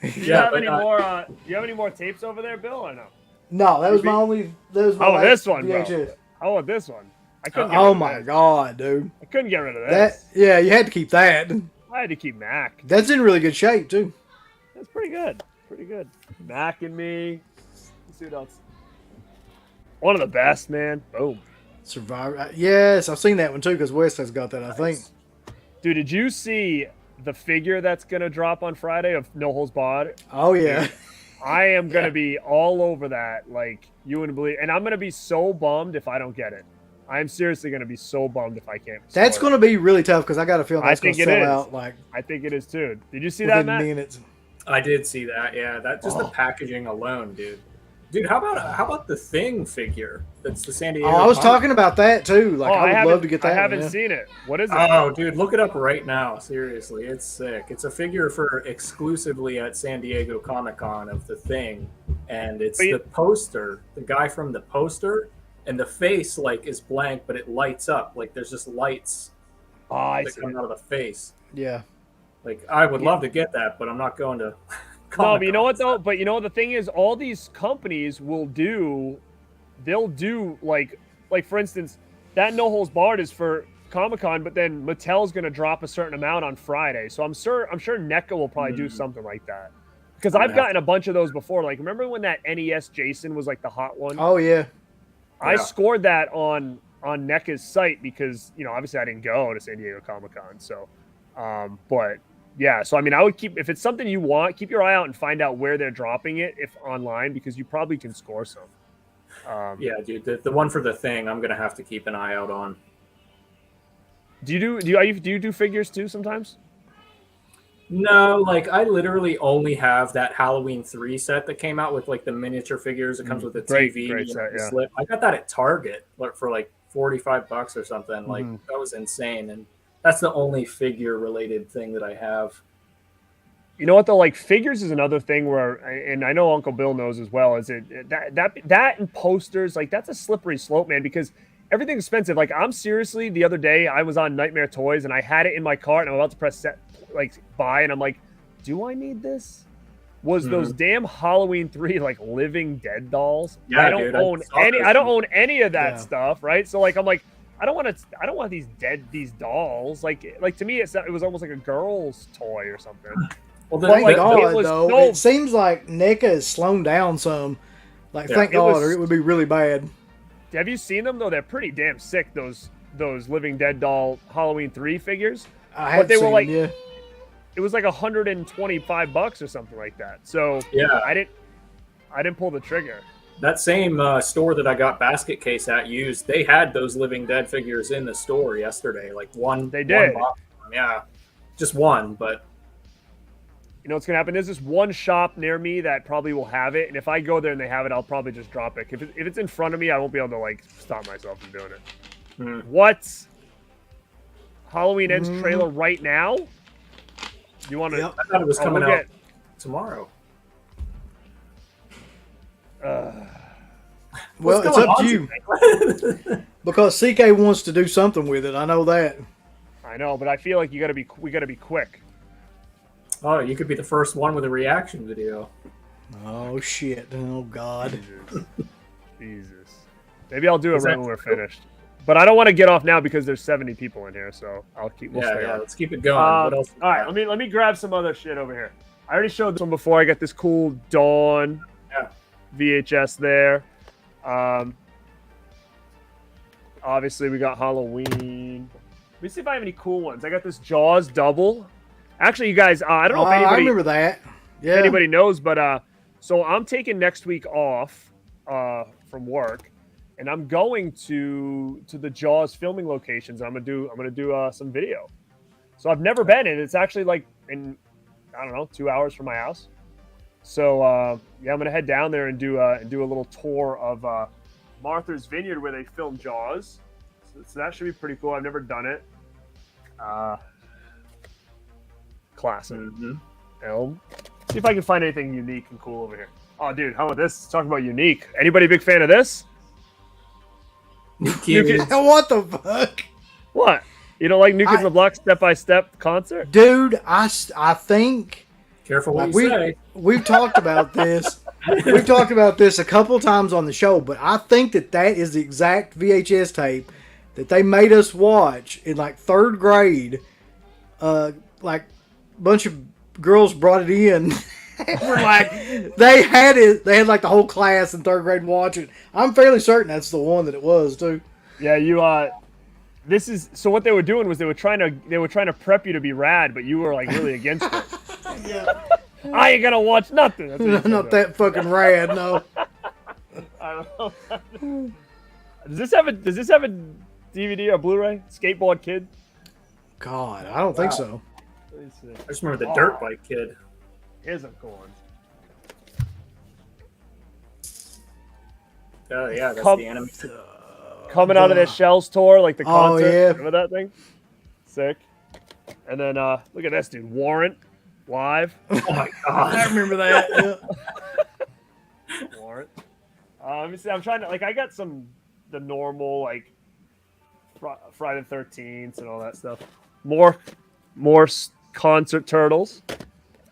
Do you have any more tapes over there, Bill, or no? No, that was my only. That was my this one, bro. VHS. How about this one? I couldn't. Oh my God, dude! I couldn't get rid of this. Yeah, you had to keep that. I had to keep Mac. That's in really good shape too. That's pretty good. Pretty good. Mac and me. Let's see what else. One of the best, man. Boom. Survivor. Yes, I've seen that one too because Wes has got that. I think. Dude, did you see the figure that's gonna drop on Friday of No Holds Barred? Oh yeah. I am gonna be all over that, like you wouldn't believe, and I'm gonna be so bummed if I don't get it. I'm seriously gonna be so bummed if I can't. That's gonna be really tough because I got a feeling that's gonna sell out. Like I think it is too. Did you see that, Matt? Minutes. I did see that. Yeah, the packaging alone, dude. Dude, how about the Thing figure? That's the San Diego. Oh, I was talking about that too. Like I would love to get that. I haven't seen it. What is it? Oh, dude, look it up right now. Seriously, it's sick. It's a figure for exclusively at San Diego Comic-Con of the Thing, and it's the poster. The guy from the poster, and the face like is blank, but it lights up. Like there's just lights that come out of the face. Yeah. Like I would love to get that, but I'm not going to. No, but you know what though? But you know the thing is, all these companies will do. They'll do like for instance, that No Holds Barred is for Comic-Con, but then Mattel's going to drop a certain amount on Friday. So I'm sure NECA will probably do something like that. Because I've gotten a bunch of those before. Like remember when that NES Jason was like the hot one? Oh yeah. I scored that on NECA's site because obviously I didn't go to San Diego Comic-Con. So, but. Yeah, so I mean, I would keep if it's something you want, keep your eye out and find out where they're dropping it if online because you probably can score some. Yeah, dude, the one for the Thing, I'm gonna have to keep an eye out on. Do you do figures too sometimes? No, like I literally only have that Halloween 3 set that came out with like the miniature figures. It comes with a TV, great set, yeah. slip. I got that at Target for like $45 or something. Like that was insane, and that's the only figure related thing that I have. You know what though? Like figures is another thing where, and I know Uncle Bill knows as well. Is it that and posters? Like that's a slippery slope, man. Because everything's expensive. Like I'm seriously, the other day I was on Nightmare Toys and I had it in my cart and I'm about to press buy, and I'm like, do I need this? Was those damn Halloween 3 like living dead dolls? Yeah, I don't own any. I don't own any of that stuff, right? So like I'm like. I don't want these dolls. Like to me, it was almost like a girl's toy or something. Well, thank God, though. It seems like NECA has slowed down some. Like, thank God, or it would be really bad. Have you seen them though? They're pretty damn sick. Those Living Dead doll Halloween 3 figures. I have seen them. Yeah. It was like $125 or something like that. So yeah, I didn't pull the trigger. That same store that I got Basket Case at used, they had those Living Dead figures in the store yesterday. Like one. They did. One box of them. Yeah, just one, but. You know what's going to happen? There's this one shop near me that probably will have it. And if I go there and they have it, I'll probably just drop it. If it's in front of me, I won't be able to like stop myself from doing it. What? Halloween Ends trailer right now? You want to? Yep. I thought it was coming out tomorrow. Well, it's up to you. Because CK wants to do something with it. I know that. I know, but I feel like we gotta be quick. Oh, you could be the first one with a reaction video. Oh shit! Oh god! Jesus. Maybe I'll do it right when we're finished. But I don't want to get off now because there's 70 people in here, so I'll keep. We'll stay on. Let's keep it going. What else? All right, let me grab some other shit over here. I already showed this one before. I got this cool Dawn VHS there. Obviously, we got Halloween. Let me see if I have any cool ones. I got this Jaws double. Actually, you guys, I don't know if anybody. I remember that. Yeah. If anybody knows, but so I'm taking next week off from work, and I'm going to the Jaws filming locations. I'm gonna do some video. So I've never been in. It's actually like in, I don't know, 2 hours from my house. So yeah, I'm gonna head down there and do a little tour of Martha's Vineyard where they filmed Jaws. So that should be pretty cool. I've never done it. Classic. Elm. See if I can find anything unique and cool over here. Oh, dude, how about this? Let's talk about unique. Anybody a big fan of this? New Kids. What the fuck? What? You don't like New Kids on the Block step-by-step concert? Dude, I think... Careful what you say. We've talked about this. We've talked about this a couple times on the show, but I think that is the exact VHS tape that they made us watch in like 3rd grade. Like a bunch of girls brought it in. We're like, they had like the whole class in 3rd grade watch it. I'm fairly certain that's the one that it was too. Yeah, this is so. What they were doing was they were trying to prep you to be rad, but you were like really against it. Yeah. I ain't gonna watch nothing. That's not that fucking rad, no. I don't know. Does this have a DVD or Blu-ray? Skateboard Kid? God, I don't think so. Let me see. I just remember the Dirt Bike Kid. Here's a cool one. Oh yeah, that's the anime. Coming out of their Shells tour, like the concert. Yeah. Remember that thing? Sick. And then look at this dude, Warrant live. Oh my god, I remember that. Yeah. Warrant. Let me see. I'm trying to I got the normal like Friday the 13th and all that stuff. More concert turtles.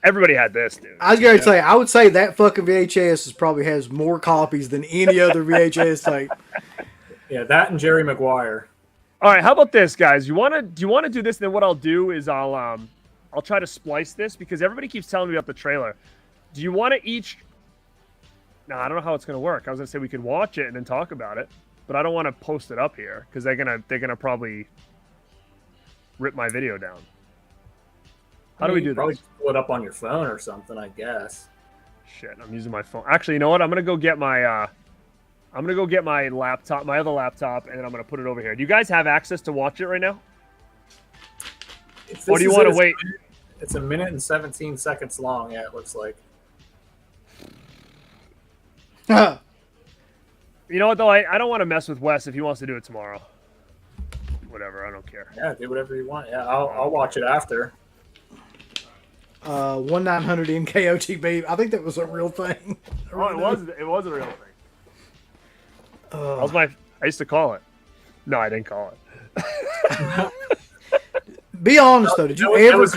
Everybody had this, dude. I was going to say, I would say that fucking VHS probably has more copies than any other VHS tape. Yeah, that and Jerry Maguire. All right, how about this, guys? Do you want to do this? Then what I'll do is I'll try to splice this because everybody keeps telling me about the trailer. Do you want to each? No, I don't know how it's going to work. I was going to say we could watch it and then talk about it, but I don't want to post it up here because they're gonna probably rip my video down. How do we do this? Probably pull it up on your phone or something, I guess. Shit, I'm using my phone. Actually, you know what? I'm gonna go get my laptop, my other laptop, and then I'm gonna put it over here. Do you guys have access to watch it right now? Or do you want to wait? It's 1 minute and 17 seconds long. Yeah, it looks like. You know what though? I don't want to mess with Wes if he wants to do it tomorrow. Whatever, I don't care. Yeah, do whatever you want. Yeah, I'll watch it after. 1-900 NKOTB. I think that was a real thing. Oh, it was a real thing. That was I used to call it. No, I didn't call it. Be honest though, did you ever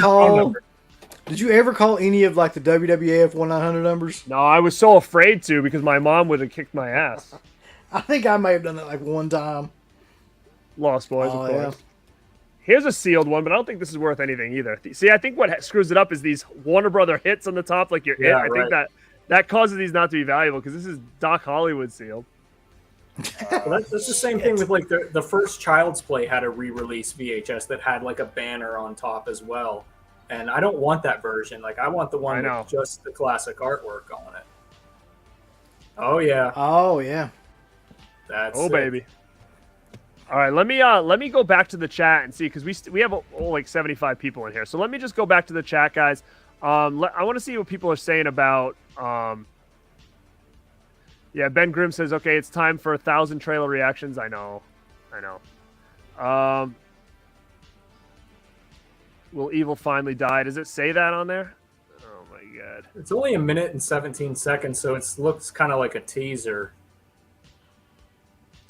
call any of like the WWF 1-900 numbers? No, I was so afraid to because my mom would have kicked my ass. I think I may have done that like one time. Lost Boys, of course. Yeah. Here's a sealed one, but I don't think this is worth anything either. See, I think what screws it up is these Warner Brother hits on the top, like your I think that causes these not to be valuable because this is Doc Hollywood sealed. Well, that's the same thing with like the first Child's Play had a re-release VHS that had like a banner on top as well, and I don't want that version. Like I want the one with just the classic artwork on it. Oh yeah. Oh yeah. That's baby. All right, let me go back to the chat and see because we have like 75 people in here. So let me just go back to the chat, guys. I want to see what people are saying about. Yeah, Ben Grimm says, okay, it's time for 1,000 trailer reactions. I know. Will Evil finally die? Does it say that on there? Oh my god. It's only 1 minute and 17 seconds, so it looks kind of like a teaser.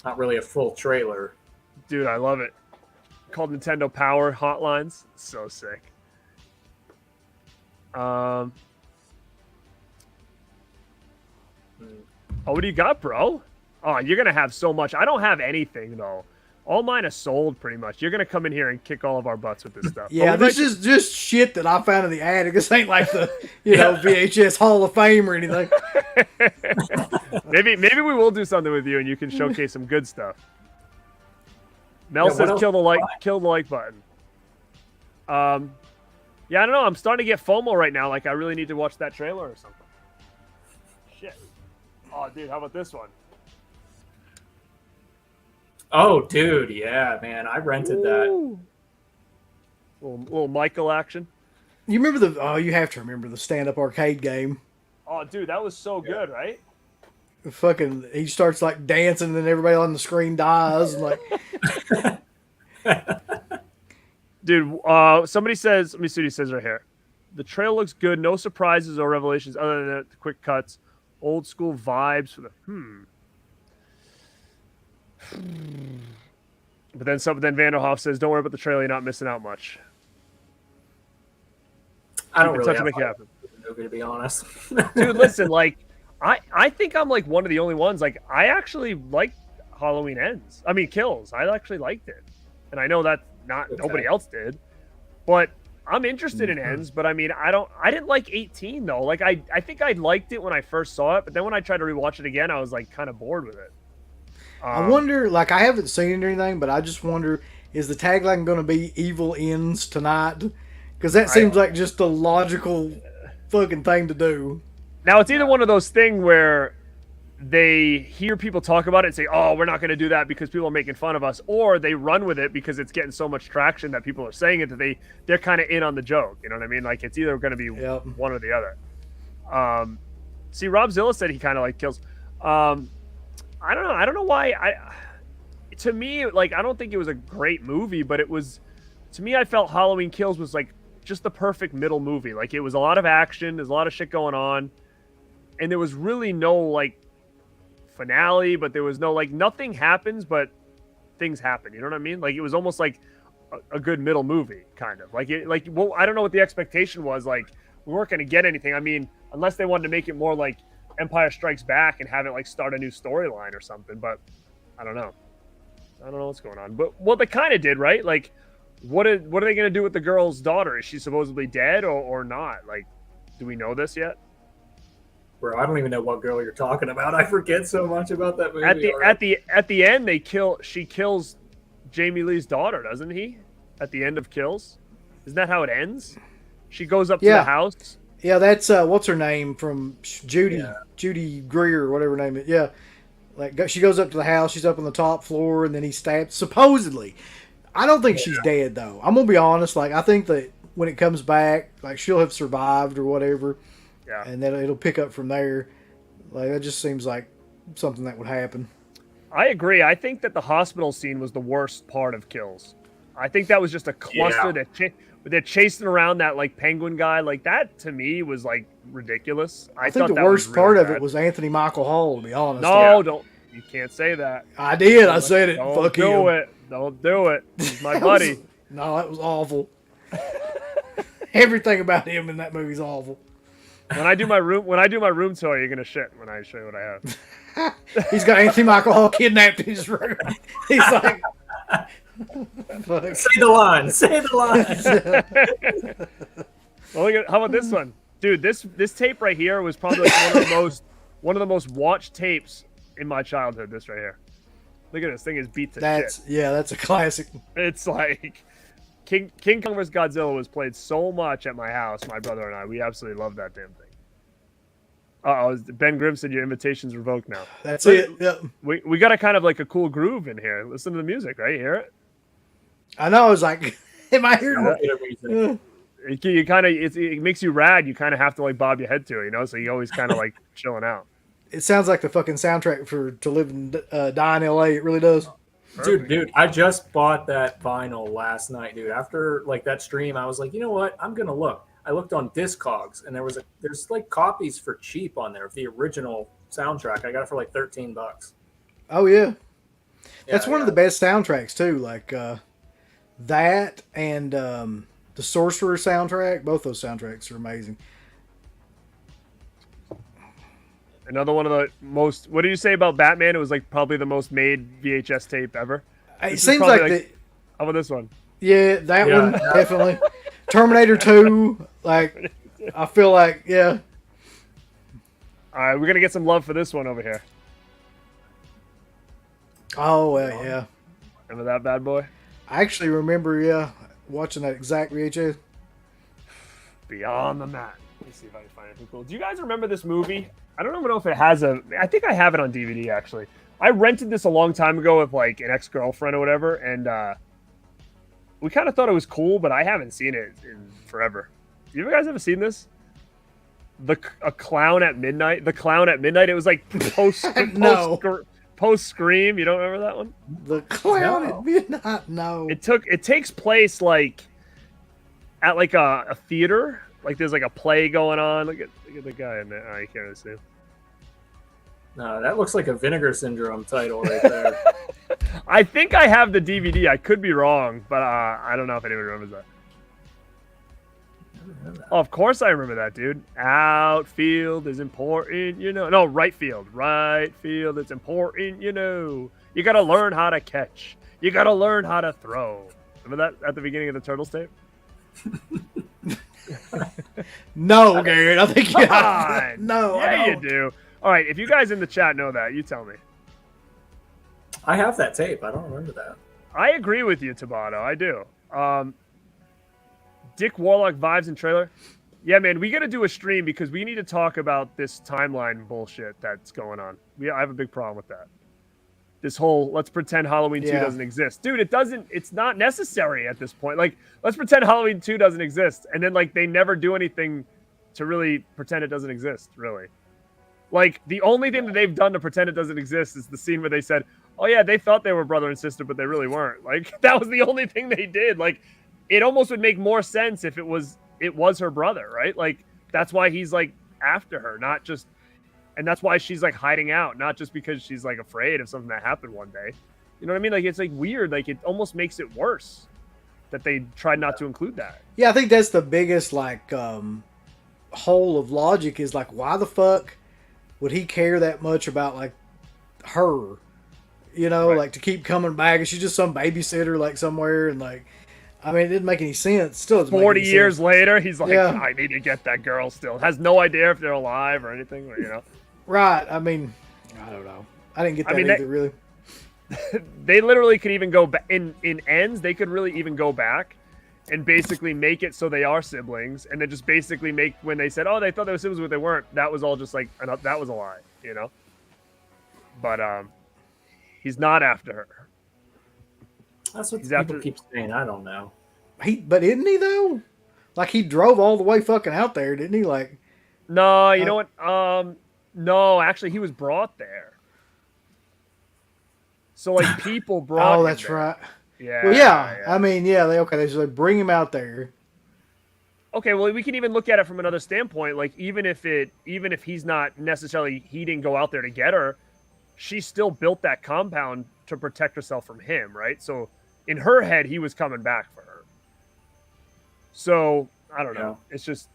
Not really a full trailer. Dude, I love it. called Nintendo Power hotlines. So sick. Oh, what do you got, bro? Oh, you're gonna have so much. I don't have anything though. All mine are sold pretty much. You're gonna come in here and kick all of our butts with this stuff. Yeah, this is just shit that I found in the attic. This ain't like the VHS Hall of Fame or anything. maybe we will do something with you and you can showcase some good stuff. Mel says kill the like button. Yeah, I don't know. I'm starting to get FOMO right now. Like I really need to watch that trailer or something. Shit. Oh, dude, how about this one? Oh, dude, yeah, man, I rented that. Little Michael action. You remember you have to remember the stand-up arcade game. Oh, dude, that was so good, right? Fucking, he starts like dancing, and then everybody on the screen dies, and like. Dude, somebody says, let me see what he says right here. The trailer looks good, no surprises or revelations other than the quick cuts, old school vibes for the But then Vanderhoff says, "Don't worry about the trailer. You're not missing out much." I don't really have make it happen. Movie, to be honest. Dude, listen, like I think I'm like one of the only ones. Like I actually liked Halloween Kills. I actually liked it, and I know that nobody else did, but I'm interested in Ends. But I mean, I didn't like 18 though. Like I think I liked it when I first saw it, but then when I tried to rewatch it again, I was like kind of bored with it. I wonder, like, I haven't seen it or anything, but I just wonder, is the tagline going to be "Evil Ends Tonight"? Because that seems like just a logical fucking thing to do. Now, it's either one of those things where they hear people talk about it and say, "Oh, we're not going to do that because people are making fun of us," or they run with it because it's getting so much traction that people are saying it that they're kind of in on the joke. You know what I mean? Like, it's either going to be one or the other. See, Rob Zilla said he kind of like kills. I don't know why. To me, like, I don't think it was a great movie, but it was, to me, I felt Halloween Kills was like just the perfect middle movie. Like, it was a lot of action, there's a lot of shit going on, and there was really no like finale, but there was no like nothing happens, but things happen. You know what I mean? Like, it was almost like a good middle movie, kind of like it. Like, well, I don't know what the expectation was. Like, we weren't going to get anything. I mean, unless they wanted to make it more like Empire Strikes Back and have it like start a new storyline or something, but I don't know what's going on. But what they kind of did, right? Like, what are they going to do with the girl's daughter? Is she supposedly dead or not? Like, do we know this yet? Bro, I don't even know what girl you're talking about. I forget so much about that movie. At the end, she kills Jamie Lee's daughter, doesn't he? At the end of Kills, isn't that how it ends? She goes up to the house. Yeah, that's what's her name from Judy Greer or whatever her name is. Yeah, like she goes up to the house. She's up on the top floor, and then he stabs. Supposedly, I don't think she's dead though. I'm gonna be honest. Like I think that when it comes back, like she'll have survived or whatever. Yeah, and then it'll pick up from there. Like that just seems like something that would happen. I agree. I think that the hospital scene was the worst part of Kills. I think that was just a cluster that they're chasing around that like penguin guy. Like that to me was like ridiculous. I think the worst part of it was Anthony Michael Hall, to be honest. No, you can't say that. I did. I said it. Don't do it. Don't do it. He's my buddy. No, that was awful. Everything about him in that movie's awful. When I do my room tour, you're gonna shit when I show you what I have. He's got Anthony Michael Hall kidnapped in his room. He's like, say the line. Say the line. Well, look at, how about this one, dude? This tape right here was probably like one of the most watched tapes in my childhood. This right here. Look at this thing is beat to shit. Yeah, that's a classic. It's like King Kong vs. Godzilla was played so much at my house. My brother and I, we absolutely loved that damn thing. Ben Grimm said your invitation's revoked now. That's it. Yeah. We got a kind of like a cool groove in here. Listen to the music, right? You hear it? I know. I was like, am I hearing it? You kind of it makes you rad. You kind of have to like bob your head to it, you know. So you always kind of like chilling out. It sounds like the fucking soundtrack for To Live and Die in L.A. It really does. Dude, I just bought that vinyl last night, dude. After like that stream, I was like, you know what? I'm gonna look. I looked on Discogs, and there's like copies for cheap on there of the original soundtrack. I got it for like $13. Oh yeah, that's one of the best soundtracks too. Like That and the Sorcerer soundtrack. Both those soundtracks are amazing. Another one of the most. What did you say about Batman? It was like probably the most made VHS tape ever. It seems like how about this one? Yeah, that one definitely. Terminator 2. Like, I feel like yeah. All right, we're gonna get some love for this one over here. Oh yeah. Remember that bad boy? I actually remember watching that exact VHS. Beyond the Mat. Let me see if I can find anything cool. Do you guys remember this movie? I don't even know if it has I think I have it on DVD actually. I rented this a long time ago with like an ex-girlfriend or whatever, and we kind of thought it was cool, but I haven't seen it in forever. You guys ever seen this? A Clown at Midnight. The Clown at Midnight. It was like post Scream. You don't remember that one? The Clown at Midnight. No. It takes place like at like a theater. Like there's like a play going on. Look at the guy in there. Oh, you can't really see him. No, that looks like a Vinegar Syndrome title right there. I think I have the DVD. I could be wrong, but I don't know if anyone remembers that. Oh, of course I remember that, dude. Outfield is important, you know. No, right field. Right field, it's important, you know. You got to learn how to catch. You got to learn how to throw. Remember that at the beginning of the Turtles tape? No, Garrett. I think you No, yeah, you do. All right, if you guys in the chat know that, you tell me. I have that tape. I don't remember that. I agree with you, Tabata. I do. Dick Warlock vibes and trailer. Yeah, man, we got to do a stream because we need to talk about this timeline bullshit that's going on. I have a big problem with that. This whole let's pretend Halloween 2 doesn't exist. Dude, it's not necessary at this point. Like, let's pretend Halloween 2 doesn't exist. And then, like, they never do anything to really pretend it doesn't exist, really. Like, the only thing that they've done to pretend it doesn't exist is the scene where they said, oh, yeah, they thought they were brother and sister, but they really weren't. Like, that was the only thing they did. Like, it almost would make more sense if it was her brother, right? Like, that's why he's, like, after her, not just... And that's why she's, like, hiding out, not just because she's, like, afraid of something that happened one day. You know what I mean? Like, it's, like, weird. Like, it almost makes it worse that they tried not to include that. Yeah, I think that's the biggest, like, hole of logic is, like, why the fuck would he care that much about, like, her? You know, like, to keep coming back. And she's just some babysitter, like, somewhere, and, like... I mean, it didn't make any sense. Still doesn't 40 make any years sense. later, he's like, I need to get that girl still. Has no idea if they're alive or anything, you know? Right. I mean, I don't know. I didn't get that either, really. They literally could even go back. In ends, they could really even go back and basically make it so they are siblings. And then just basically make, when they said, oh, they thought they were siblings, but they weren't. That was all just like, that was a lie, you know? But he's not after her. That's what people keep saying. I don't know. But isn't he though? Like he drove all the way fucking out there, didn't he? Like, no, you know what? No, actually, he was brought there. So like people brought. Oh, that's there. right. Yeah. Well, yeah. I mean, yeah. They bring him out there. Okay, well, we can even look at it from another standpoint. Like, even if he's not necessarily, he didn't go out there to get her, she still built that compound to protect herself from him, right? So. In her head, he was coming back for her. So, I don't know. Yeah. It's just,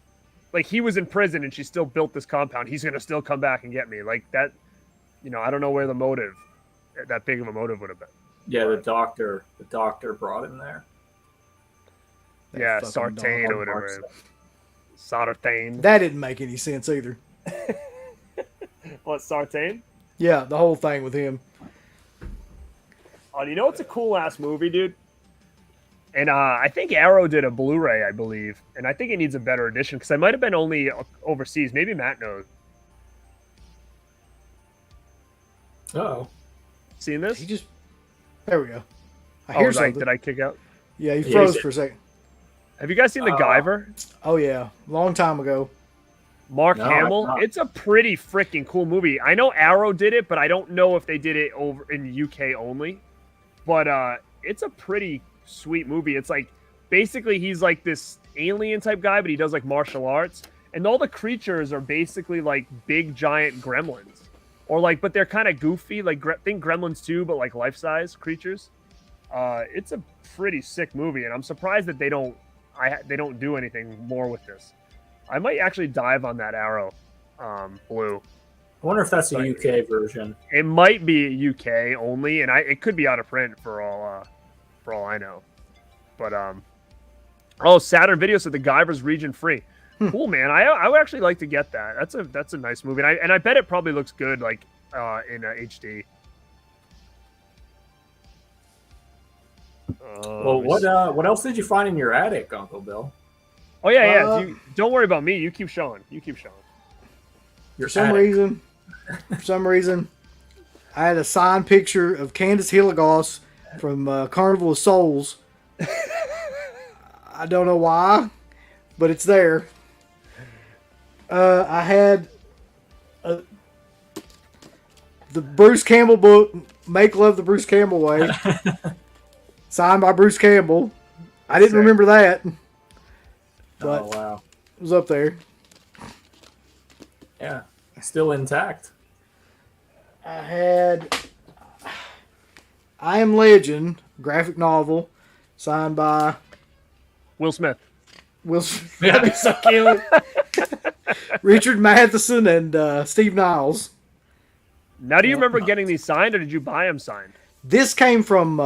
like, he was in prison and she still built this compound. He's going to still come back and get me. Like, that, you know, I don't know where the motive, that big of a motive would have been. Yeah, the doctor brought him there. Yeah, Sartain or whatever. Sartain. That didn't make any sense either. What, Sartain? Yeah, the whole thing with him. Oh, you know it's a cool ass movie, dude. And I think Arrow did a Blu-ray, I believe, and I think it needs a better edition because I might have been only overseas. Maybe Matt knows. Oh, seen this? There we go. I hear something. Did I kick out? Yeah, you froze for a second. Have you guys seen The Guyver? Oh yeah, long time ago. Mark Hamill. It's a pretty freaking cool movie. I know Arrow did it, but I don't know if they did it over in the UK only. But it's a pretty sweet movie. It's like basically he's like this alien type guy, but he does like martial arts, and all the creatures are basically like big giant gremlins, or like, but they're kind of goofy. Like think Gremlins 2, but like life size creatures. It's a pretty sick movie, and I'm surprised that they don't do anything more with this. I might actually dive on that Arrow Blue. I wonder if that's a UK version. It might be UK only, and it could be out of print for all I know. But Saturn Video said the Guyver's region free. Cool, man. I would actually like to get that. That's a nice movie, and I bet it probably looks good like in HD. Well, what else did you find in your attic, Uncle Bill? Oh yeah. Don't worry about me. You keep showing. For some reason, I had a signed picture of Candace Hilligoss from Carnival of Souls. I don't know why, but it's there. I had the Bruce Campbell book, Make Love the Bruce Campbell Way, signed by Bruce Campbell. I didn't remember that. But wow. It was up there. Yeah, still intact. I had I Am Legend, graphic novel, signed by Will Smith. That'd be so cute. Richard Matheson and Steve Niles. Now, do you remember getting these signed, or did you buy them signed? This came from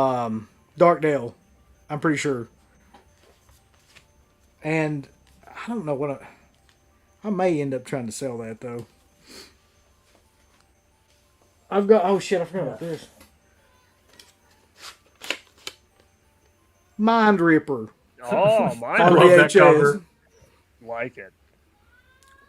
Darkdale, I'm pretty sure. And I don't know what I may end up trying to sell that though. I've got I forgot about this. Mind Ripper. Oh, my On that VHS. cover. Like it.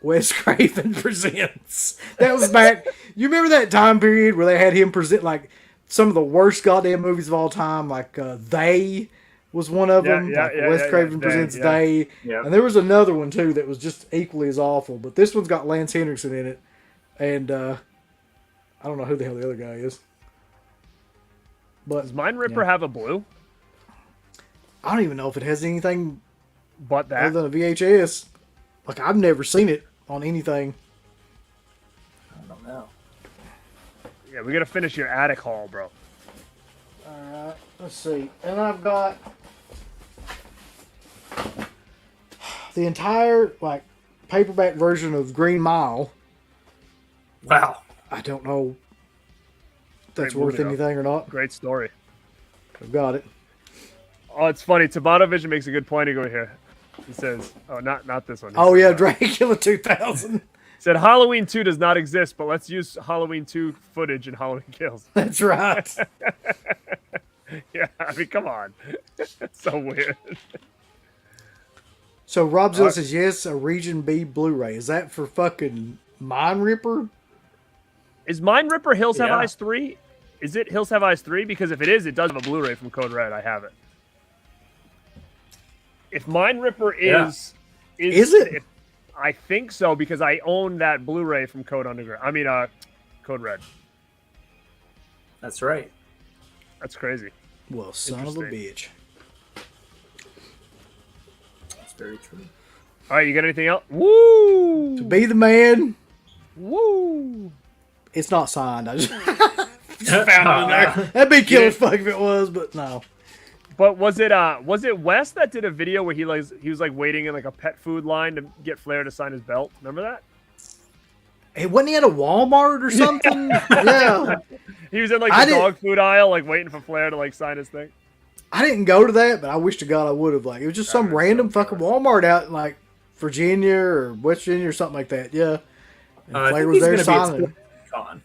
Wes Craven presents. That was back. You remember that time period where they had him present like some of the worst goddamn movies of all time? Like They was one of them. Wes Craven presents They. Yeah. And there was another one too that was just equally as awful. But this one's got Lance Henriksen in it, and I don't know who the hell the other guy is. But Does Mind Ripper have a blue? I don't even know if it has anything But that. other than a VHS. Like I've never seen it on anything. I don't know. Yeah, we gotta finish your attic haul, bro. Alright, let's see. And I've got the entire like paperback version of Green Mile. Wow. I don't know if that's Great worth movie, though. anything or not. Great story. I've got it. Oh, it's funny. Tabata Vision makes a good point over here. He says, "Oh, not this one." He Oh says, yeah, Dracula 2000. Said Halloween 2 does not exist, but let's use Halloween 2 footage in Halloween Kills. That's right. Yeah, I mean, come on. It's so weird. So Rob Zill says yes, a Region B Blu-ray. Is that for fucking Mind Ripper? Is Mind Ripper Hills Have Yeah. Eyes 3? Is it Hills Have Eyes 3? Because if it is, it does have a Blu-ray from Code Red. I have it. If Mind Ripper is it? I think so, because I own that Blu-ray from Code Underground. I mean, Code Red. That's right. That's crazy. Well, son of a bitch. That's very true. All right, you got anything else? Woo! To be the man. Woo! It's not signed. I just found it in there. That'd be killer as fuck if it was, but no. But was it Wes that did a video where he was like waiting in like a pet food line to get Flair to sign his belt? Remember that? Hey, wasn't he at a Walmart or something? Yeah. He was in like the dog food aisle, like waiting for Flair to like sign his thing. I didn't go to that, but I wish to God I would have. Like, it was just some random fucking Walmart out in like Virginia or West Virginia or something like that. Yeah. And Flair was there signing. Con.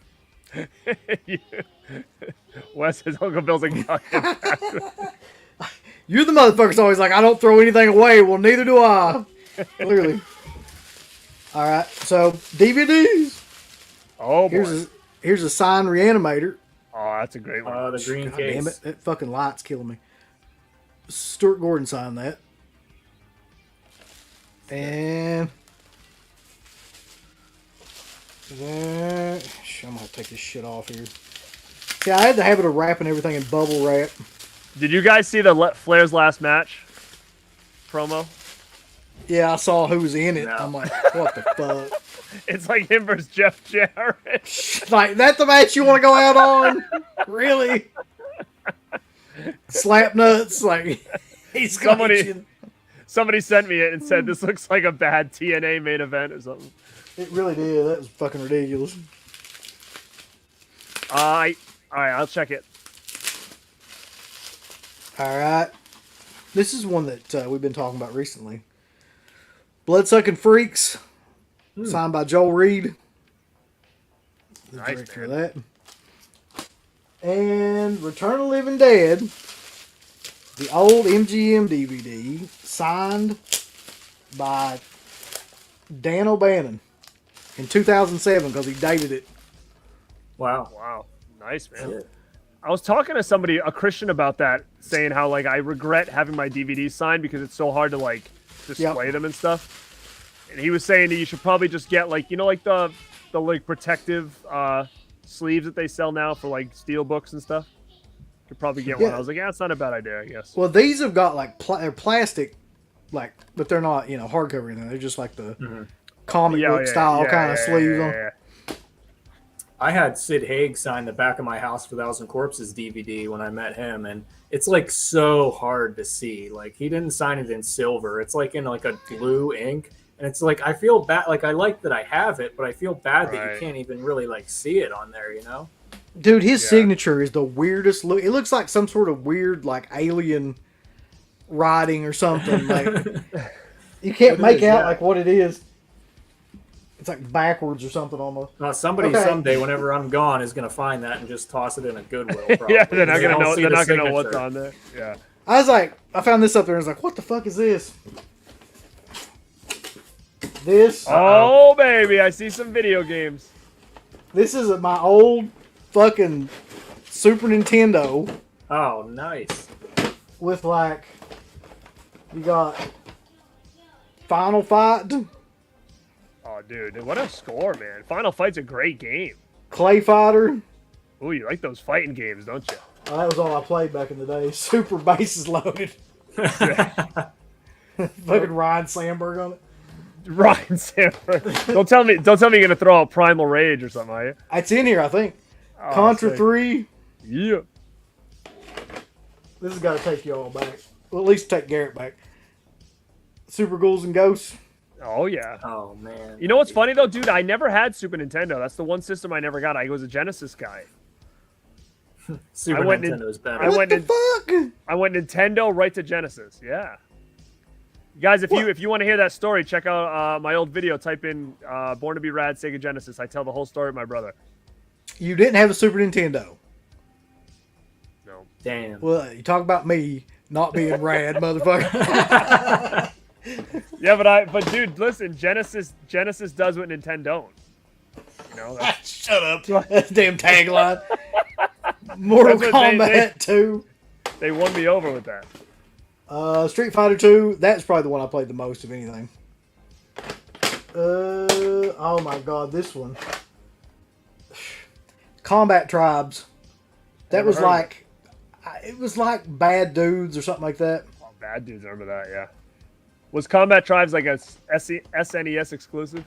Wes says Uncle Bill's a goddamn bastard. You're the motherfucker's always like, I don't throw anything away. Well, neither do I. Clearly. All right, so DVDs. Oh boy. Here's a signed Reanimator. Oh, that's a great one. The green God case. damn it, that fucking light's killing me. Stuart Gordon signed that. And I'm gonna take this shit off here. See, I had the habit of wrapping everything in bubble wrap. Did you guys see the Flair's last match promo? Yeah, I saw who was in it. No. I'm like, what the fuck? It's like him versus Jeff Jarrett. Like, that's the match you want to go out on? Really? slap nuts. Like he's somebody sent me it and said this looks like a bad TNA main event or something. It really did. That was fucking ridiculous. All right, I'll check it. All right. This is one that we've been talking about recently. Bloodsucking Freaks, signed by Joel Reed. The director of that. And Return of the Living Dead, the old MGM DVD, signed by Dan O'Bannon in 2007 because he dated it. Wow. Nice, man. Yeah. I was talking to somebody, a Christian, about that, saying how like I regret having my DVDs signed because it's so hard to like display them and stuff. And he was saying that you should probably just get like like the like protective sleeves that they sell now for like steel books and stuff. You could probably get one. I was like, it's not a bad idea, I guess. Well, these have got like they're plastic, like, but they're not hardcover or anything. They're just like the comic book style kind of sleeves on. I had Sid Haig sign the back of my House for Thousand Corpses DVD when I met him, and it's like so hard to see. Like he didn't sign it in silver; it's like in like a blue ink, and it's like I feel bad. Like I like that I have it, but I feel bad that you can't even really like see it on there. Dude, his signature is the weirdest look. It looks like some sort of weird like alien writing or something. Like you can't make out like what it is. It's like backwards or something almost. Somebody someday, whenever I'm gone, is going to find that and just toss it in a Goodwill. Probably. They're not going to know. They're not going to know what's on there. Yeah. I was like, I found this up there and I was like, what the fuck is this? This. Oh, baby. I see some video games. This is my old fucking Super Nintendo. Oh, nice. With like, you got Final Fight. Oh, dude, what a score, man. Final Fight's a great game. Clay Fighter. Ooh, you like those fighting games, don't you? Oh, that was all I played back in the day. Super Bases Loaded. Fucking Ryan Sandberg on it. Ryan Sandberg. Don't tell me you're going to throw out Primal Rage or something, are you? It's in here, I think. Oh, Contra 3. Yeah. This has got to take you all back. Well, at least take Garrett back. Super Ghouls and Ghosts. Oh, yeah. Oh, man. You know what's funny, though? Dude, I never had Super Nintendo. That's the one system I never got. I was a Genesis guy. Super Nintendo is better. What the fuck? I went Nintendo right to Genesis. Yeah. Guys, if you want to hear that story, check out my old video. Type in Born to be Rad Sega Genesis. I tell the whole story of my brother. You didn't have a Super Nintendo? No. Damn. Well, you talk about me not being rad, motherfucker. Yeah, but dude, listen, Genesis does what Nintendo don't. Shut up. That's damn tagline. Mortal Kombat 2. They won me over with that. Street Fighter 2, that's probably the one I played the most of anything. Oh my god, this one. Combat Tribes. That was like, it was like Bad Dudes or something like that. Oh, Bad Dudes, I remember that, yeah. Was Combat Tribes like a SNES exclusive?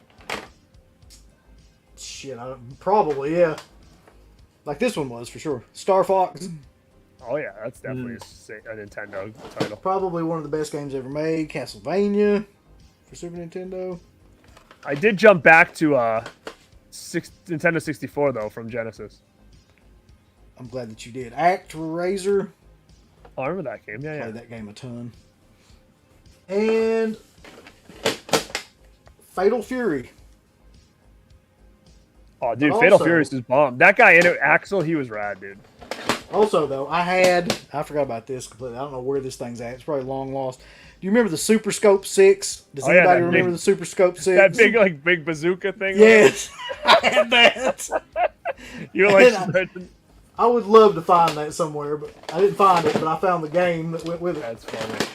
Shit, probably, yeah. Like this one was, for sure. Star Fox. Oh, yeah, that's definitely a Nintendo title. Probably one of the best games ever made. Castlevania for Super Nintendo. I did jump back to Nintendo 64, though, from Genesis. I'm glad that you did. ActRaiser. Oh, I remember that game. Yeah, Played that game a ton. And Fatal Fury. Oh, dude, Fatal Fury is bomb. That guy in it, Axel, he was rad, dude. Also, though, I forgot about this completely. I don't know where this thing's at. It's probably long lost. Do you remember the Super Scope 6? Does anybody remember the Super Scope 6? That big bazooka thing? Yes. I had that. You were like... I would love to find that somewhere, but I didn't find it, but I found the game that went with it. That's funny.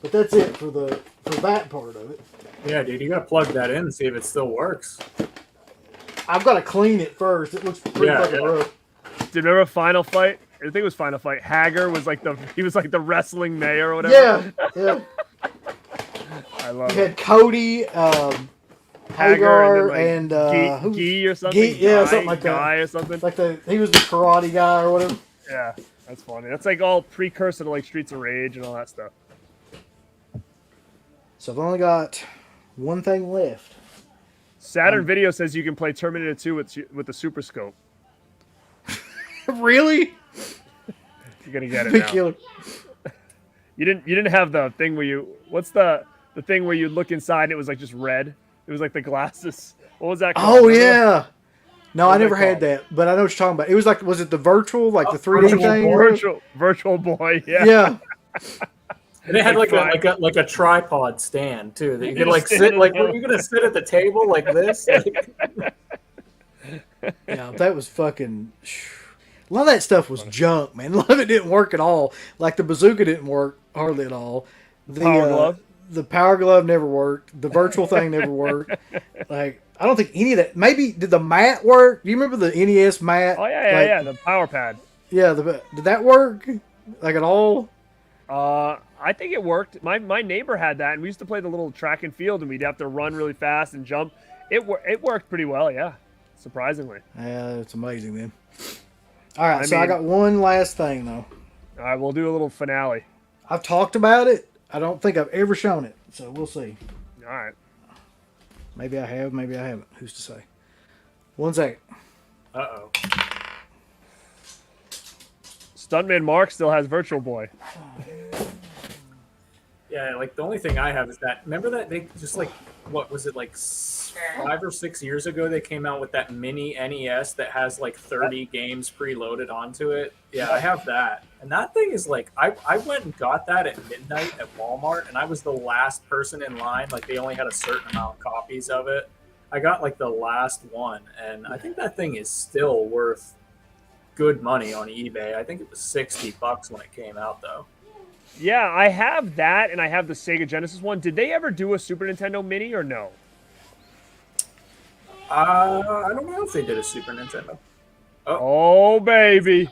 But that's it for that part of it. Yeah, dude, you gotta plug that in and see if it still works. I've got to clean it first. It looks pretty fucking rough. Do you remember Final Fight? I think it was Final Fight. Hager was like the wrestling mayor or whatever. Yeah. I love it. You had Cody, Hagar, and Guy or something. Something like that. Guy or something. Like he was the karate guy or whatever. Yeah, That's funny. That's like all precursor to like Streets of Rage and all that stuff. So I've only got one thing left. Saturn Video says you can play Terminator 2 with the Super Scope. Really? You're gonna get it Big now. killer. You didn't have the thing where you what's the thing where you look inside and it was like just red? It was like the glasses. What was that called? Oh yeah. No, I never had called? that, but I know what you're talking about. It was like, was it the virtual, like the 3D thing? Virtual boy. Yeah. Yeah. And it had like a tripod stand too that you could like sit like were you gonna sit at the table like this? Yeah, that was fucking. A lot of that stuff was junk, man. A lot of it didn't work at all. Like the bazooka didn't work hardly at all. The power glove never worked. The virtual thing never worked. Like I don't think any of that. Maybe did the mat work? Do you remember the NES mat? Oh yeah, the power pad. Yeah, did that work? Like at all? I think it worked. My neighbor had that, and we used to play the little track and field, and we'd have to run really fast and jump. It worked pretty well, yeah. Surprisingly. Yeah, it's amazing, man. All right, I got one last thing though. All right, we'll do a little finale. I've talked about it. I don't think I've ever shown it, so we'll see. All right. Maybe I have, maybe I haven't. Who's to say? 1 second. Uh-oh. Stuntman Mark still has Virtual Boy. Yeah, like the only thing I have is that. Remember that they just like what was it like 5 or 6 years ago? They came out with that mini NES that has like 30 games preloaded onto it. Yeah, I have that, and that thing is like I went and got that at midnight at Walmart, and I was the last person in line. Like they only had a certain amount of copies of it. I got like the last one, and I think that thing is still worth good money on eBay. I think it was $60 when it came out, though. Yeah, I have that, and I have the Sega Genesis one. Did they ever do a Super Nintendo Mini or no? I don't know if they did a Super Nintendo. Oh, baby.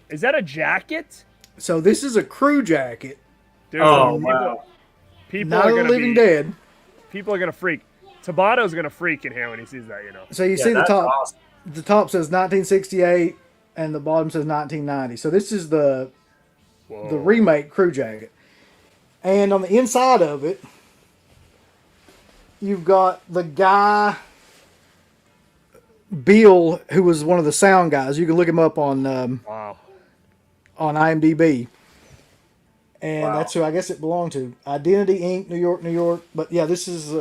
Is that a jacket? So this is a crew jacket. Dude, wow. People Not are going to be dead. People are going to freak. Tabato's going to freak in here when he sees that, you know. So you see the top. Awesome. The top says 1968, and the bottom says 1990. So this is the remake crew jacket. And on the inside of it, you've got the guy, Bill, who was one of the sound guys. You can look him up on on IMDb. And that's who I guess it belonged to. Identity Inc., New York, New York. But yeah, this is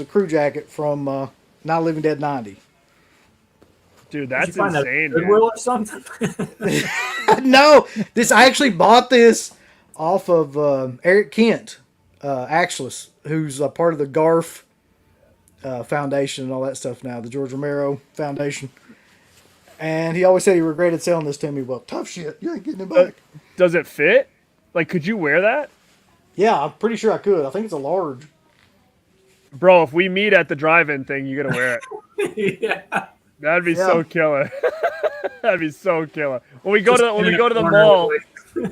a crew jacket from Night of the Living Dead 90. Dude, that's insane. Goodwill or something? No, I actually bought this off of Eric Kent, Axlis, who's a part of the Garf Foundation and all that stuff now, the George Romero Foundation. And he always said he regretted selling this to me. Well, tough shit. You ain't getting it back. Does it fit? Like, could you wear that? Yeah, I'm pretty sure I could. I think it's a large. Bro, if we meet at the drive-in thing, you gotta wear it. Yeah. That'd be so killer. That'd be so killer. When we go to the mall,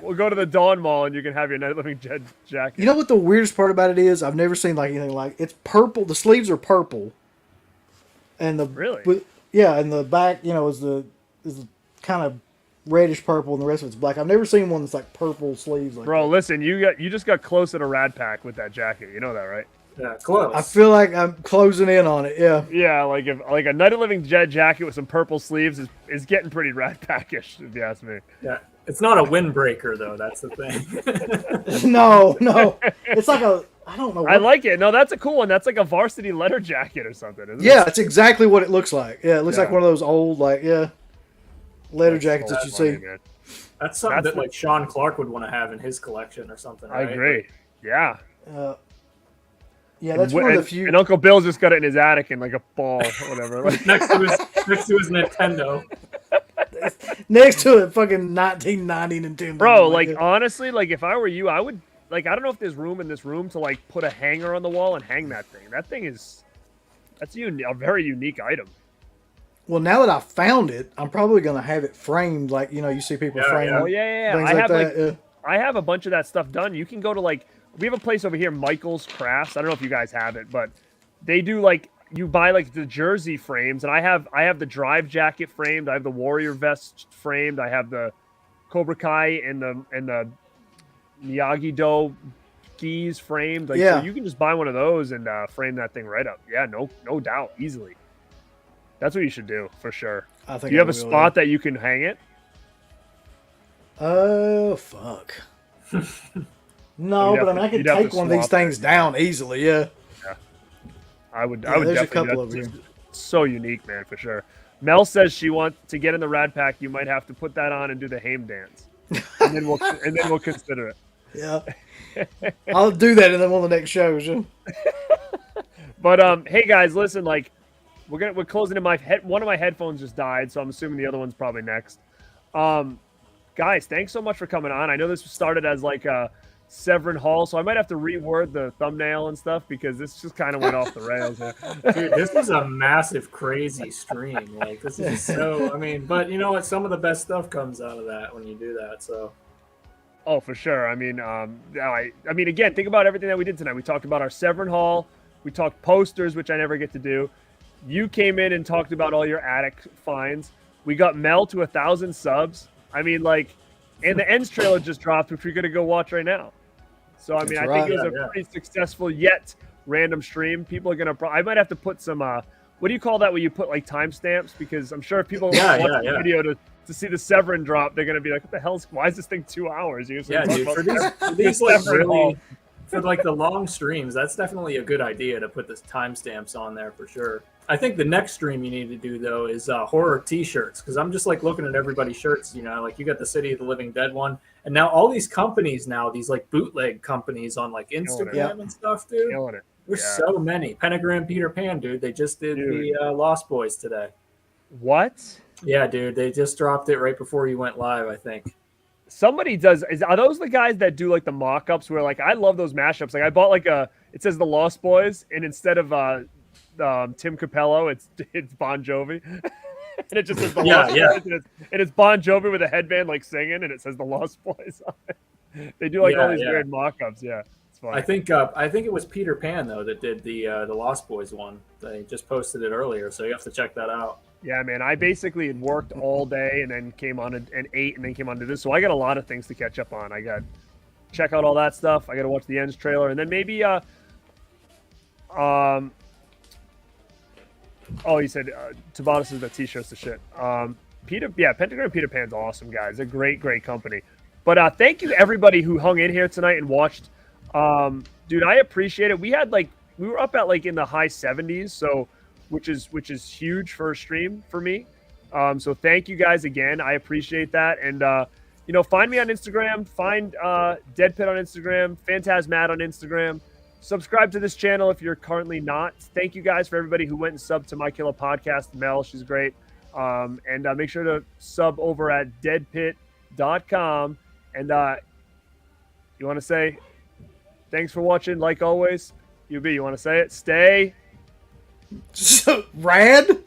we'll go to the Dawn Mall and you can have your Night of the Living Dead jacket. You know what the weirdest part about it is? I've never seen like anything like it's purple. The sleeves are purple, and and the back, is the kind of reddish purple, and the rest of it's black. I've never seen one that's like purple sleeves. Like Bro, that. Listen, you just got close to the Rad Pack with that jacket. You know that, right? Yeah, close. I feel like I'm closing in on it. Yeah. Yeah, like if a Night of the Living Dead jacket with some purple sleeves is getting pretty Rad Packish, if you ask me. Yeah, it's not a windbreaker though. That's the thing. No, it's like I don't know. I like it. No, that's a cool one. That's like a varsity letter jacket or something. Isn't it? It's exactly what it looks like. Yeah, it looks like one of those old letter jackets that you see. Man. That's something that like Sean Clark would want to have in his collection or something. Right? I agree. Yeah. Yeah, that's one of the few. And Uncle Bill's just got it in his attic in like a ball or whatever. next to his Nintendo. Next to a fucking 1990 Nintendo. Bro, honestly, if I were you, I would I don't know if there's room in this room to put a hanger on the wall and hang that thing. That thing that's a very unique item. Well, now that I found it, I'm probably gonna have it framed you see people frame. Oh yeah. I have a bunch of that stuff done. You can go to we have a place over here, Michael's Crafts. I don't know if you guys have it, but they do you buy the jersey frames, and I have the drive jacket framed. I have the warrior vest framed. I have the Cobra Kai and the Miyagi Do gis framed. Like, Yeah. so you can just buy one of those and frame that thing right up. Yeah, no doubt, easily. That's what you should do for sure. I think Do you have a spot that you can hang it? Oh, fuck. No, but I mean, I could take one of these things down easily. Yeah. I would. Yeah, I would there's definitely. a couple of you. So unique, man, for sure. Mel says she wants to get in the Rad Pack. You might have to put that on and do the Haim dance, and then we'll consider it. Yeah. I'll do that in one of the next shows. Yeah. But hey guys, listen, like we're closing in. One of my headphones just died, so I'm assuming the other one's probably next. Guys, thanks so much for coming on. I know this started as like a Severin Hall, so I might have to reword the thumbnail and stuff because this just kind of went off the rails here. Dude, this is a massive, crazy stream. Like, this is so, I mean, but you know what? Some of the best stuff comes out of that when you do that, so. Oh, for sure. I mean, again, think about everything that we did tonight. We talked about our Severin Hall. We talked posters, which I never get to do. You came in and talked about all your attic finds. We got Mel to 1,000 subs. I mean, like, and the Ends trailer just dropped, which we're going to go watch right now. So, I mean, I think it was a pretty successful yet random stream. People are going to, I might have to put some, what do you call that when you put like timestamps? Because I'm sure if people watch the video to see the Severin drop, they're going to be like, what the hell? Why is this thing 2 hours? Dude, for these like really, for like the long streams, that's definitely a good idea to put the timestamps on there for sure. I think the next stream you need to do though is horror T-shirts, because I'm just like looking at everybody's shirts. You know, like you got the City of the Living Dead one, and now all these companies now, these like bootleg companies on like Instagram and stuff, dude. There's so many. Pentagram Peter Pan, dude. They just did the Lost Boys today. What? Yeah, dude. They just dropped it right before you went live, I think. Somebody does. Are those the guys that do like the mock-ups where like I love those mashups? Like I bought like it says the Lost Boys, and instead of Tim Capello, it's Bon Jovi. And it just says the Lost Boys, and it's Bon Jovi with a headband like singing, and it says the Lost Boys on it. They do like all these weird mock-ups. Yeah, it's funny. I think it was Peter Pan though that did the Lost Boys one. They just posted it earlier, so you have to check that out. Yeah, man. I basically had worked all day and then came on and ate and then came on to this. So I got a lot of things to catch up on. I got check out all that stuff. I got to watch the Ends trailer, and then maybe oh, he said Tabata says that T-shirts the shit. Pentagram Peter Pan's awesome, guys. They're great company. But thank you to everybody who hung in here tonight and watched. Dude, I appreciate it. We were up at like in the high 70s, so which is huge for a stream for me. So thank you guys again. I appreciate that. And find me on Instagram, find Dead Pit on Instagram, Phantasmat on Instagram. Subscribe to this channel if you're currently not. Thank you guys for everybody who went and subbed to My Killer Podcast. Mel, she's great. And make sure to sub over at deadpit.com. And you want to say thanks for watching, like always. UB, you want to say it? Stay rad.